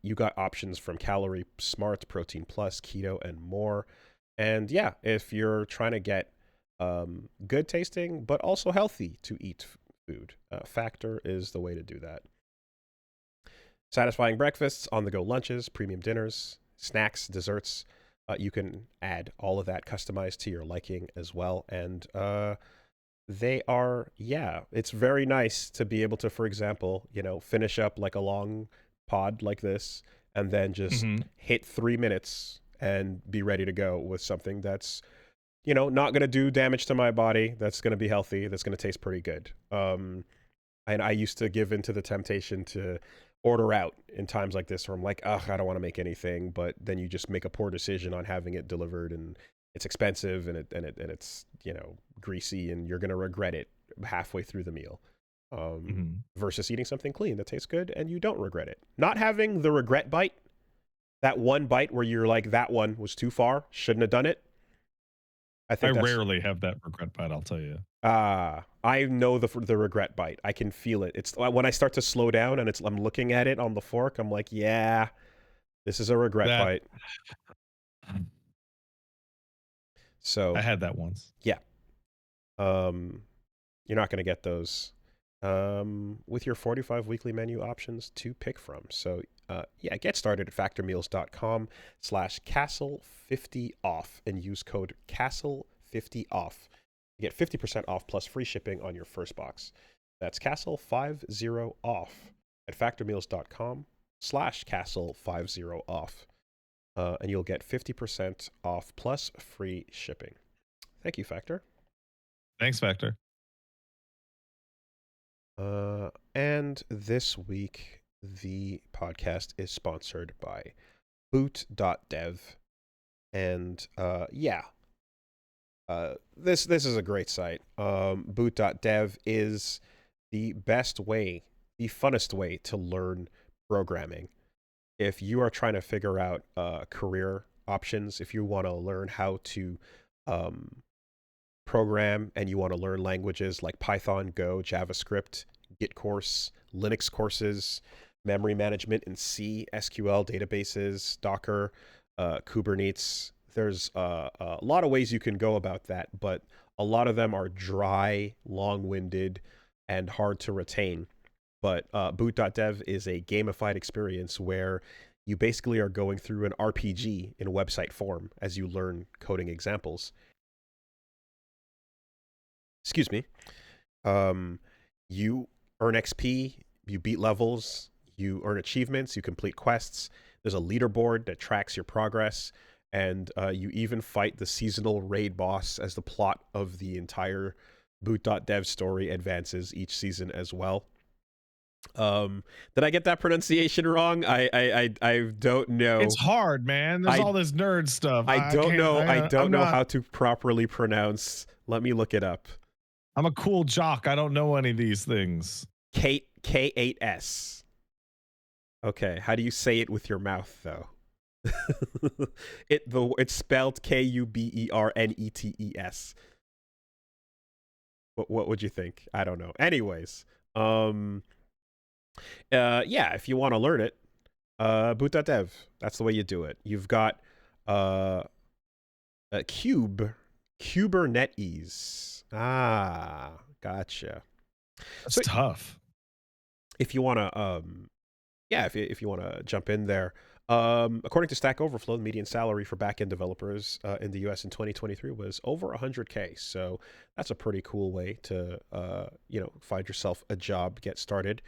you got options from Calorie Smart, Protein Plus, Keto, and more. And yeah, if you're trying to get good tasting but also healthy to eat food, Factor is the way to do that. Satisfying breakfasts, on-the-go lunches, premium dinners, snacks, desserts. You can add all of that customized to your liking as well. And they are, it's very nice to be able to, for example, finish up like a long pod like this and then just hit 3 minutes and be ready to go with something that's, not going to do damage to my body, that's going to be healthy, that's going to taste pretty good. And I used to give into the temptation to order out in times like this where I'm like, ugh, I don't want to make anything, but then you just make a poor decision on having it delivered, and it's expensive and it's greasy, and you're gonna regret it halfway through the meal. Versus eating something clean that tastes good and you don't regret it. Not having the regret bite, that one bite where you're like, that one was too far, shouldn't have done it. I rarely have that regret bite, I'll tell you. I know the regret bite. I can feel it. It's when I start to slow down and I'm looking at it on the fork, I'm like, yeah, this is a regret bite. So I had that once. Yeah. You're not going to get those with your 45 weekly menu options to pick from. So get started at factormeals.com/castle50off and use code castle50off. You get 50% off plus free shipping on your first box. That's castle50off at factormeals.com/castle50off. And you'll get 50% off plus free shipping. Thank you, Factor. Thanks, Factor. And this week, the podcast is sponsored by boot.dev. And this is a great site. Boot.dev is the best way, the funnest way to learn programming. If you are trying to figure out career options, if you want to learn how to program and you want to learn languages like Python, Go, JavaScript, Git course, Linux courses, memory management in C, SQL databases, Docker, Kubernetes, there's a lot of ways you can go about that, but a lot of them are dry, long-winded, and hard to retain. But boot.dev is a gamified experience where you basically are going through an RPG in website form as you learn coding examples. Excuse me. You earn XP, you beat levels, you earn achievements, you complete quests. There's a leaderboard that tracks your progress, and you even fight the seasonal raid boss as the plot of the entire boot.dev story advances each season as well. Did I get that pronunciation wrong? I don't know. It's hard, man. There's all this nerd stuff. I don't know how to properly pronounce. Let me look it up. I'm a cool jock. I don't know any of these things. K8S. Okay, how do you say it with your mouth though? It's spelled Kubernetes. What would you think? I don't know. Anyways, yeah, if you want to learn it, boot.dev. That's the way you do it. You've got a Kubernetes. Ah, gotcha. That's tough. If you want to, yeah, if you want to jump in there, according to Stack Overflow, the median salary for backend developers in the U.S. in 2023 was over $100K. So that's a pretty cool way to, find yourself a job, get started.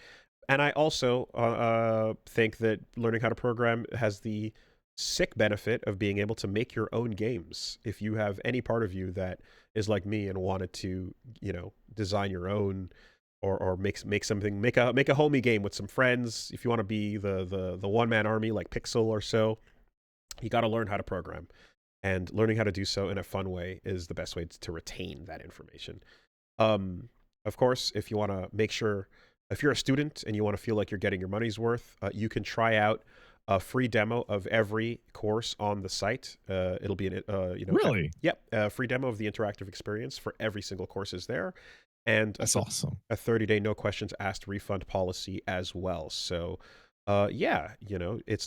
And I also think that learning how to program has the sick benefit of being able to make your own games. If you have any part of you that is like me and wanted to, design your own or make something, make a homey game with some friends. If you want to be the one-man army like Pixel or so, you got to learn how to program. And learning how to do so in a fun way is the best way to retain that information. Of course, if you want to make sure, if you're a student and you want to feel like you're getting your money's worth, you can try out a free demo of every course on the site. It'll be really? Yep, a free demo of the interactive experience for every single course is there, and that's awesome. A 30-day no questions asked refund policy as well. So, yeah,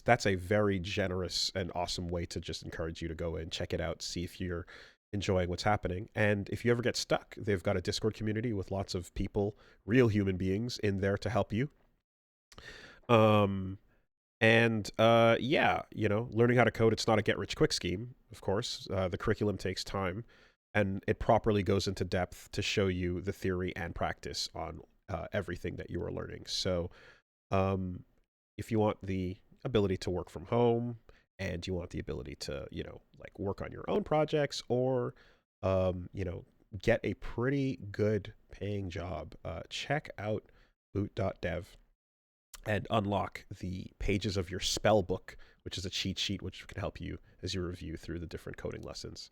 that's a very generous and awesome way to just encourage you to go in, check it out, see if you're enjoying what's happening. And if you ever get stuck, they've got a Discord community with lots of people, real human beings in there to help you. Yeah, learning how to code, it's not a get rich quick scheme, of course. The curriculum takes time, and it properly goes into depth to show you the theory and practice on everything that you are learning. So if you want the ability to work from home, and you want the ability to, work on your own projects, or, get a pretty good paying job, check out boot.dev and unlock the pages of your spell book, which is a cheat sheet which can help you as you review through the different coding lessons.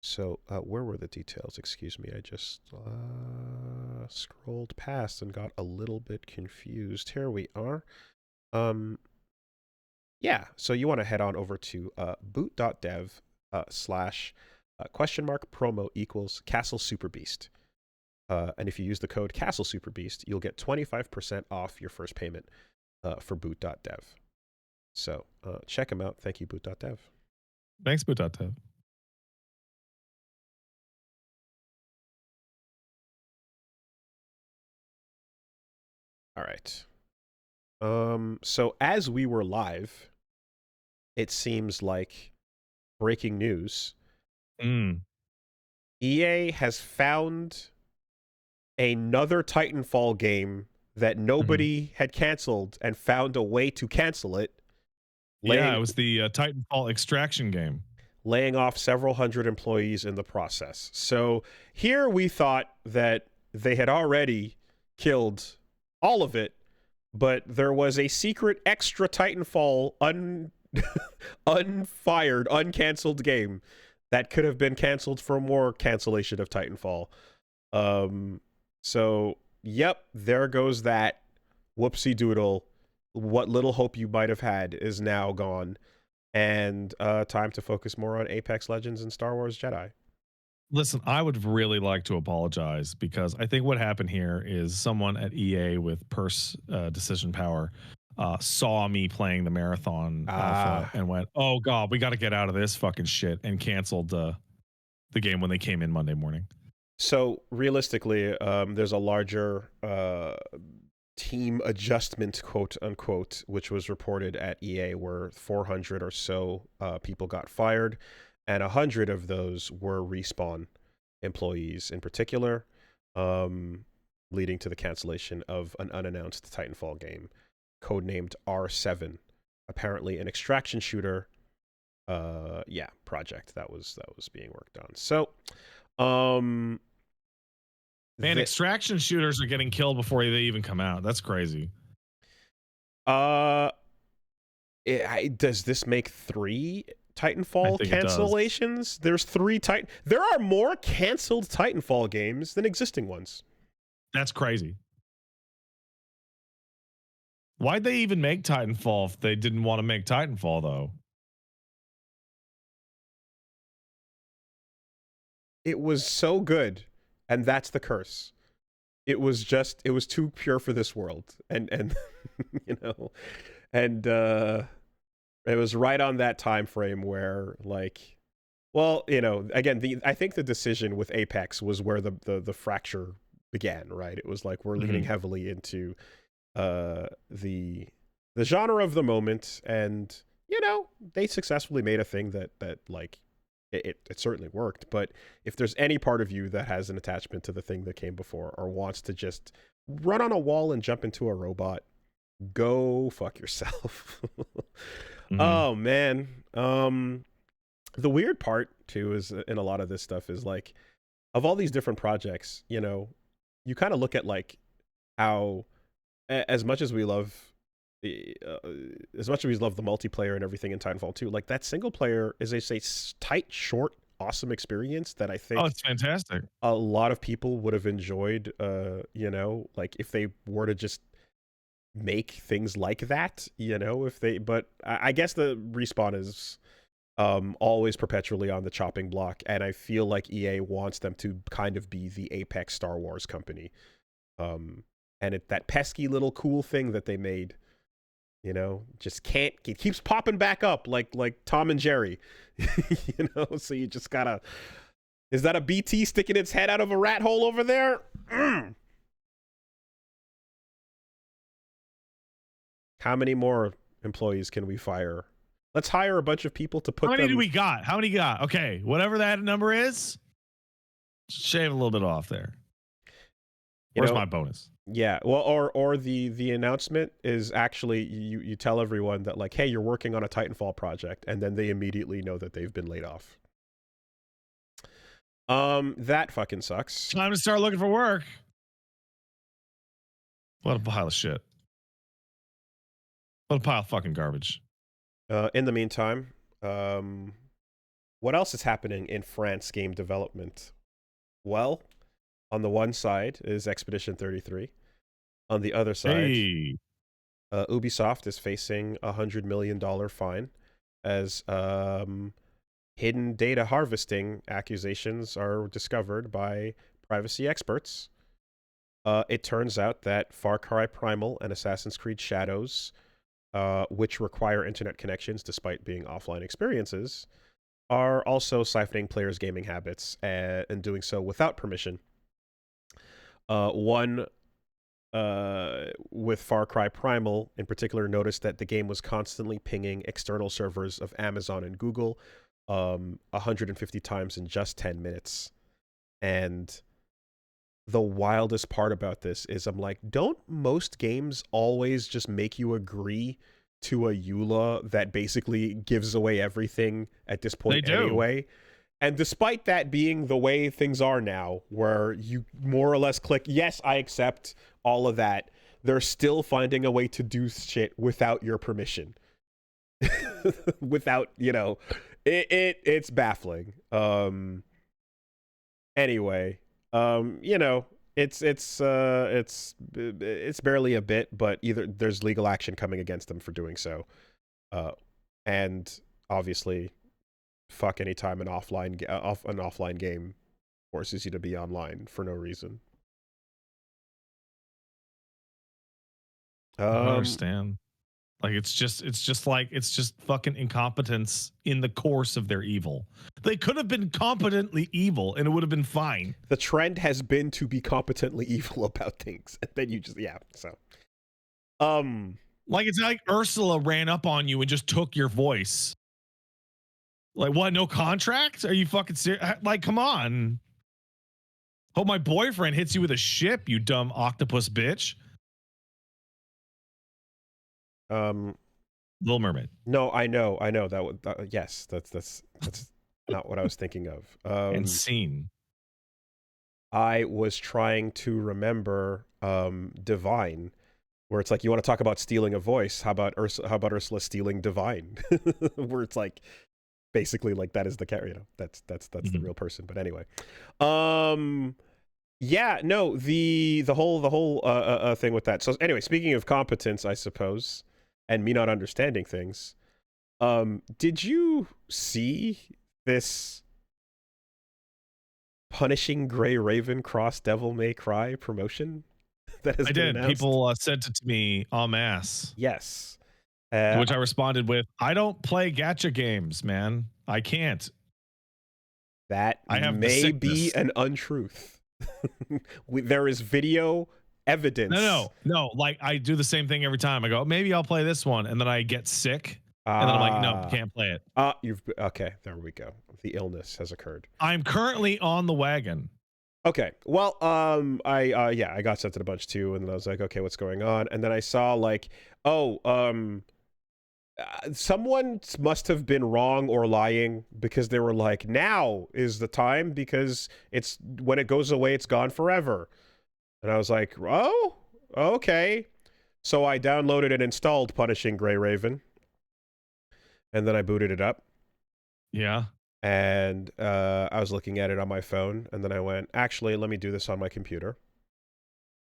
So where were the details? Excuse me, I just scrolled past and got a little bit confused. Here we are. Yeah, so you want to head on over to boot.dev / promo equals Castle Super Beast. And if you use the code Castle Super Beast, you'll get 25% off your first payment for boot.dev. So check them out. Thank you, boot.dev. Thanks, boot.dev. All right. So as we were live, it seems like breaking news. EA has found another Titanfall game that nobody had canceled and found a way to cancel it. Yeah, it was the Titanfall extraction game. Laying off several hundred employees in the process. So here we thought that they had already killed all of it, but there was a secret extra Titanfall unfired, uncanceled game that could have been canceled for more cancellation of Titanfall. So, yep, there goes that. Whoopsie doodle. What little hope you might have had is now gone. And time to focus more on Apex Legends and Star Wars Jedi. Listen, I would really like to apologize, because I think what happened here is someone at EA with purse decision power saw me playing the marathon alpha and went, oh God, we got to get out of this fucking shit, and canceled the game when they came in Monday morning. So realistically, there's a larger team adjustment, quote unquote, which was reported at EA, where 400 or so people got fired, and 100 of those were Respawn employees in particular, leading to the cancellation of an unannounced Titanfall game, codenamed R7, apparently an extraction shooter project that was being worked on. So man, extraction shooters are getting killed before they even come out. That's crazy. Does this make 3 Titanfall cancellations? There's 3 There are more canceled Titanfall games than existing ones. That's crazy. Why'd they even make Titanfall if they didn't want to make Titanfall, though? It was so good, and that's the curse. It was too pure for this world, and you know, and it was right on that time frame where, like, well, you know, again, I think the decision with Apex was where the fracture began, right? It was like, we're leaning heavily into the genre of the moment, and you know, they successfully made a thing that like it certainly worked. But if there's any part of you that has an attachment to the thing that came before, or wants to just run on a wall and jump into a robot, go fuck yourself. Oh man. The weird part too is, in a lot of this stuff, is like, of all these different projects, you know, you kind of look at like how, as much as we love the multiplayer and everything in Titanfall 2, like, that single player is a tight, short, awesome experience that I think it's fantastic. A lot of people would have enjoyed, you know, like, if they were to just make things like that, you know, but I guess the Respawn is always perpetually on the chopping block, and I feel like EA wants them to kind of be the Apex Star Wars company. And that pesky little cool thing that they made, you know, just it keeps popping back up like Tom and Jerry, you know, so you just gotta, is that a BT sticking its head out of a rat hole over there? How many more employees can we fire? Let's hire a bunch of people to put them. How many do we got? How many got? Okay, whatever that number is, shave a little bit off there. Where's my bonus? Yeah, well, or the announcement is actually, you tell everyone that, like, hey, you're working on a Titanfall project, and then they immediately know that they've been laid off. That fucking sucks. Time to start looking for work. What a pile of shit. What a pile of fucking garbage. In the meantime, what else is happening in France game development? Well, on the one side is Expedition 33. On the other side, Ubisoft is facing a $100 million fine as hidden data harvesting accusations are discovered by privacy experts. It turns out that Far Cry Primal and Assassin's Creed Shadows, which require internet connections despite being offline experiences, are also siphoning players' gaming habits, and doing so without permission. One with Far Cry Primal in particular noticed that the game was constantly pinging external servers of Amazon and Google 150 times in just 10 minutes. And the wildest part about this is, I'm like, don't most games always just make you agree to a EULA that basically gives away everything at this point anyway? And despite that being the way things are now, where you more or less click, yes, I accept all of that, they're still finding a way to do shit without your permission. Without, you know, it's baffling. Anyway, you know, it's barely a bit, but either there's legal action coming against them for doing so. And obviously, fuck any time an offline game forces you to be online for no reason. I don't understand. Like, it's just fucking incompetence in the course of their evil. They could have been competently evil and it would have been fine. The trend has been to be competently evil about things. And then you just, so Like, it's not like Ursula ran up on you and just took your voice. Like, what? No contract? Are you fucking serious? Like, come on. Hope my boyfriend hits you with a ship, you dumb octopus bitch. Little Mermaid. No, I know that would. Yes, that's not what I was thinking of. And Scene. I was trying to remember Divine, where it's like, you want to talk about stealing a voice? How about Ursula stealing Divine? Where it's like, basically, like, that is the character. You know, that's the real person. But anyway, yeah, no, the whole thing with that. So anyway, speaking of competence, I suppose, and me not understanding things, did you see this Punishing Gray Raven cross Devil May Cry promotion that has been announced? People sent it to me en masse. Yes. Which I responded with, I don't play gacha games, man. I can't. That may be an untruth. There is video evidence. No. Like, I do the same thing every time. I go, maybe I'll play this one, and then I get sick, and then I'm like, no, can't play it. Okay, there we go. The illness has occurred. I'm currently on the wagon. Okay. Well, I got sent it a bunch too, and then I was like, okay, what's going on? And then I saw like, someone must have been wrong or lying, because they were like, now is the time, because it's when it goes away, it's gone forever. And I was like, oh, okay. So I downloaded and installed Punishing Gray Raven, and then I booted it up. Yeah. And I was looking at it on my phone, and then I went, actually, let me do this on my computer.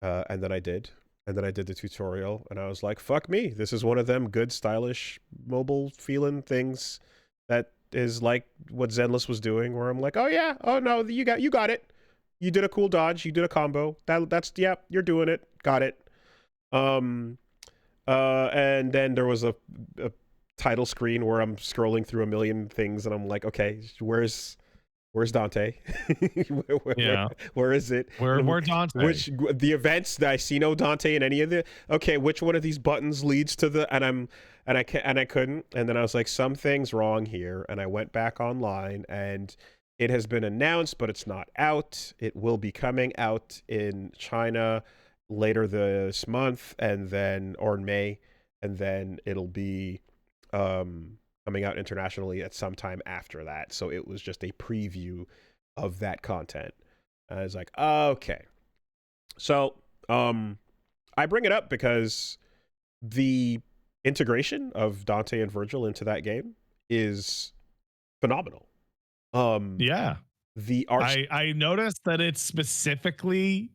And then I did. And then I did the tutorial, and I was like, fuck me. This is one of them good, stylish, mobile feeling things that is like what Zenless was doing, where I'm like, oh yeah, oh no, you got it. You did a cool dodge, you did a combo. That's yeah, you're doing it. Got it. And then there was a title screen where I'm scrolling through a million things, and I'm like, okay, where's Dante? Where is it? Where Dante? Which the events that I see no Dante in any of the. Okay, which one of these buttons leads to the? And I couldn't. And then I was like, something's wrong here. And I went back online, and it has been announced, but it's not out. It will be coming out in China later this month, and then or in May, and then it'll be coming out internationally at some time after that. So it was just a preview of that content. I was like, okay. So I bring it up because the integration of Dante and Vergil into that game is phenomenal. Yeah. The art. I noticed that it's specifically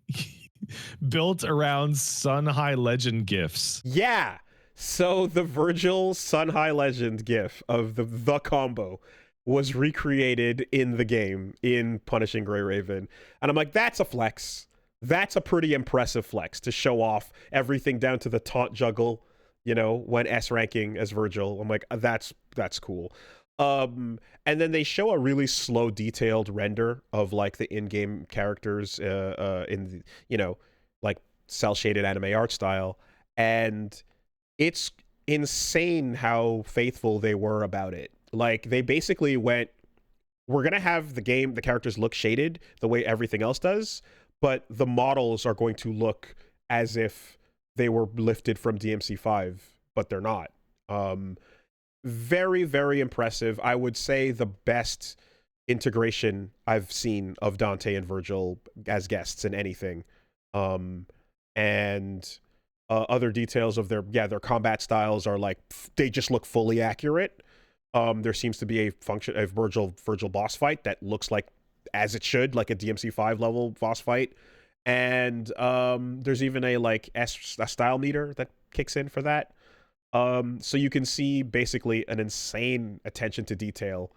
built around Sun High Legend gifs. Yeah. So the Vergil Sun High Legend gif of the combo was recreated in the game in Punishing Gray Raven. And I'm like, that's a flex. That's a pretty impressive flex to show off everything down to the taunt juggle, you know, when S ranking as Vergil. I'm like, that's cool. And then they show a really slow, detailed render of like the in-game characters in the, you know, like cel-shaded anime art style. And it's insane how faithful they were about it. Like, they basically went, we're going to have the characters look shaded the way everything else does, but the models are going to look as if they were lifted from DMC5, but they're not. Very, very impressive. I would say the best integration I've seen of Dante and Vergil as guests in anything. And other details of their combat styles are like, they just look fully accurate. There seems to be a Vergil boss fight that looks like as it should, like a DMC5 level boss fight. And there's even a style meter that kicks in for that. So you can see basically an insane attention to detail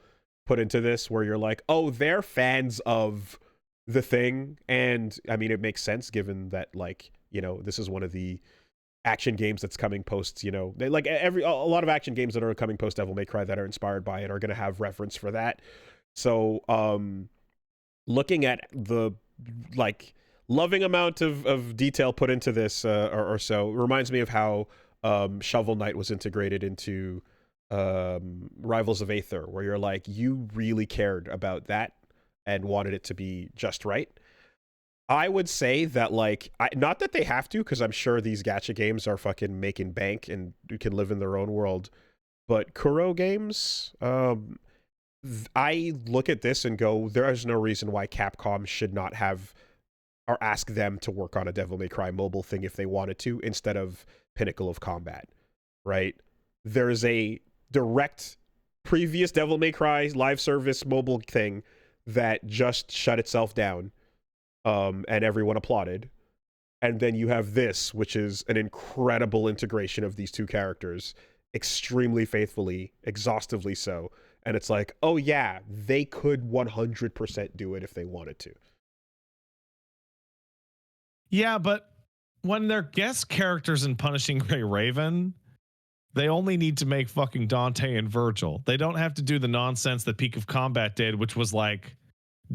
put into this, where you're like, oh, they're fans of the thing. And I mean, it makes sense given that, like, you know, this is one of the action games that's coming post, you know, they like a lot of action games that are coming post Devil May Cry that are inspired by it are going to have reference for that. So looking at the loving amount of detail put into this, or so. It reminds me of how Shovel Knight was integrated into Rivals of Aether, where you're like, you really cared about that and wanted it to be just right. I would say that, like, not that they have to, because I'm sure these gacha games are fucking making bank and can live in their own world, but Kuro games, I look at this and go, there is no reason why Capcom should not have or ask them to work on a Devil May Cry mobile thing if they wanted to, instead of Pinnacle of Combat, right? There's a direct previous Devil May Cry live service mobile thing that just shut itself down, and everyone applauded. And then you have this, which is an incredible integration of these two characters, extremely faithfully, exhaustively so. And it's like, oh yeah, they could 100% do it if they wanted to. Yeah, but when they're guest characters in Punishing Gray Raven, they only need to make fucking Dante and Vergil. They don't have to do the nonsense that Peak of Combat did, which was like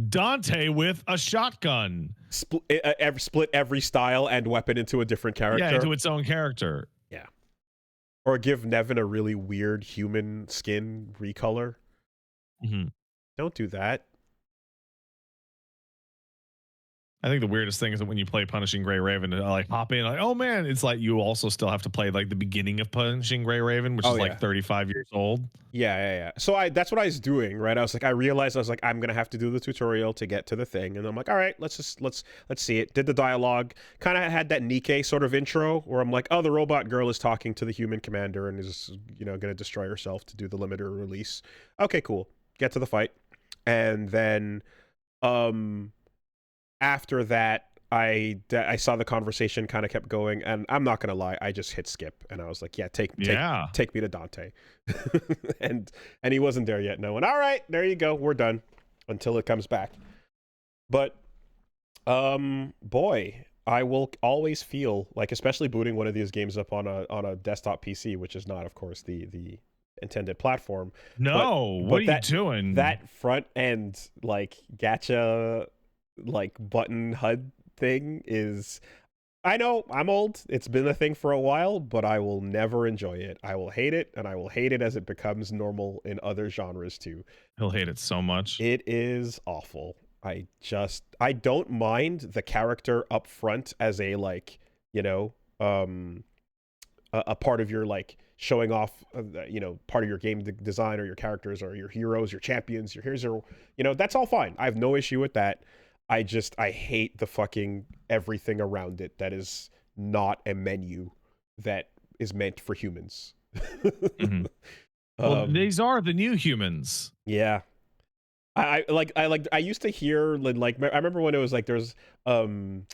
Dante with a shotgun. Split every style and weapon into a different character. Yeah, into its own character. Yeah. Or give Nevin a really weird human skin recolor. Mm-hmm. Don't do that. I think the weirdest thing is that when you play Punishing Gray Raven, and like hop in, like, oh man, it's like you also still have to play like the beginning of Punishing Gray Raven, which is like 35 years old. Yeah. So that's what I was doing, right? I was like, I'm gonna have to do the tutorial to get to the thing, and I'm like, all right, let's see it. Did the dialogue, kind of had that Nikke sort of intro where I'm like, oh, the robot girl is talking to the human commander and is, you know, gonna destroy herself to do the limiter release. Okay, cool. Get to the fight, and then after that, I saw the conversation kind of kept going, and I'm not gonna lie, I just hit skip, and I was like, yeah, take me to Dante, and he wasn't there yet. No one. All right, there you go, we're done until it comes back. But boy, I will always feel like, especially booting one of these games up on a desktop PC, which is not, of course, the intended platform. No, what are you doing? That front end like gacha, like button HUD thing is, I know I'm old, it's been a thing for a while, but I will never enjoy it. I will hate it, and I will hate it as it becomes normal in other genres too. He'll hate it so much. It is awful. I don't mind the character up front as a, like, you know, a part of your, like, showing off, you know, part of your game design, or your characters, or your heroes, your champions, your heroes, you know, that's all fine. I have no issue with that. I hate the fucking everything around it that is not a menu that is meant for humans. Mm-hmm. Well, these are the new humans. Yeah. I used to hear, like, I remember when it was like there's fucking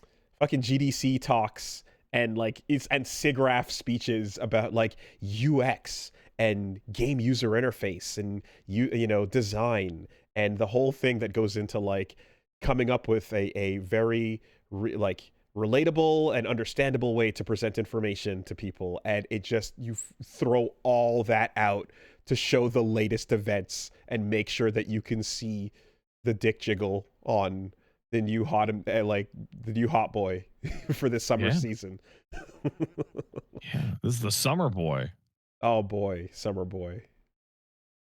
GDC talks and like and SIGGRAPH speeches about like UX and game user interface and you know, design and the whole thing that goes into like coming up with a very like relatable and understandable way to present information to people, and it just, you throw all that out to show the latest events and make sure that you can see the dick jiggle on the new hot boy for this summer season. Yeah, this is the summer boy. Oh boy, summer boy.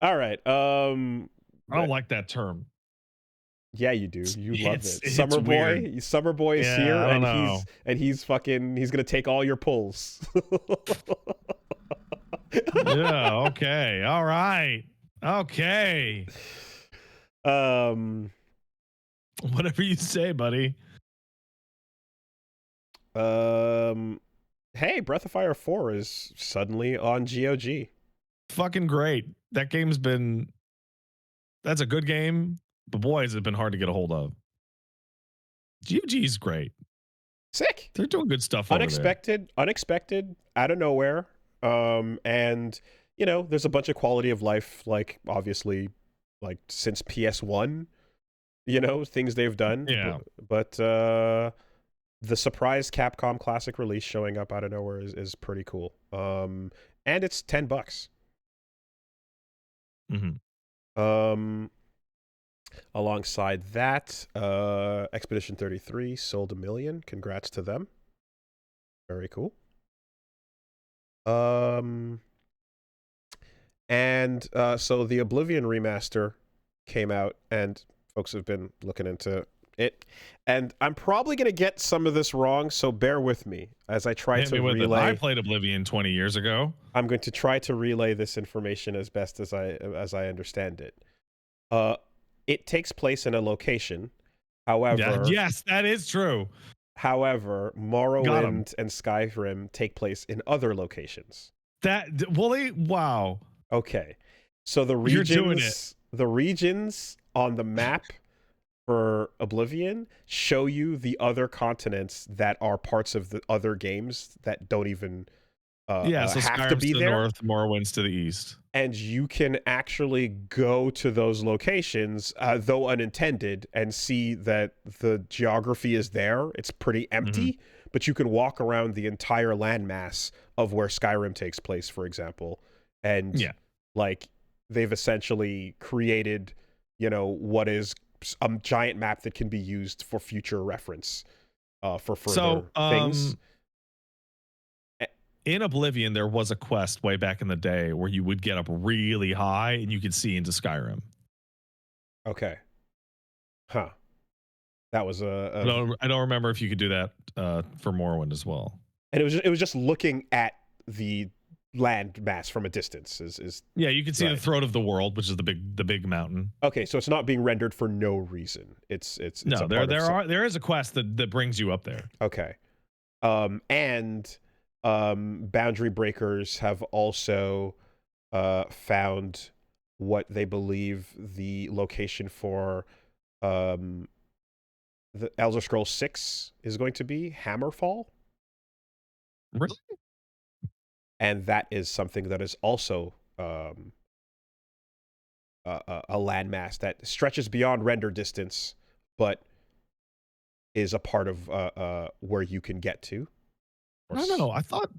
All right. I don't like that term. Yeah, you do. You love it. Summer boy. Summer boy is here, and he's gonna take all your pulls. Yeah. Okay. All right. Okay. Whatever you say, buddy. Hey, Breath of Fire 4 is suddenly on GOG. Fucking great. That game's been. That's a good game. But boy, has it been hard to get a hold of. GOG's great. Sick. They're doing good stuff over there. Unexpected, out of nowhere. And, you know, there's a bunch of quality of life, like, obviously, like, since PS1, you know, things they've done. Yeah. But the surprise Capcom Classic release showing up out of nowhere is pretty cool. And it's $10. Mm-hmm. Alongside that, Expedition 33 sold 1 million. Congrats to them. Very cool. And so the Oblivion remaster came out, and folks have been looking into it. And I'm probably going to get some of this wrong, so bear with me as I try to relay. I played Oblivion 20 years ago. I'm going to try to relay this information as best as I understand it. It takes place in a location. However, yes, that is true. However, Morrowind and Skyrim take place in other locations. Wow. Okay. So the regions on the map for Oblivion show you the other continents that are parts of the other games that don't even so have Skyrim's to be to there. The north, Morrowind's to the east. And you can actually go to those locations, though unintended, and see that the geography is there. It's pretty empty, but you can walk around the entire landmass of where Skyrim takes place, for example. And like they've essentially created, what is a giant map that can be used for future reference for further things. In Oblivion, there was a quest way back in the day where you would get up really high and you could see into Skyrim. Okay. Huh. That was I don't remember if you could do that for Morrowind as well. And it was just looking at the land mass from a distance. Yeah, you can see the throat of the world, which is the big mountain. Okay, so it's not being rendered for no reason. It's no. There is a quest that brings you up there. Okay. And Boundary Breakers have also found what they believe the location for the Elder Scrolls 6 is going to be, Hammerfall. Really? And that is something that is also a landmass that stretches beyond render distance, but is a part of where you can get to. I don't know. I thought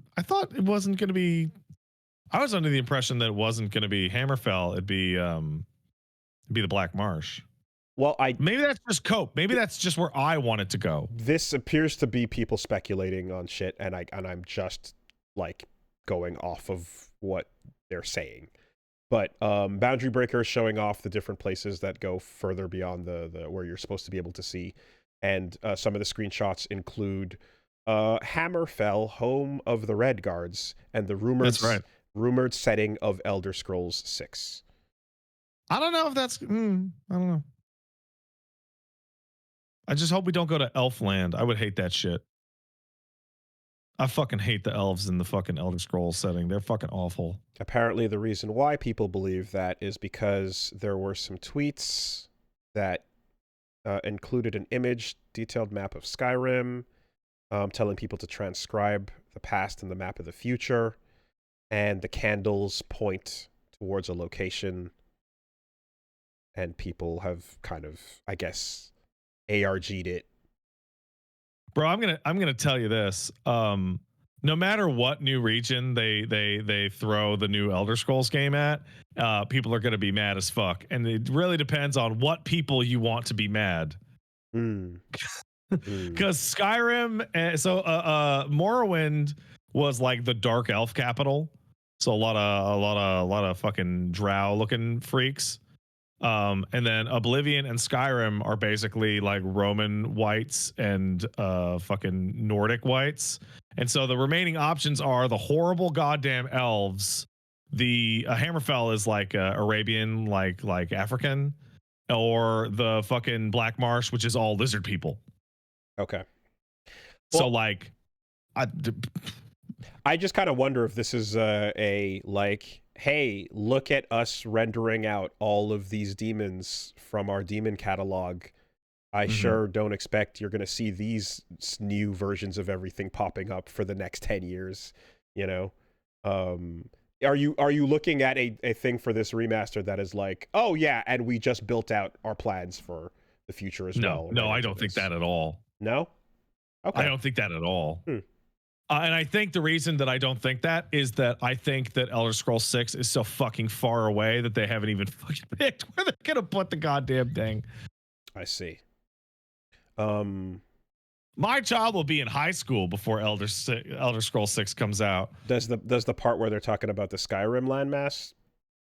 it wasn't going to be. I was under the impression that it wasn't going to be Hammerfell. It'd be the Black Marsh. Well, maybe that's just Cope. Maybe that's just where I want it to go. This appears to be people speculating on shit, and I'm just like going off of what they're saying. But Boundary Breaker is showing off the different places that go further beyond the where you're supposed to be able to see, and some of the screenshots include Hammerfell, home of the Redguards, and the rumored setting of Elder Scrolls 6. I don't know if that's. I don't know. I just hope we don't go to Elfland. I would hate that shit. I fucking hate the elves in the fucking Elder Scrolls setting. They're fucking awful. Apparently, the reason why people believe that is because there were some tweets that included an image, detailed map of Skyrim, telling people to transcribe the past and the map of the future, and the candles point towards a location, and people have kind of, I guess, ARG'd it. Bro, I'm gonna tell you this. No matter what new region they throw the new Elder Scrolls game at, people are gonna be mad as fuck, and it really depends on what people you want to be mad. Because Skyrim, Morrowind was like the dark elf capital, so a lot of fucking drow looking freaks. And then Oblivion and Skyrim are basically like Roman whites and fucking Nordic whites. And so the remaining options are the horrible goddamn elves. The Hammerfell is like Arabian, like African, or the fucking Black Marsh, which is all lizard people. Okay. So like, I just kind of wonder if this is a like, hey, look at us rendering out all of these demons from our demon catalog. I sure don't expect you're going to see these new versions of everything popping up for the next 10 years, Are you looking at a thing for this remaster that is like, oh yeah, and we just built out our plans for the future as well? No, I don't think that at all. No? Okay. I don't think that at all. And I think the reason that I don't think that is that I think that Elder Scrolls 6 is so fucking far away that they haven't even fucking picked where they're gonna put the goddamn thing. I see. My child will be in high school before Elder Scrolls 6 comes out. Does the part where they're talking about the Skyrim landmass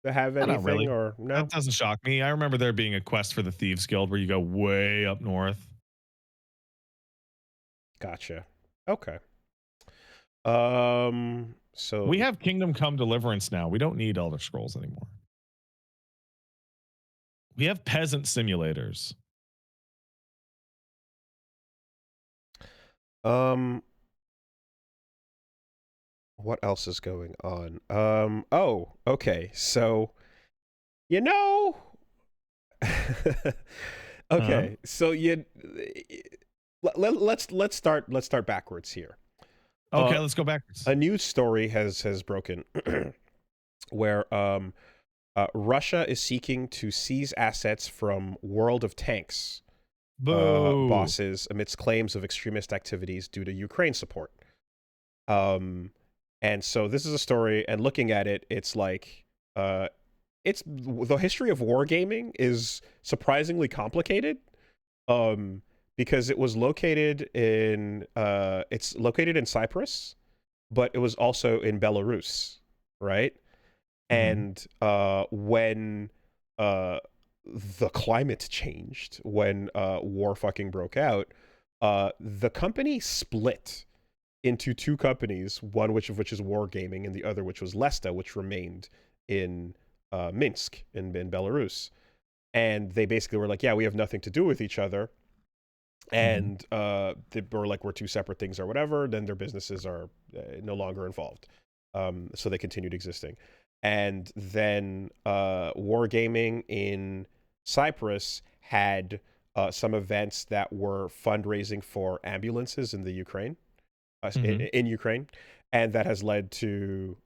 have anything? Not really. Or no? That doesn't shock me. I remember there being a quest for the Thieves Guild where you go way up north. Gotcha. Okay. So we have Kingdom Come Deliverance now. We don't need Elder Scrolls anymore. We have peasant simulators. What else is going on? Oh, okay. So, you know, okay. So let's start backwards here. Okay, let's go backwards. A news story has broken where Russia is seeking to seize assets from World of Tanks bosses amidst claims of extremist activities due to Ukraine support. And so this is a story, and looking at it, it's like it's the history of wargaming is surprisingly complicated. Because it was located in it's located in Cyprus, but it was also in Belarus, right? And when the climate changed, when war fucking broke out, the company split into two companies, one of which is Wargaming, and the other which was Lesta, which remained in Minsk in Belarus. And they basically were like, yeah, we have nothing to do with each other. And they were like, we're two separate things or whatever. Then their businesses are no longer involved. So they continued existing. And then Wargaming in Cyprus had some events that were fundraising for ambulances in the Ukraine, in Ukraine. And that has led to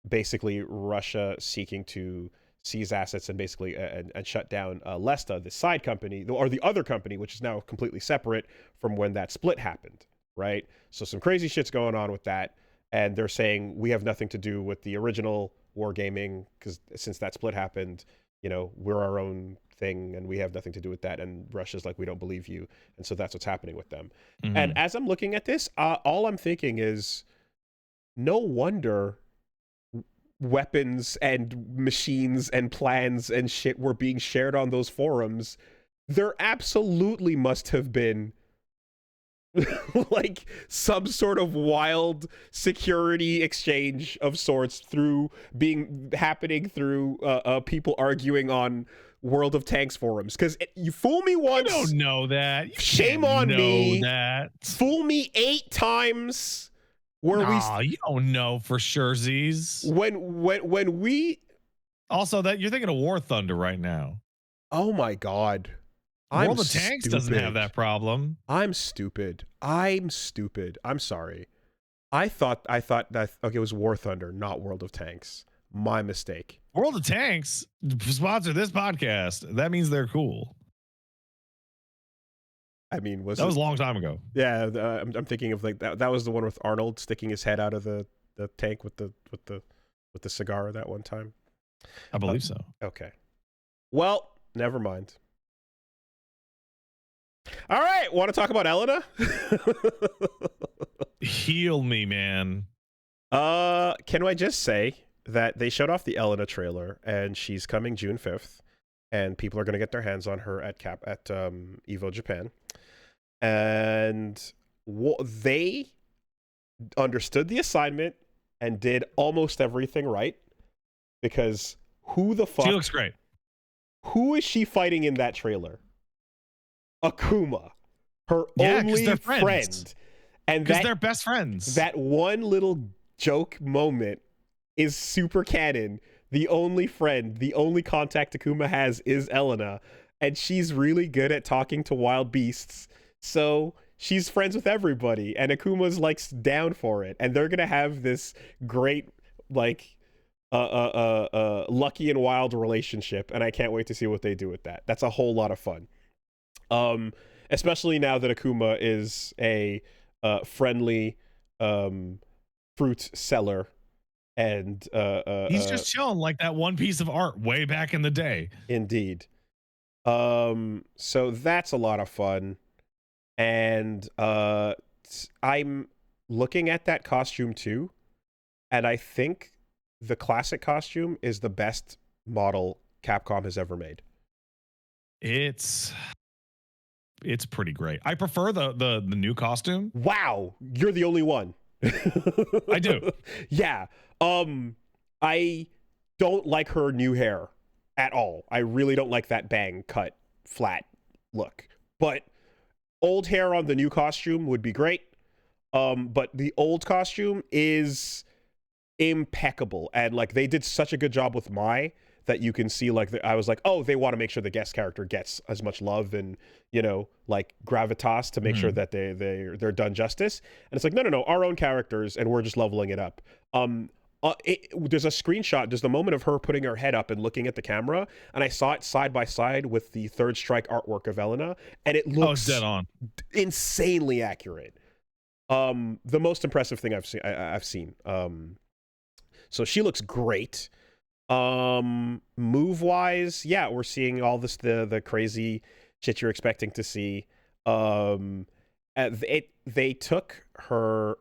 basically Russia seeking to seize assets and basically and shut down Lesta, the side company, or the other company, which is now completely separate from when that split happened, right? So some crazy shit's going on with that. And they're saying we have nothing to do with the original Wargaming because since that split happened, you know, we're our own thing and we have nothing to do with that. And Russia's like, we don't believe you. And so that's what's happening with them. And as I'm looking at this, all I'm thinking is no wonder weapons and machines and plans and shit were being shared on those forums. There absolutely must have been like some sort of wild security exchange of sorts happening through people arguing on World of Tanks forums. Because you fool me once, you don't know that. You shame on me. That. Fool me 8 times. You don't know for sure, Z's. When we also that you're thinking of War Thunder right now. Oh my god. World of Tanks doesn't have that problem. I'm stupid. I'm sorry. I thought that okay, it was War Thunder, not World of Tanks. My mistake. World of Tanks sponsor this podcast. That means they're cool. I mean, that was a long time ago. Yeah, I'm thinking of like that was the one with Arnold sticking his head out of the tank with the cigar that one time. I believe so. Okay. Well, never mind. All right, want to talk about Elena? Heal me, man. Can I just say that they showed off the Elena trailer and she's coming June 5th and people are going to get their hands on her at Evo Japan. And they understood the assignment and did almost everything right, because who the fuck? She looks great. Who is she fighting in that trailer? Akuma, her only friend. And because they're best friends. That one little joke moment is super canon. The only friend, the only contact Akuma has is Elena, and she's really good at talking to wild beasts. So she's friends with everybody, and Akuma's like down for it, and they're gonna have this great like lucky and wild relationship, and I can't wait to see what they do with that. That's a whole lot of fun. Especially now that Akuma is a friendly fruit seller, and He's just chilling like that one piece of art way back in the day. Indeed. So that's a lot of fun. And I'm looking at that costume too, and I think the classic costume is the best model Capcom has ever made. It's pretty great. I prefer the new costume. Wow, you're the only one. I do. Yeah. I don't like her new hair at all. I really don't like that bang cut flat look. But old hair on the new costume would be great. But the old costume is impeccable, and like they did such a good job with Mai that you can see like I was like, oh, they want to make sure the guest character gets as much love and, you know, like gravitas to make sure that they're done justice. And it's like, no, our own characters, and we're just leveling it up. There's a screenshot. There's the moment of her putting her head up and looking at the camera, and I saw it side by side with the Third Strike artwork of Elena, and it looks dead on, insanely accurate. The most impressive thing I've seen. So she looks great. Move wise, yeah, we're seeing all this the crazy shit you're expecting to see. They took her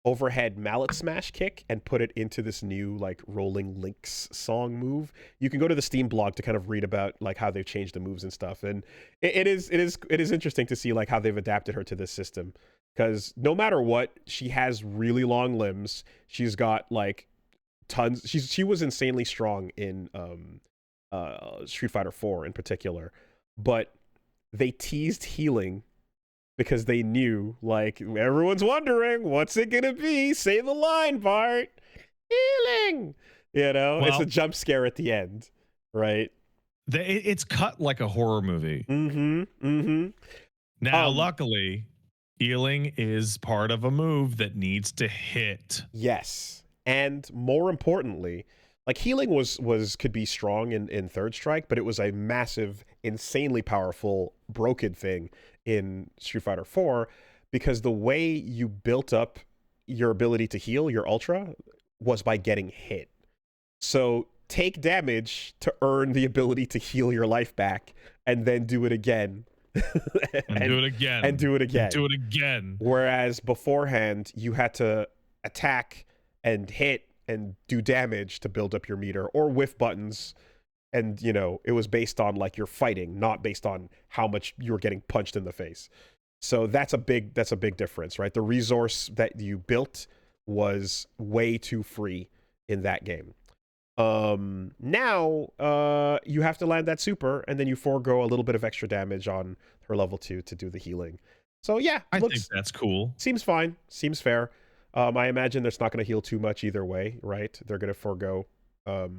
overhead mallet smash kick and put it into this new like rolling links song move. You can go to the Steam blog to kind of read about like how they've changed the moves and stuff, and it is interesting to see like how they've adapted her to this system, because no matter what, she has really long limbs. She's got like tons. She was insanely strong in Street Fighter 4 in particular, but they teased healing because they knew, like, everyone's wondering, what's it gonna be? Say the line, Bart. Healing. You know, well, it's a jump scare at the end, right? It's cut like a horror movie. Now, luckily, healing is part of a move that needs to hit. Yes. And more importantly, like healing could be strong in Third Strike, but it was a massive, insanely powerful broken thing in Street Fighter 4, because the way you built up your ability to heal, your ultra, was by getting hit. So take damage to earn the ability to heal your life back, and then do it again. and do it again. And do it again. And do it again. Whereas beforehand, you had to attack and hit and do damage to build up your meter, or whiff buttons, and you know, it was based on like you're fighting, not based on how much you were getting punched in the face. So that's a big difference, right? The resource that you built was way too free in that game. Now you have to land that super, and then you forego a little bit of extra damage on her level 2 to do the healing. So yeah, I think that's cool. Seems fine. Seems fair. I imagine there's not going to heal too much either way, right? They're going to forego a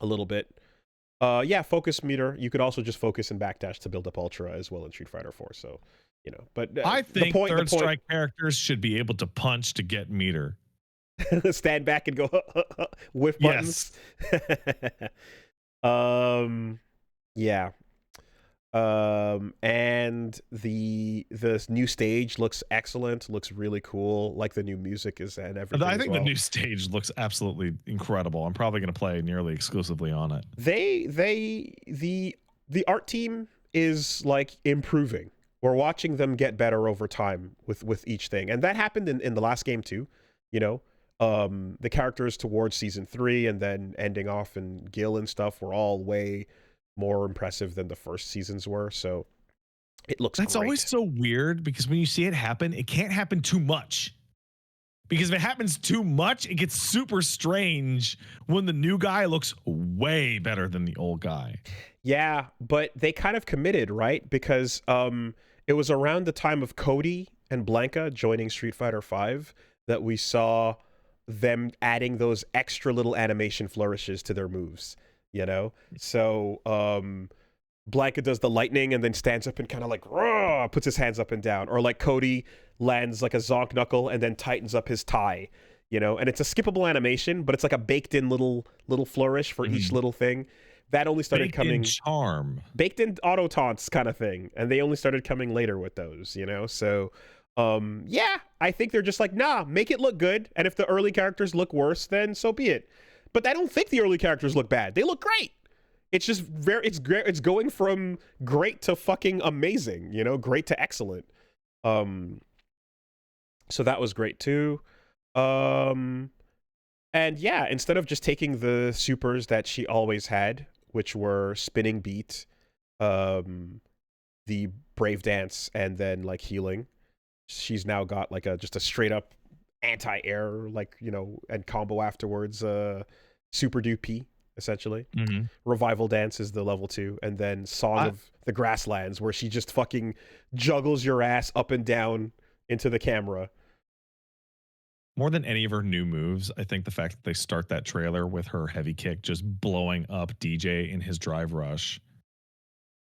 little bit. Yeah, focus meter. You could also just focus and backdash to build up ultra as well in Street Fighter 4. So, you know, but I think Third Strike characters should be able to punch to get meter. Stand back and go whiff buttons. Yes. Yeah. And the new stage looks excellent, looks really cool, like the new music is and everything. I think the new stage looks absolutely incredible. I'm probably going to play nearly exclusively on it. The art team is like improving. We're watching them get better over time with each thing, and that happened in the last game too. You know, the characters towards season 3 and then ending off in Gil and stuff were all way more impressive than the first seasons were. So it looks That's great. Always so weird, because when you see it happen, it can't happen too much. Because if it happens too much, it gets super strange when the new guy looks way better than the old guy. Yeah, but they kind of committed, right? Because it was around the time of Cody and Blanca joining Street Fighter V that we saw them adding those extra little animation flourishes to their moves. You know, so Blanca does the lightning and then stands up and kind of like puts his hands up and down, or like Cody lands like a zonk knuckle and then tightens up his tie. You know, and it's a skippable animation, but it's like a baked in little flourish for each little thing. that only started coming charm, baked in auto taunts kind of thing, and they only started coming later with those, you know. So yeah, I think they're just like, nah, make it look good, and if the early characters look worse, then so be it. But I don't think the early characters look bad. They look great. It's just it's going from great to fucking amazing, you know, great to excellent. So that was great too. And yeah, instead of just taking the supers that she always had, which were spinning beat, the brave dance, and then like healing, she's now got like just a straight up anti-air, like, you know, and combo afterwards, super dupe essentially. Revival dance is the level 2, and then Song of the Grasslands, where she just fucking juggles your ass up and down into the camera. More than any of her new moves, I think the fact that they start that trailer with her heavy kick just blowing up DJ in his drive rush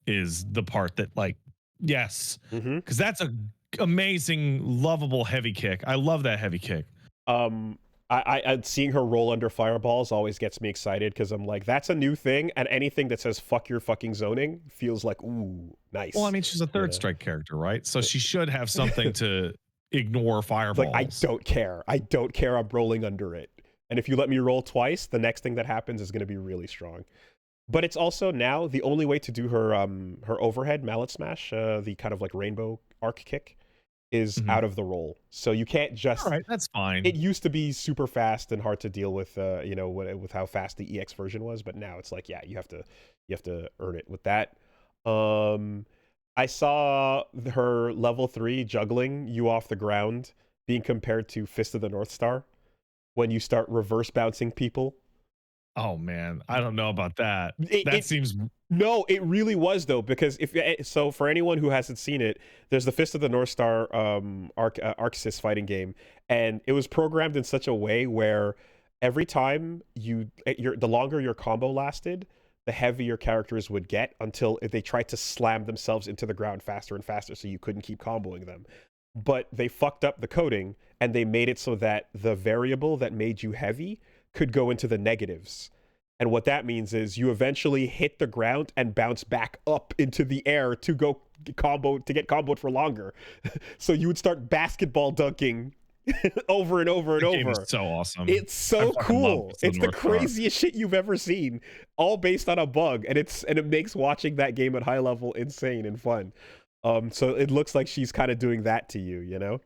is the part that, like, yes, because that's a amazing, lovable heavy kick. I love that heavy kick. I seeing her roll under fireballs always gets me excited, because I'm like, that's a new thing, and anything that says fuck your fucking zoning feels like, ooh, nice. Well, I mean, she's a third strike character, right? So she should have something to ignore fireballs. Like, I don't care. I'm rolling under it. And if you let me roll twice, the next thing that happens is going to be really strong. But it's also now the only way to do her her overhead mallet smash, the kind of like rainbow arc kick, is out of the roll. So you can't just... All right, that's fine. It used to be super fast and hard to deal with, you know, with how fast the EX version was, but now it's like, yeah, you have to earn it with that. I saw her level 3 juggling you off the ground being compared to Fist of the North Star when you start reverse bouncing people. Oh man, I don't know about that. Seems... No, it really was though, because so for anyone who hasn't seen it, there's the Fist of the North Star Arxis fighting game, and it was programmed in such a way where every time the longer your combo lasted, the heavier characters would get, until they tried to slam themselves into the ground faster and faster, so you couldn't keep comboing them. But they fucked up the coding, and they made it so that the variable that made you heavy could go into the negatives. And what that means is you eventually hit the ground and bounce back up into the air to get comboed for longer. So you would start basketball dunking over and over and over. Game is so awesome. It's so cool. It's the craziest shit you've ever seen, all based on a bug, and it makes watching that game at high level insane and fun. So it looks like she's kind of doing that to you, you know?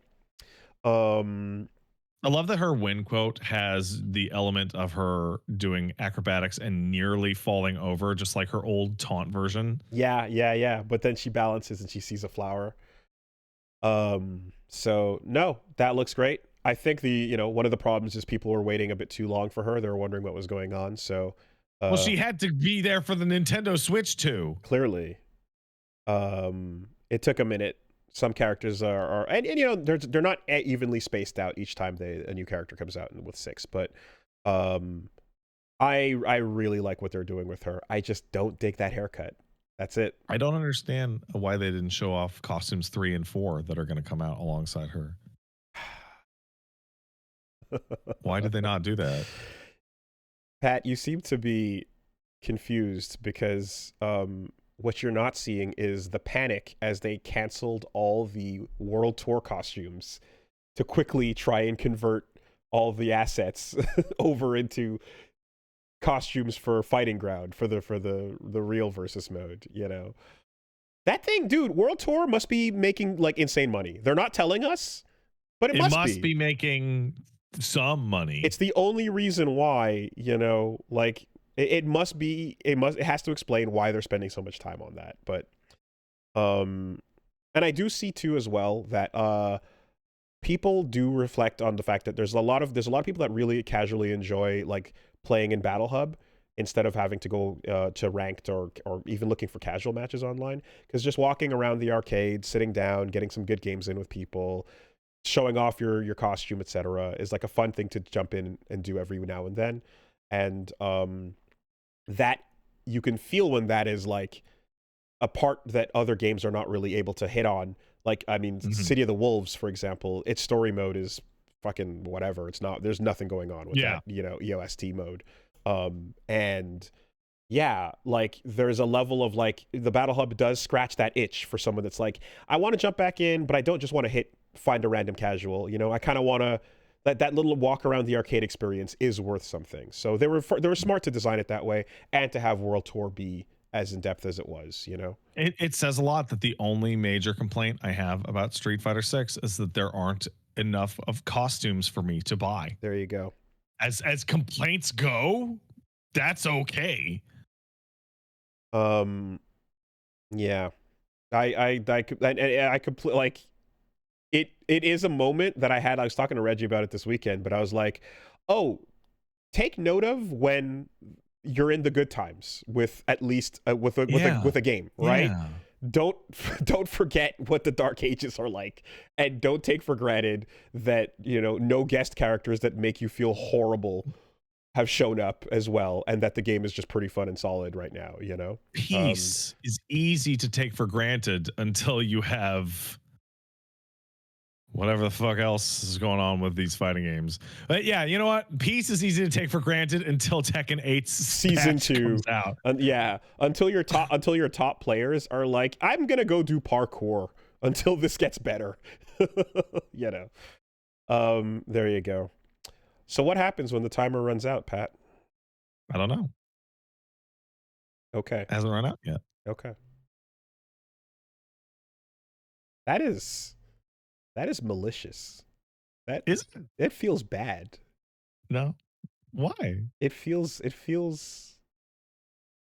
I love that her win quote has the element of her doing acrobatics and nearly falling over, just like her old taunt version. Yeah. But then she balances and she sees a flower. So no, that looks great. I think one of the problems is people were waiting a bit too long for her. They were wondering what was going on. So, well, she had to be there for the Nintendo Switch too. Clearly, it took a minute. Some characters are and you know, they're not evenly spaced out each time a new character comes out with 6. But I really like what they're doing with her. I just don't dig that haircut. That's it. I don't understand why they didn't show off costumes 3 and 4 that are going to come out alongside her. Why did they not do that? Pat, you seem to be confused because what you're not seeing is the panic as they canceled all the World Tour costumes to quickly try and convert all the assets over into costumes for Fighting Ground, for the real versus mode, you know. That thing, dude, World Tour must be making like insane money. They're not telling us, but it must be making some money. It's the only reason why, you know, like it has to explain why they're spending so much time on that. But and I do see too as well that people do reflect on the fact that there's a lot of people that really casually enjoy like playing in Battle Hub instead of having to go to ranked or even looking for casual matches online, because just walking around the arcade, sitting down, getting some good games in with people, showing off your costume, etc., is like a fun thing to jump in and do every now and then. And that you can feel when that is like a part that other games are not really able to hit on. Like, I mean, City of the Wolves, for example, its story mode is fucking whatever. There's nothing going on with that, you know, EOST mode. And yeah, like there's a level of like the battle hub does scratch that itch for someone that's like, I want to jump back in, but I don't just want to find a random casual. You know, I kind of want to that little walk around the arcade experience is worth something. So they were smart to design it that way and to have World Tour be as in depth as it was. You know, it says a lot that the only major complaint I have about Street Fighter 6 is that there aren't enough of costumes for me to buy. There you go. As complaints go, that's okay. Yeah, I completely like it. It is a moment that I was talking to Reggie about it this weekend, but I was like, oh, take note of when you're in the good times with at least with a game, right? Yeah. Don't forget what the Dark Ages are like, and don't take for granted that, you know, no guest characters that make you feel horrible have shown up as well, and that the game is just pretty fun and solid right now, you know? Peace is easy to take for granted until you have whatever the fuck else is going on with these fighting games. But yeah, you know what? Peace is easy to take for granted until Tekken 8 Season 2 comes out. Yeah, until your top players are like, I'm gonna go do parkour until this gets better. You know. There you go. So what happens when the timer runs out, Pat? I don't know. Okay. Hasn't run out yet. Okay. That is malicious. That is it feels bad. No. Why? It feels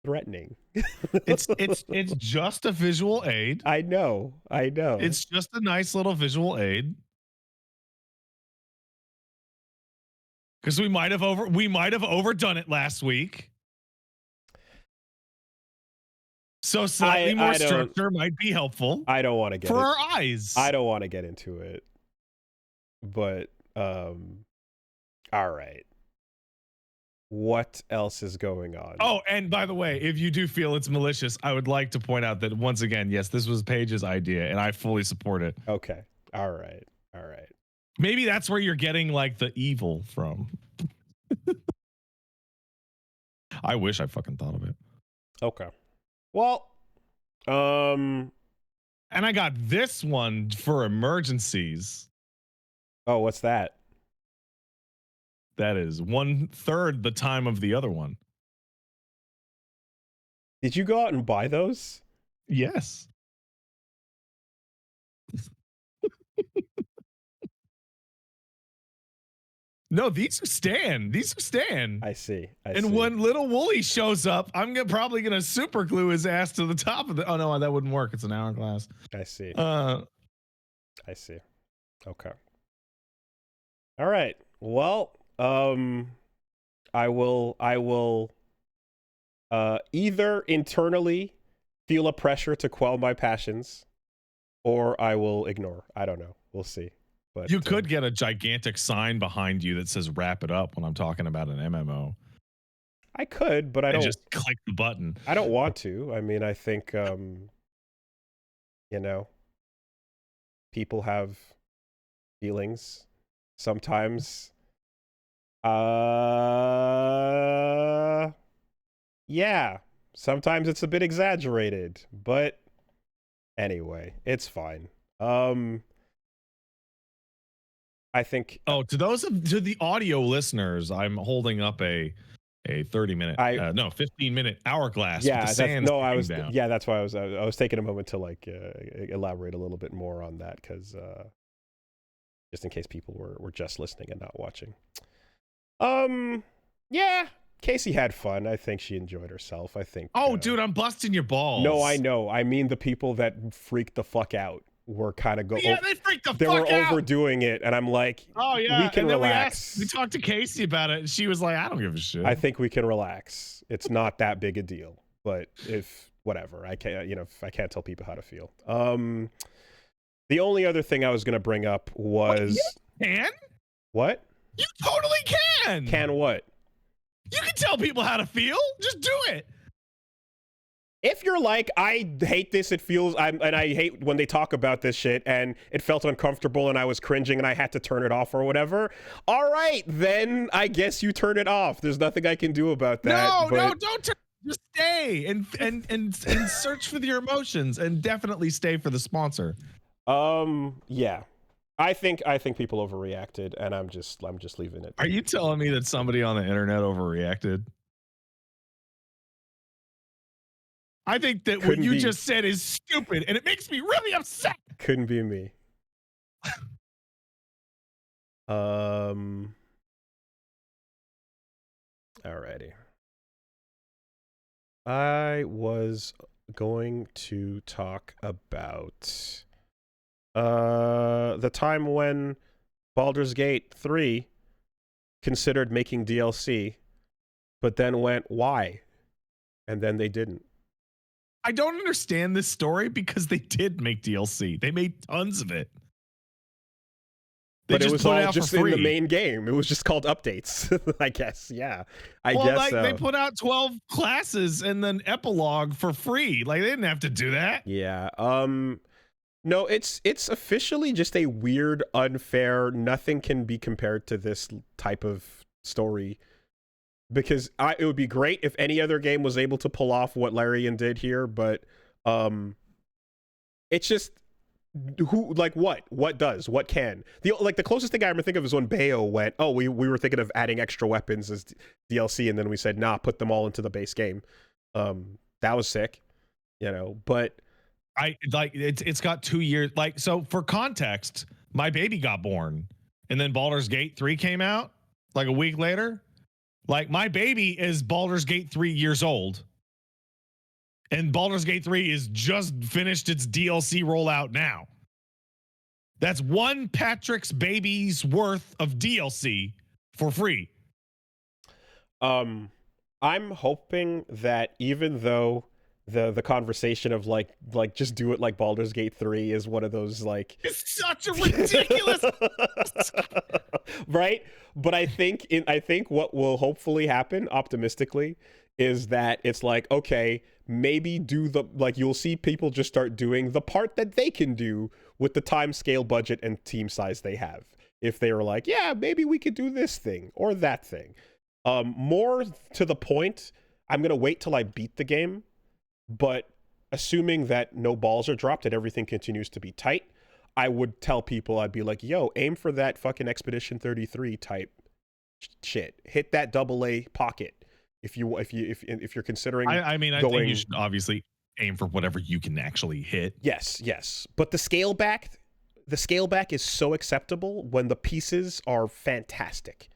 threatening. It's just a visual aid. I know. It's just a nice little visual aid. Because we might have overdone it last week. So slightly more structure might be helpful. I don't want to get for our eyes. I don't want to get into it. But all right. What else is going on? Oh, and by the way, if you do feel it's malicious, I would like to point out that once again, yes, this was Paige's idea, and I fully support it. Okay. All right. Maybe that's where you're getting like the evil from. I wish I fucking thought of it. Okay. Well, and I got this one for emergencies. Oh, what's that? That is 1/3 the time of the other one. Did you go out and buy those? Yes. No, these are Stan. I see. And when little Wooly shows up, I'm probably gonna super glue his ass to the top of the. Oh no, that wouldn't work. It's an hourglass. I see. I see. Okay. All right. Well, I will either internally feel a pressure to quell my passions, or I will ignore. I don't know. We'll see. But you could get a gigantic sign behind you that says "Wrap it up" when I'm talking about an MMO. I could, but I don't. Just click the button. I don't want to. I mean, I think, you know, people have feelings sometimes. Yeah, sometimes it's a bit exaggerated, but anyway, it's fine. I think. Oh, to the audio listeners, I'm holding up a 30-minute, 15-minute hourglass. Yeah, with the sands down. Yeah, that's why I was taking a moment to like elaborate a little bit more on that, because just in case people were just listening and not watching. Yeah, Casey had fun. I think she enjoyed herself. I think. Oh, dude, I'm busting your balls. No, I know. I mean, the people that freaked the fuck out were kind of they freaked the fuck out. They were overdoing it, and I'm like, oh yeah, we can relax. We talked to Casey about it, and she was like, I don't give a shit. I think we can relax. It's not that big a deal. But if whatever, I can't, if I can't tell people how to feel. The only other thing I was going to bring up was What? You totally can. Can what? You can tell people how to feel. Just do it. If you're like, I hate this, it feels, and I hate when they talk about this shit, and it felt uncomfortable, and I was cringing, and I had to turn it off or whatever. All right, then I guess you turn it off. There's nothing I can do about that. No, don't turn Just stay and search for your emotions, and definitely stay for the sponsor. Yeah. I think people overreacted, and I'm just leaving it. Are you telling me that somebody on the internet overreacted? I think that what you just said is stupid, and it makes me really upset. Couldn't be me. Alrighty. I was going to talk about the time when Baldur's Gate 3 considered making DLC, but then went, why? And then they didn't. I don't understand this story because they did make DLC. They made tons of it. But it was all just in the main game. It was just called updates, I guess. Yeah, I guess like so. They put out 12 classes and then epilogue for free. Like, they didn't have to do that. Yeah. No, it's officially just a weird, unfair, nothing can be compared to this type of story. Because it would be great if any other game was able to pull off what Larian did here, but it's just what can. The closest thing I ever think of is when Bayo went, oh, we were thinking of adding extra weapons as DLC, and then we said, nah, put them all into the base game. That was sick, but it's got 2 years. Like, so for context, my baby got born, and then Baldur's Gate 3 came out like a week later. Like, my baby is Baldur's Gate 3 years old, and Baldur's Gate 3 is just finished its DLC rollout now. That's one Patrick's baby's worth of DLC for free. I'm hoping that even though the conversation of like just do it like Baldur's Gate 3 is one of those like it's such a ridiculous right, but I think what will hopefully happen optimistically is that it's like, okay, maybe you'll see people just start doing the part that they can do with the time scale, budget, and team size they have. If they were like, yeah, maybe we could do this thing or that thing. More to the point, I'm gonna wait till I beat the game. But assuming that no balls are dropped and everything continues to be tight, I would tell people, I'd be like, yo, aim for that fucking Expedition 33 type shit. Hit that AA pocket if you're considering. I think you should obviously aim for whatever you can actually hit. Yes. But the scale back is so acceptable when the pieces are fantastic,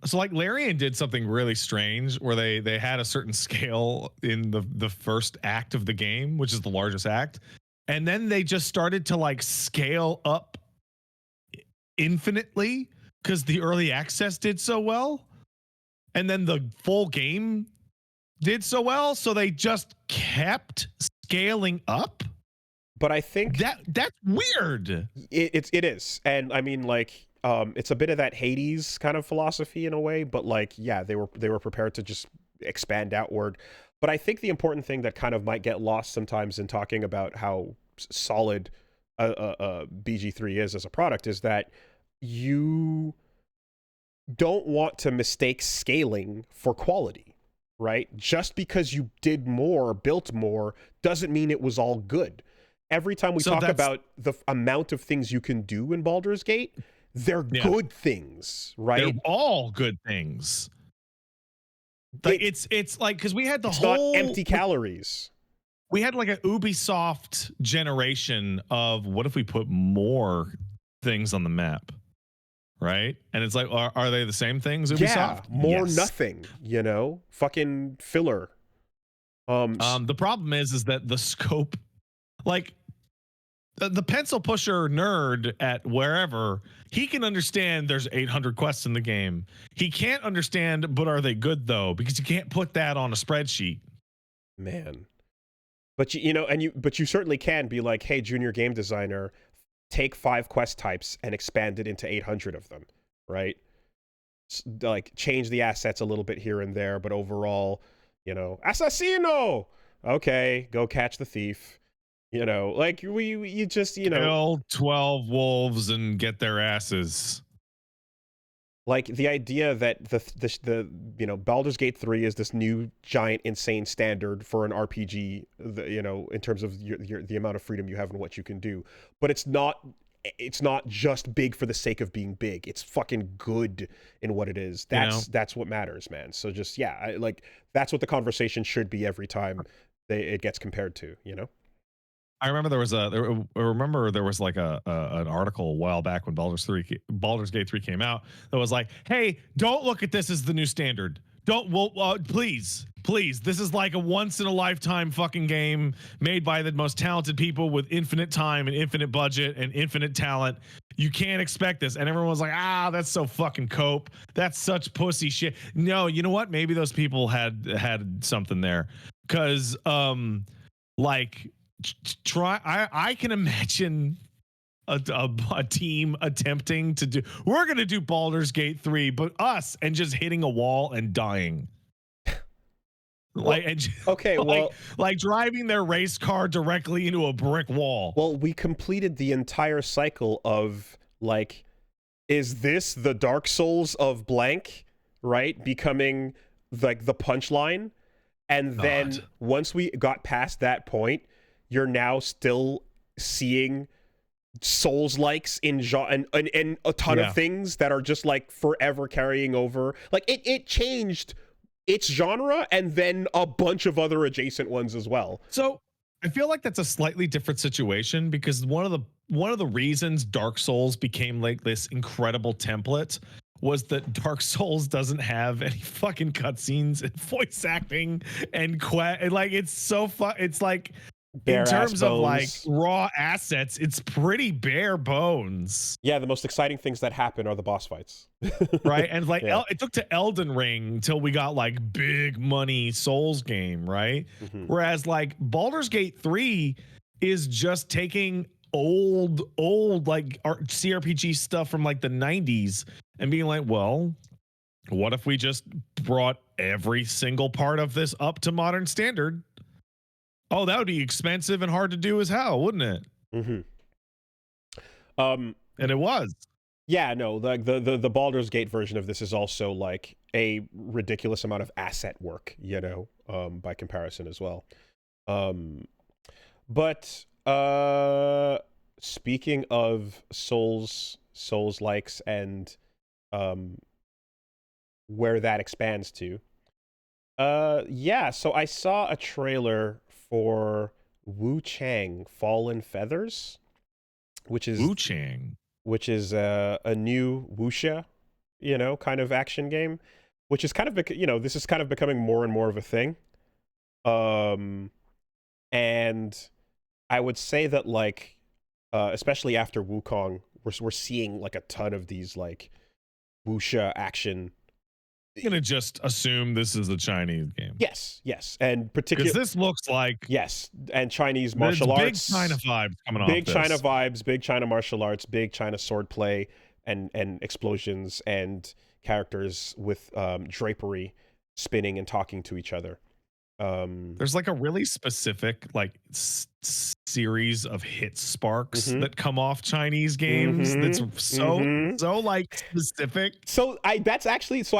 So like Larian did something really strange where they had a certain scale in the first act of the game, which is the largest act. And then they just started to like scale up infinitely because the early access did so well. And then the full game did so well. So they just kept scaling up. But I think that's weird. It is. And I mean, like, it's a bit of that Hades kind of philosophy in a way, but like, yeah, they were prepared to just expand outward. But I think the important thing that kind of might get lost sometimes in talking about how solid BG3 is as a product is that you don't want to mistake scaling for quality, right? Just because you did more, built more, doesn't mean it was all good. Every time we talk about the amount of things you can do in Baldur's Gate, they're good things, right? They're all good things. Like it's like, because we had the whole not empty calories. We had like a Ubisoft generation of what if we put more things on the map, right? And it's like, are they the same things? Ubisoft? Yeah, more nothing. Fucking filler. The problem is that the scope, like. The pencil pusher nerd at wherever, he can understand there's 800 quests in the game. He can't understand, but are they good though? Because you can't put that on a spreadsheet. Man. But you certainly can be like, hey, junior game designer, take 5 quest types and expand it into 800 of them, right? Like change the assets a little bit here and there, but overall, assassino. Okay, go catch the thief. Like you just, kill 12 wolves and get their asses. Like the idea that the Baldur's Gate 3 is this new giant insane standard for an RPG, in terms of the amount of freedom you have and what you can do. But it's not just big for the sake of being big. It's fucking good in what it is. That's what matters, man. So just that's what the conversation should be every time it gets compared to, I remember there was like an article a while back when Baldur's Gate 3 came out that was like, hey, don't look at this as the new standard. Please, this is like a once in a lifetime fucking game made by the most talented people with infinite time and infinite budget and infinite talent. You can't expect this. And everyone was like, that's so fucking cope. That's such pussy shit. No, you know what? Maybe those people had something there. Cause I can imagine a team attempting to we're gonna do Baldur's Gate 3, but us, and just hitting a wall and dying. Like driving their race car directly into a brick wall. Well, we completed the entire cycle of is this the Dark Souls of blank, right? Becoming like the punchline. And then once we got past that point, you're now still seeing Souls-likes in and a ton of things that are just like forever carrying over. Like it changed its genre and then a bunch of other adjacent ones as well. So I feel like that's a slightly different situation, because one of the reasons Dark Souls became like this incredible template was that Dark Souls doesn't have any fucking cutscenes and voice acting and it's so fun. It's like, bare in terms of like raw assets, it's pretty bare bones. Yeah, the most exciting things that happen are the boss fights. Right? And it took to Elden Ring till we got like big money Souls game, right? Mm-hmm. Whereas like Baldur's Gate 3 is just taking old like CRPG stuff from like the 90s and being like, well, what if we just brought every single part of this up to modern standard? Oh, that would be expensive and hard to do as hell, wouldn't it? Mm-hmm. And it was. Yeah, no, the Baldur's Gate version of this is also like a ridiculous amount of asset work, by comparison as well. But speaking of Souls-likes and where that expands to, so I saw a trailer for WUCHANG Fallen Feathers, which is WUCHANG, which is a new wuxia, kind of action game, which is kind of this is kind of becoming more and more of a thing. And I would say that like especially after Wukong, we're seeing like a ton of these like wuxia action. I'm gonna just assume this is a Chinese game. Yes, and particularly because this looks like and Chinese martial arts, big China vibes coming off. Big China vibes, big China martial arts, big China swordplay, and explosions and characters with drapery spinning and talking to each other. There's like a really specific like series of hit sparks that come off Chinese games that's so like specific. So I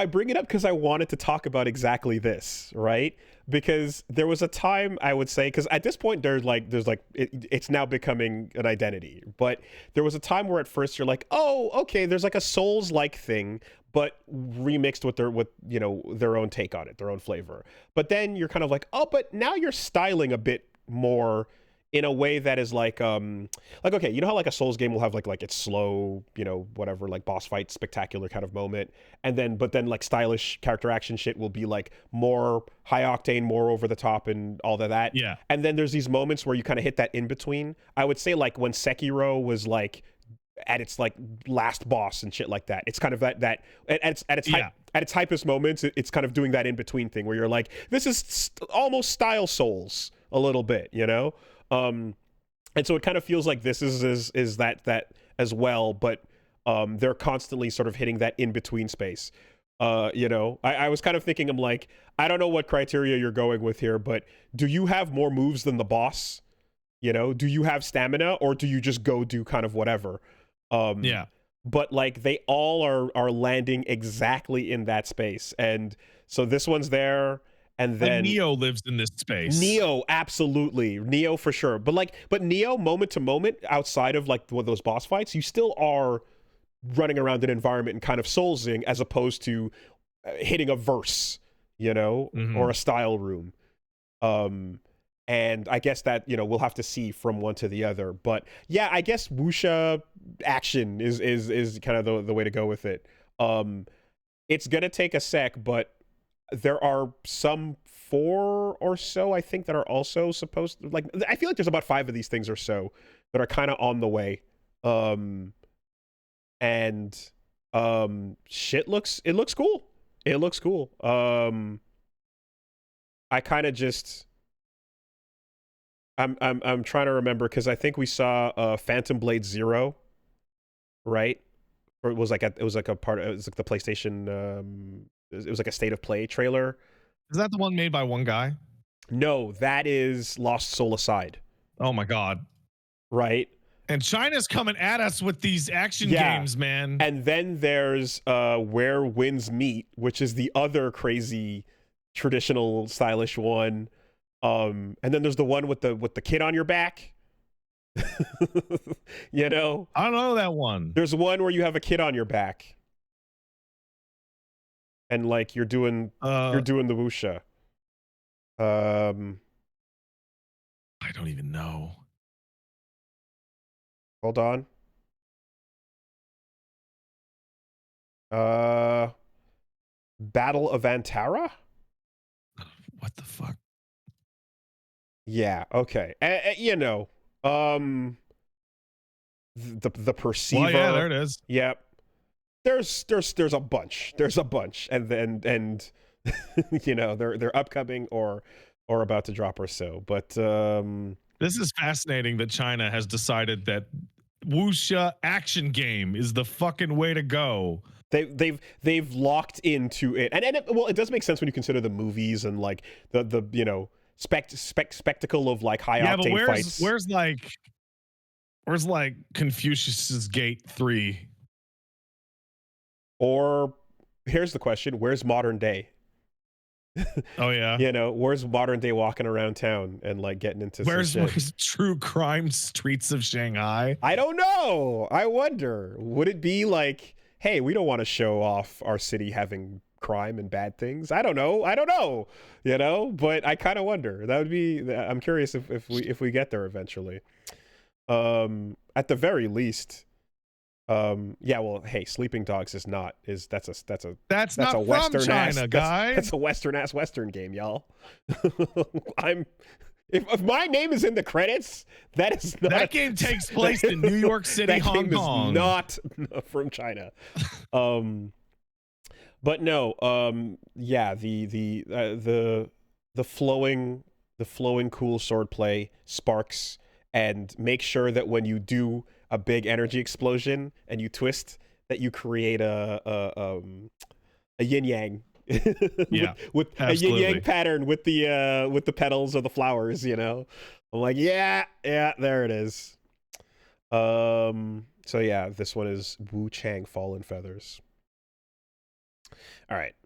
bring it up because I wanted to talk about exactly this, right? Because there was a time, I would say, because at this point it's now becoming an identity, but there was a time where at first you're like, oh, okay, there's like a Souls-like thing, but remixed with their own take on it, their own flavor. But then you're kind of like, oh, but now you're styling a bit more in a way that is like okay, you know how like a Souls game will have like it's slow, whatever, like boss fight spectacular kind of moment, but then like stylish character action shit will be like more high octane, more over the top and all of that. Yeah. And then there's these moments where you kind of hit that in between. I would say like when Sekiro was like at its like last boss and shit like that. It's kind of that at its hypest moments, it's kind of doing that in between thing where you're like, this is almost style Souls a little bit, and so it kind of feels like this is that as well, but they're constantly sort of hitting that in between space. I was kind of thinking, I'm like, I don't know what criteria you're going with here, but do you have more moves than the boss? Do you have stamina, or do you just go do kind of whatever? but like they all are landing exactly in that space. And so this one's there, and then Neo lives in this space. Neo, absolutely. Neo for sure. But Neo, moment to moment, outside of like one of those boss fights, you still are running around an environment and kind of soulsing, as opposed to hitting a verse, or a style room. And I guess that, we'll have to see from one to the other. But yeah, I guess wuxia action is kind of the way to go with it. It's gonna take a sec, but there are some 4 or so, I think, that are also supposed to, like, I feel like there's about 5 of these things or so that are kind of on the way. Shit looks cool. It looks cool. I kind of just I'm trying to remember, because I think we saw Phantom Blade 0, right? Or it was like the PlayStation it was like a state of play trailer. Is that the one made by one guy? No, that is Lost Soul Aside. Oh my god. Right? And China's coming at us with these action games, man. And then there's Where Winds Meet, which is the other crazy traditional stylish one. And then there's the one with the kid on your back. I don't know that one. There's one where you have a kid on your back, and like you're doing the wuxia. I don't even know. Hold on. Battle of Antara? What the fuck? Yeah, okay. The Perceiver. Well, yeah, there it is. Yep. There's a bunch. There's a bunch. And they're upcoming or about to drop or so. But this is fascinating that China has decided that wuxia action game is the fucking way to go. They've locked into it. And it does make sense when you consider the movies and like the spectacle of like high octane fights. Where's like Confucius's Gate 3? Or here's the question: where's modern day? Oh yeah. Where's modern day walking around town and like getting into where's true crime streets of Shanghai? I don't know. I wonder. Would it be like, hey, we don't want to show off our city having crime and bad things? I don't know. But I kind of wonder. That would be. I'm curious if we get there eventually. At the very least. Well, hey, Sleeping Dogs that's not a Western from China, ass, guy. That's a Western game, y'all. If my name is in the credits, that is not that game takes place in New York City, Hong Kong. Is not from China. But no, the flowing cool swordplay sparks, and make sure that when you do a big energy explosion and you twist, that you create a yin yang. with a yin yang pattern with the petals of the flowers. I'm like, yeah, there it is. So yeah, this one is WUCHANG Fallen Feathers. All right.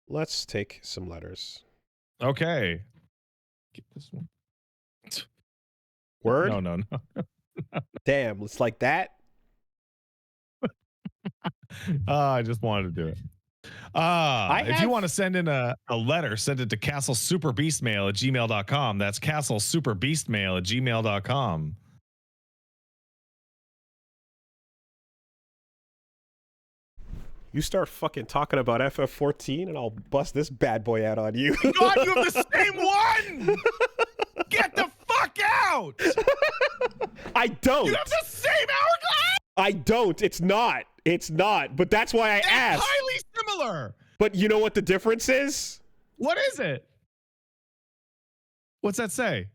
Let's take some letters. Okay. Get this one. Word? No. Damn, it's like that. I just wanted to do it. If you want to send in a letter, send it to castlesuperbeastmail@gmail.com. That's castlesuperbeastmail@gmail.com. You start fucking talking about FF14 and I'll bust this bad boy out on you. God, you have the same one! Get the fuck out! I don't. You have the same hourglass? I don't. It's not. But that's why I asked. Highly similar. But you know what the difference is? What is it? What's that say?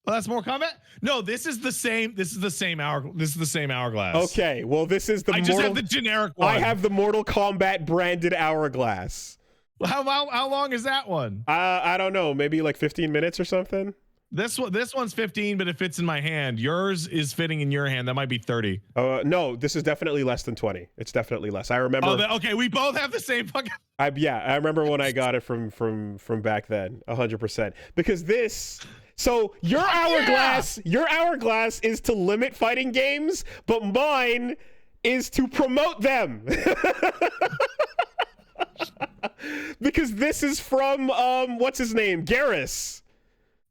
Oh, that's more combat? No, this is the same. This is the same hourglass. Okay, well, this is the. I just have the generic one. I have the Mortal Kombat branded hourglass. How long is that one? I don't know. Maybe like 15 minutes or something. This one's 15, but it fits in my hand. Yours is fitting in your hand. That might be 30. No, this is definitely less than 20. It's definitely less. I remember. Oh, okay, we both have the same fucking. I remember when I got it from back then, 100%. Because this. So your hourglass is to limit fighting games, but mine is to promote them. Because this is from what's his name, Garrus.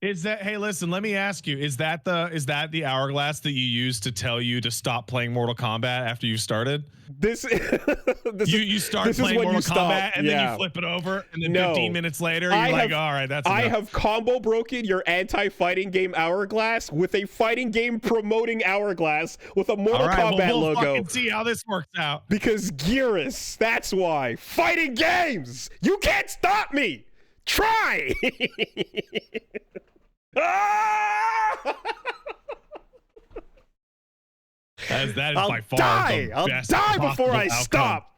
Hey, listen, let me ask you, is that the hourglass that you use to tell you to stop playing Mortal Kombat after you started? You start playing Mortal Kombat and then you flip it over, and then 15 minutes later you're like, all right, that's enough. I have combo broken your anti-fighting game hourglass with a fighting game promoting hourglass with a Mortal Kombat we'll logo. Fucking see how this works out. Because Garrus, that's why. Fighting games! You can't stop me! Try! That is by far die. the I'll best die before I outcome. stop.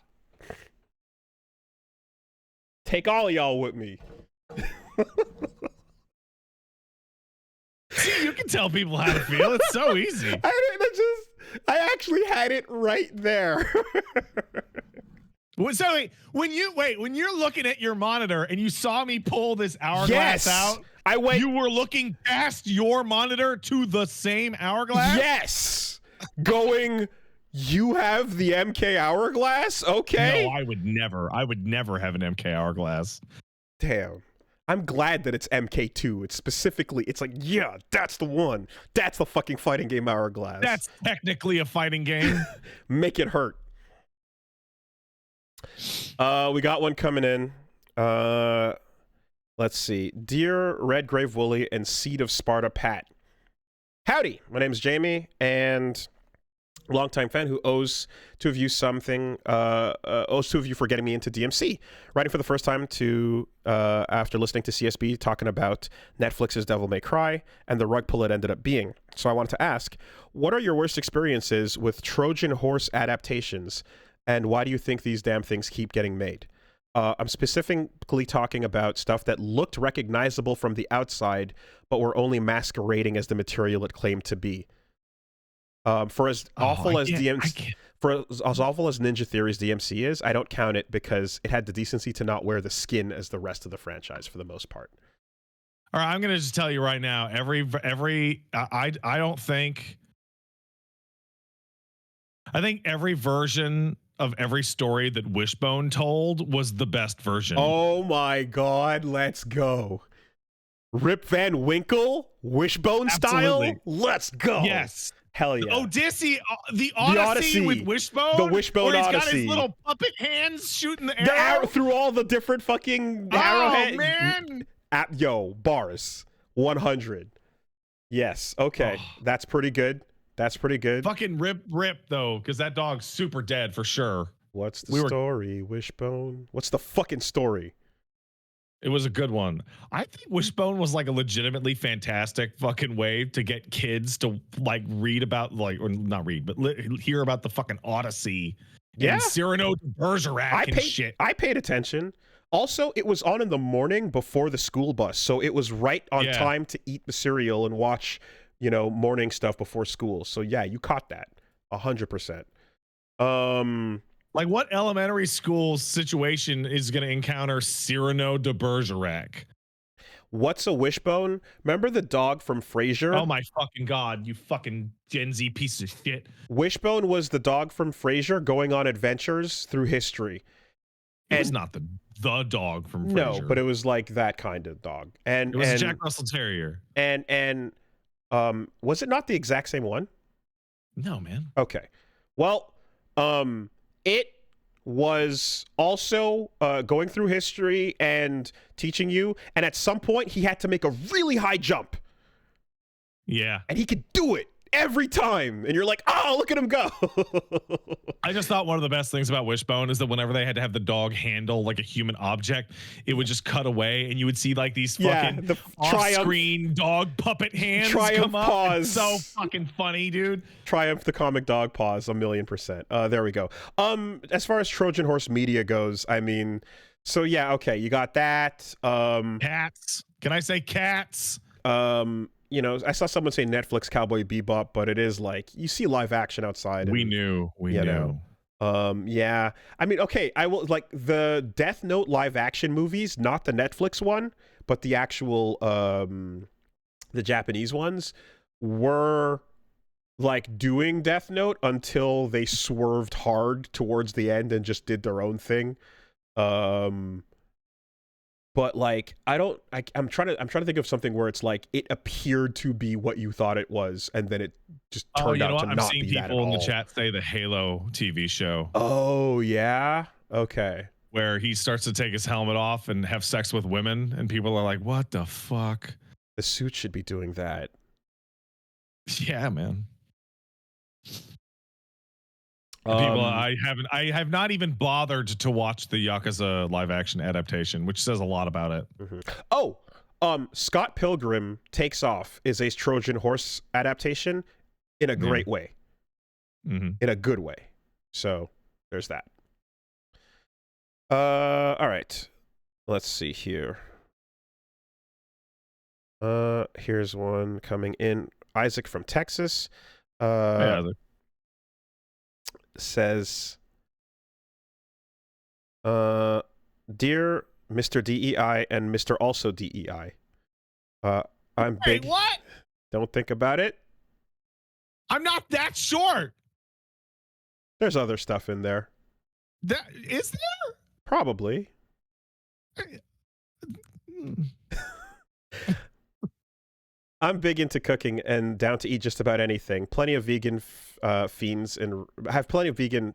Take all of y'all with me. See, you can tell people how to feel. It's so easy. I actually had it right there. So when you're looking at your monitor and you saw me pull this hourglass out, you were looking past your monitor to the same hourglass? Yes. Going, you have the MK hourglass? Okay. No, I would never have an MK hourglass. Damn. I'm glad that it's MK2. It's like, yeah, that's the one. That's the fucking fighting game hourglass. That's technically a fighting game. Make it hurt. We got one coming in. Let's see. Dear Red Grave Wooly and Seed of Sparta Pat. Howdy, my name is Jamie, and longtime fan who owes two of you something, owes two of you for getting me into DMC. Writing for the first time after listening to CSB talking about Netflix's Devil May Cry and the rug pull it ended up being. So I wanted to ask, what are your worst experiences with Trojan Horse adaptations, and why do you think these damn things keep getting made? I'm specifically talking about stuff that looked recognizable from the outside, but were only masquerading as the material it claimed to be. For as awful as Ninja Theory's DMC is, I don't count it because it had the decency to not wear the skin as the rest of the franchise for the most part. All right, I'm gonna just tell you right now. I think every version of every story that Wishbone told was the best version. Oh my God, let's go. Rip Van Winkle, Wishbone Absolutely. Style? Let's go. Yes. Hell yeah. The Odyssey with Wishbone? The Wishbone where he's Odyssey. got his little puppet hands shooting the arrow? Through all the different fucking arrowheads. Oh, man. Bars. 100. Yes, okay. That's pretty good. That's pretty good. Fucking rip though, because that dog's super dead for sure. What's the story, Wishbone? What's the fucking story? It was a good one. I think Wishbone was like a legitimately fantastic fucking way to get kids to like read about or not read, but hear about the fucking Odyssey. Yeah. And Cyrano de Bergerac and shit. I paid attention. Also, it was on in the morning before the school bus, so it was right on time to eat the cereal and watch, morning stuff before school. So yeah, you caught that 100%. Like what elementary school situation is going to encounter Cyrano de Bergerac? What's a Wishbone? Remember the dog from Frasier? Oh my fucking God, you fucking Gen Z piece of shit. Wishbone was the dog from Frasier going on adventures through history. It was not the dog from Frasier. No, but it was like that kind of dog. And it was a Jack Russell Terrier. And was it not the exact same one? No, man. Okay. Well, it was also going through history and teaching you, and at some point he had to make a really high jump. Yeah. And he could do it every time. And you're like, oh, look at him go. I just thought one of the best things about Wishbone is that whenever they had to have the dog handle like a human object, it would just cut away and you would see like these fucking off-screen dog puppet hands come up. Paws. It's so fucking funny, dude. Triumph the comic dog paws, 1,000,000%. There we go. As far as Trojan Horse media goes, I mean, so yeah, okay, you got that. Cats. Can I say cats? you know, I saw someone say Netflix Cowboy Bebop, but it is like you see live action outside. We and, knew. Yeah. I mean, okay, I will like the Death Note live action movies, not the Netflix one, but the actual the Japanese ones were like doing Death Note until they swerved hard towards the end and just did their own thing. But like I'm trying to think of something where it's like it appeared to be what you thought it was, and then it just turned out to not be that at all. I've seen people in the chat say the Halo TV show. Oh yeah, okay. Where he starts to take his helmet off and have sex with women, and people are like, "What the fuck?" The suit should be doing that. Yeah, man. People, I have not even bothered to watch the Yakuza live action adaptation, which says a lot about it. Mm-hmm. Oh, Scott Pilgrim Takes Off is a Trojan Horse adaptation in a great way, in a good way. So there's that. All right, let's see here. Here's one coming in. Isaac from Texas. Hey, Isaac. Says, dear Mr. DEI and Mr. Also DEI, I'm big. Wait, what? Don't think about it. I'm not that short. There's other stuff in there. Is there? Probably. I'm big into cooking and down to eat just about anything. Plenty of vegan fiends and have plenty of vegan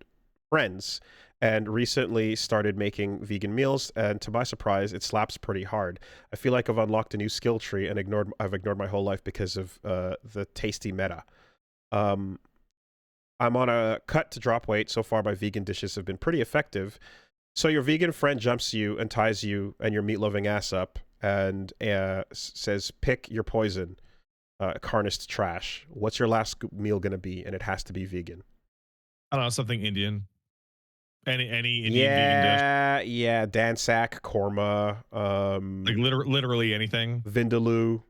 friends, and recently started making vegan meals, and to my surprise it slaps pretty hard. I feel like I've unlocked a new skill tree and I've ignored my whole life because of the tasty meta. I'm on a cut to drop weight. So far my vegan dishes have been pretty effective. So your vegan friend jumps you and ties you and your meat-loving ass up and says, pick your poison, carnist trash. What's your last meal gonna be? And it has to be vegan. I don't know, something Indian. Any Indian vegan dish. Yeah, dansak, korma, like literally anything. Vindaloo,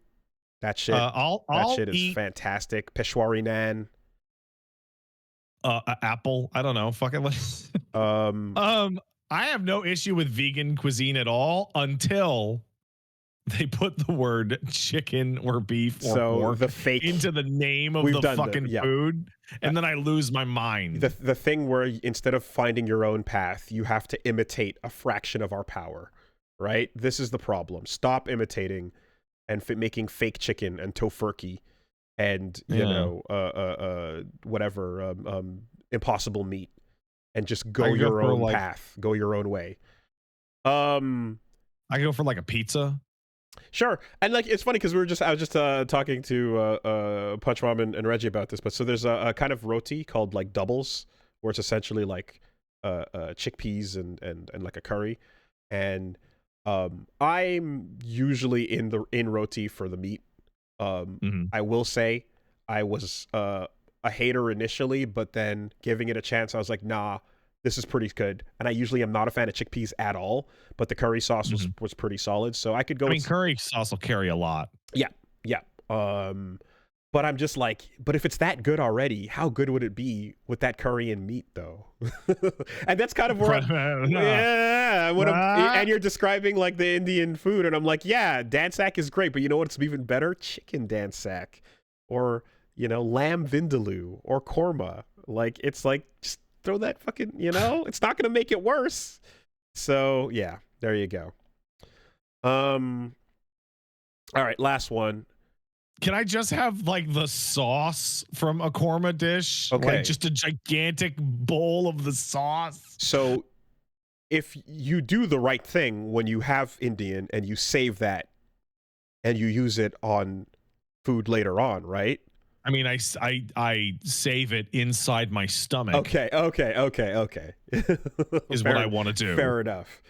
that shit. I'll shit is eat fantastic. Peshwari naan. Apple. I don't know. Fucking. I have no issue with vegan cuisine at all until they put the word chicken or beef or pork into the name of the fucking food, and then I lose my mind. The thing where instead of finding your own path, you have to imitate a fraction of our power, right? This is the problem. Stop imitating and making fake chicken and tofurkey and, you know, whatever, impossible meat, and just go your own path. Go your own way. I go for like a pizza. Sure. And like it's funny because I was just talking to Punch Mom and Reggie about this, but so there's a kind of roti called like doubles, where it's essentially like chickpeas and like a curry. And I'm usually in roti for the meat. I will say I was a hater initially, but then giving it a chance, I was like, nah, this is pretty good. And I usually am not a fan of chickpeas at all, but the curry sauce was pretty solid. So I could go. I mean, curry sauce will carry a lot. Yeah. But I'm just like, but if it's that good already, how good would it be with that curry and meat though? And that's kind of where and you're describing like the Indian food, and I'm like, yeah, dansak is great, but you know what's even better? Chicken dansak, or you know, lamb vindaloo, or korma. Like it's like just throw that fucking, you know, it's not gonna make it worse. So yeah, there you go. All right, last one. Can I just have like the sauce from a korma dish? Okay. Like just a gigantic bowl of the sauce. So if you do the right thing when you have Indian and you save that and you use it on food later on, right? I mean, I save it inside my stomach. Okay. Is what I want to do. Fair enough.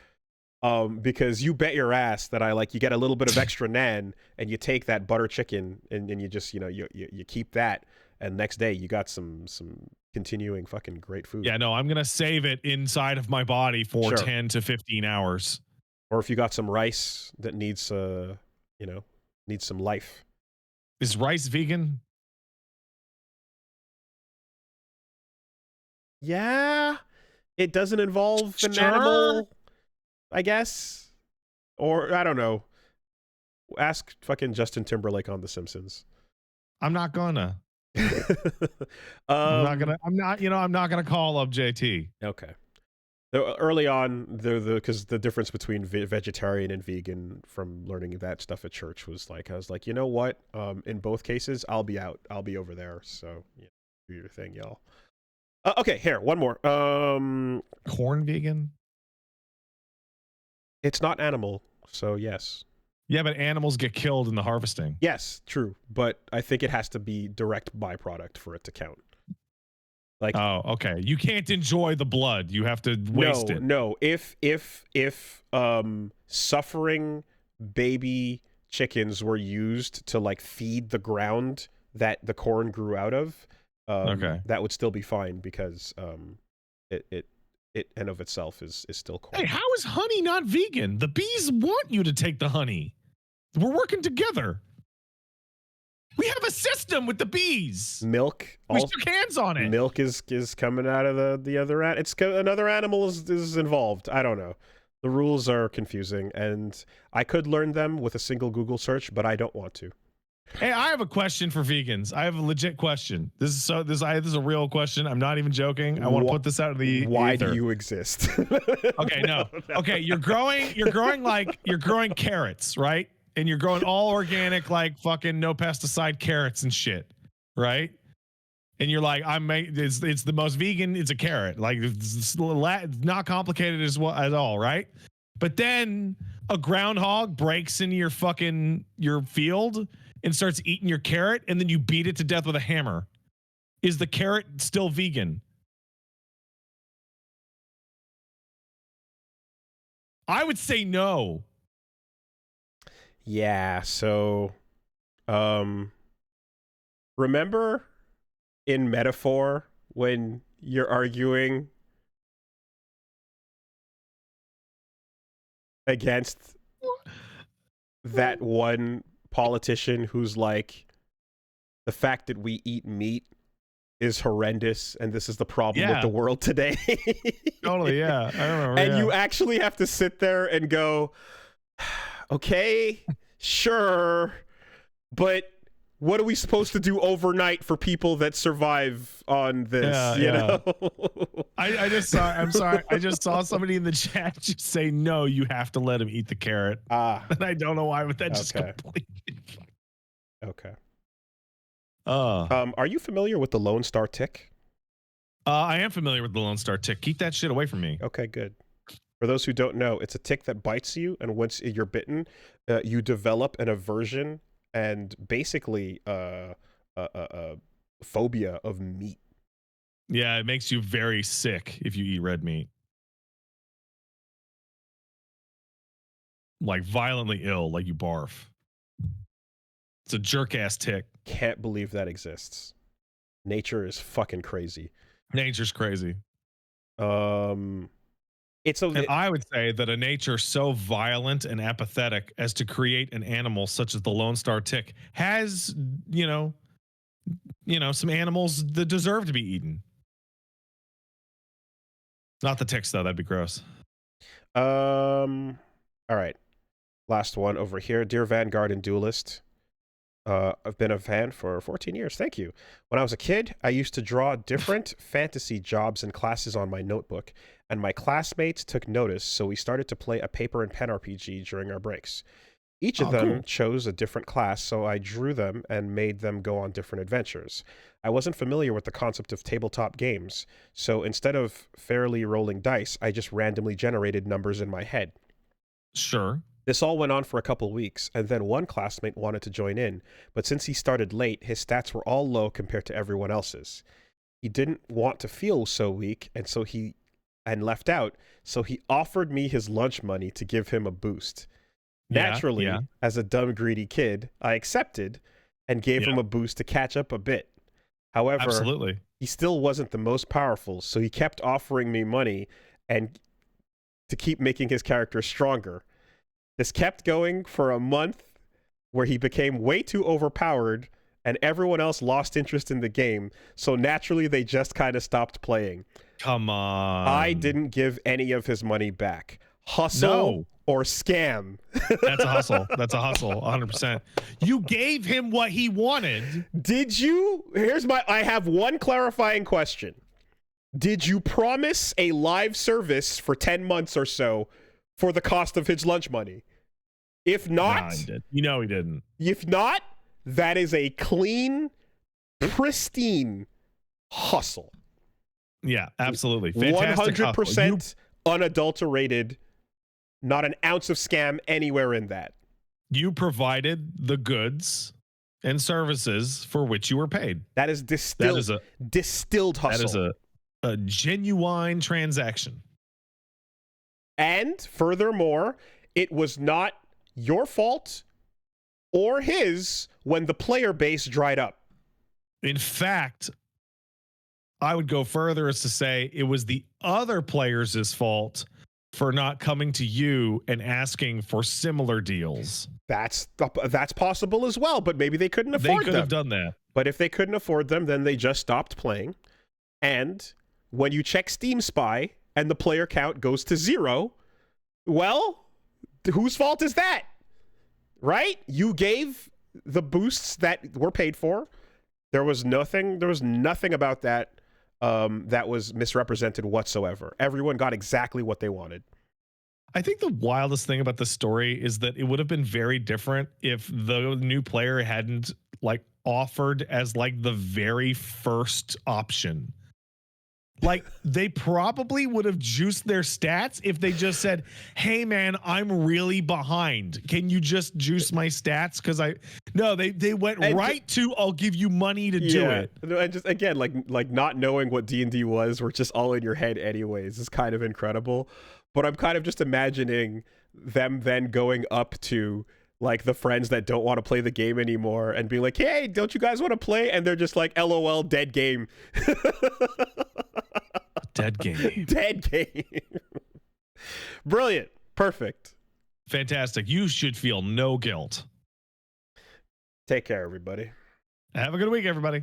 Because you bet your ass that you get a little bit of extra nan and you take that butter chicken and you just, you know, you keep that, and next day you got some continuing fucking great food. Yeah, no, I'm going to save it inside of my body for 10 to 15 hours. Or if you got some rice that needs some life. Is rice vegan? Yeah, it doesn't involve an Sure. animal, I guess, or I don't know. Ask fucking Justin Timberlake on The Simpsons. I'm not gonna. I'm not gonna call up JT. Okay. Early on, because the difference between vegetarian and vegan from learning that stuff at church was like, I was like, you know what? In both cases, I'll be out. I'll be over there. So yeah, do your thing, y'all. Okay, here, one more. Corn vegan? It's not animal, so yes. Yeah, but animals get killed in the harvesting. Yes, true. But I think it has to be direct byproduct for it to count. Like, oh, okay. You can't enjoy the blood. You have to waste it. No. If suffering baby chickens were used to like feed the ground that the corn grew out of, okay, that would still be fine because it in of itself is still corn. Hey, how is honey not vegan? The bees want you to take the honey. We're working together. We have a system with the bees. Milk. We shook hands on it. Milk is coming out of the other end. It's another animal is involved. I don't know. The rules are confusing, and I could learn them with a single Google search, but I don't want to. Hey, I have a question for vegans. I have a legit question. This is a real question. I'm not even joking. I want to put this out of the Why ether. do you exist? Okay, no. Okay, you're growing carrots, right? And you're growing all organic, like fucking no pesticide carrots and shit, right? And you're like, it's the most vegan. It's a carrot, like it's not complicated at all, right? But then a groundhog breaks into your field and starts eating your carrot, and then you beat it to death with a hammer. Is the carrot still vegan? I would say no. Yeah, so remember in Metaphor when you're arguing against that one politician who's like, the fact that we eat meat is horrendous and this is the problem with the world today. Totally, yeah. I remember. And you actually have to sit there and go, okay, sure, but what are we supposed to do overnight for people that survive on this? You know? I'm sorry. I just saw somebody in the chat just say, no, you have to let him eat the carrot. And I don't know why, but that just completely. Okay. Are you familiar with the Lone Star Tick? I am familiar with the Lone Star Tick. Keep that shit away from me. Okay, good. For those who don't know, it's a tick that bites you, and once you're bitten, you develop an aversion and basically a phobia of meat. Yeah, it makes you very sick if you eat red meat. Like violently ill, like you barf. It's a jerk-ass tick. Can't believe that exists. Nature is fucking crazy. Nature's crazy. And I would say that a nature so violent and apathetic as to create an animal such as the Lone Star Tick has, some animals that deserve to be eaten. Not the ticks, though. That'd be gross. All right. Last one over here. Dear Vanguard and Duelist. I've been a fan for 14 years. Thank you. When I was a kid, I used to draw different fantasy jobs and classes on my notebook, and my classmates took notice, so we started to play a paper and pen RPG during our breaks. Each of them chose a different class, so I drew them and made them go on different adventures. I wasn't familiar with the concept of tabletop games, so instead of fairly rolling dice, I just randomly generated numbers in my head. Sure. This all went on for a couple weeks, and then one classmate wanted to join in, but since he started late, his stats were all low compared to everyone else's. He didn't want to feel so weak, and left out, so he offered me his lunch money to give him a boost. Naturally, as a dumb, greedy kid, I accepted and gave him a boost to catch up a bit. However, he still wasn't the most powerful, so he kept offering me money and to keep making his character stronger. This kept going for a month, where he became way too overpowered and everyone else lost interest in the game, so naturally they just kind of stopped playing. Come on. I didn't give any of his money back. Hustle or scam. That's a hustle. That's a hustle, 100%. You gave him what he wanted. Did you? I have one clarifying question. Did you promise a live service for 10 months or so for the cost of his lunch money? If not, nah, he did. You know he didn't. If not, that is a clean, pristine hustle. Yeah, absolutely. Fantastic 100% unadulterated. Not an ounce of scam anywhere in that. You provided the goods and services for which you were paid. That is distilled. That is a distilled hustle. That is a genuine transaction. And furthermore, it was not your fault or his when the player base dried up. In fact, I would go further as to say it was the other players' fault for not coming to you and asking for similar deals. That's possible as well, but maybe they couldn't afford them. They could have done that. But if they couldn't afford them, then they just stopped playing. And when you check Steam Spy and the player count goes to 0, well, whose fault is that? Right? You gave the boosts that were paid for. There was nothing about that that was misrepresented whatsoever. Everyone got exactly what they wanted. I think the wildest thing about the story is that it would have been very different if the new player hadn't like offered as like the very first option. Like they probably would have juiced their stats if they just said, "Hey man, I'm really behind. Can you just juice my stats?" Because they went right to I'll give you money to do it. And just again, like not knowing what D&D was, were just all in your head anyways, is kind of incredible. But I'm kind of just imagining them then going up to like the friends that don't want to play the game anymore and being like, "Hey, don't you guys want to play?" And they're just like, "LOL, dead game." Dead game. Dead game. Brilliant. Perfect. Fantastic. You should feel no guilt. Take care, everybody. Have a good week, everybody.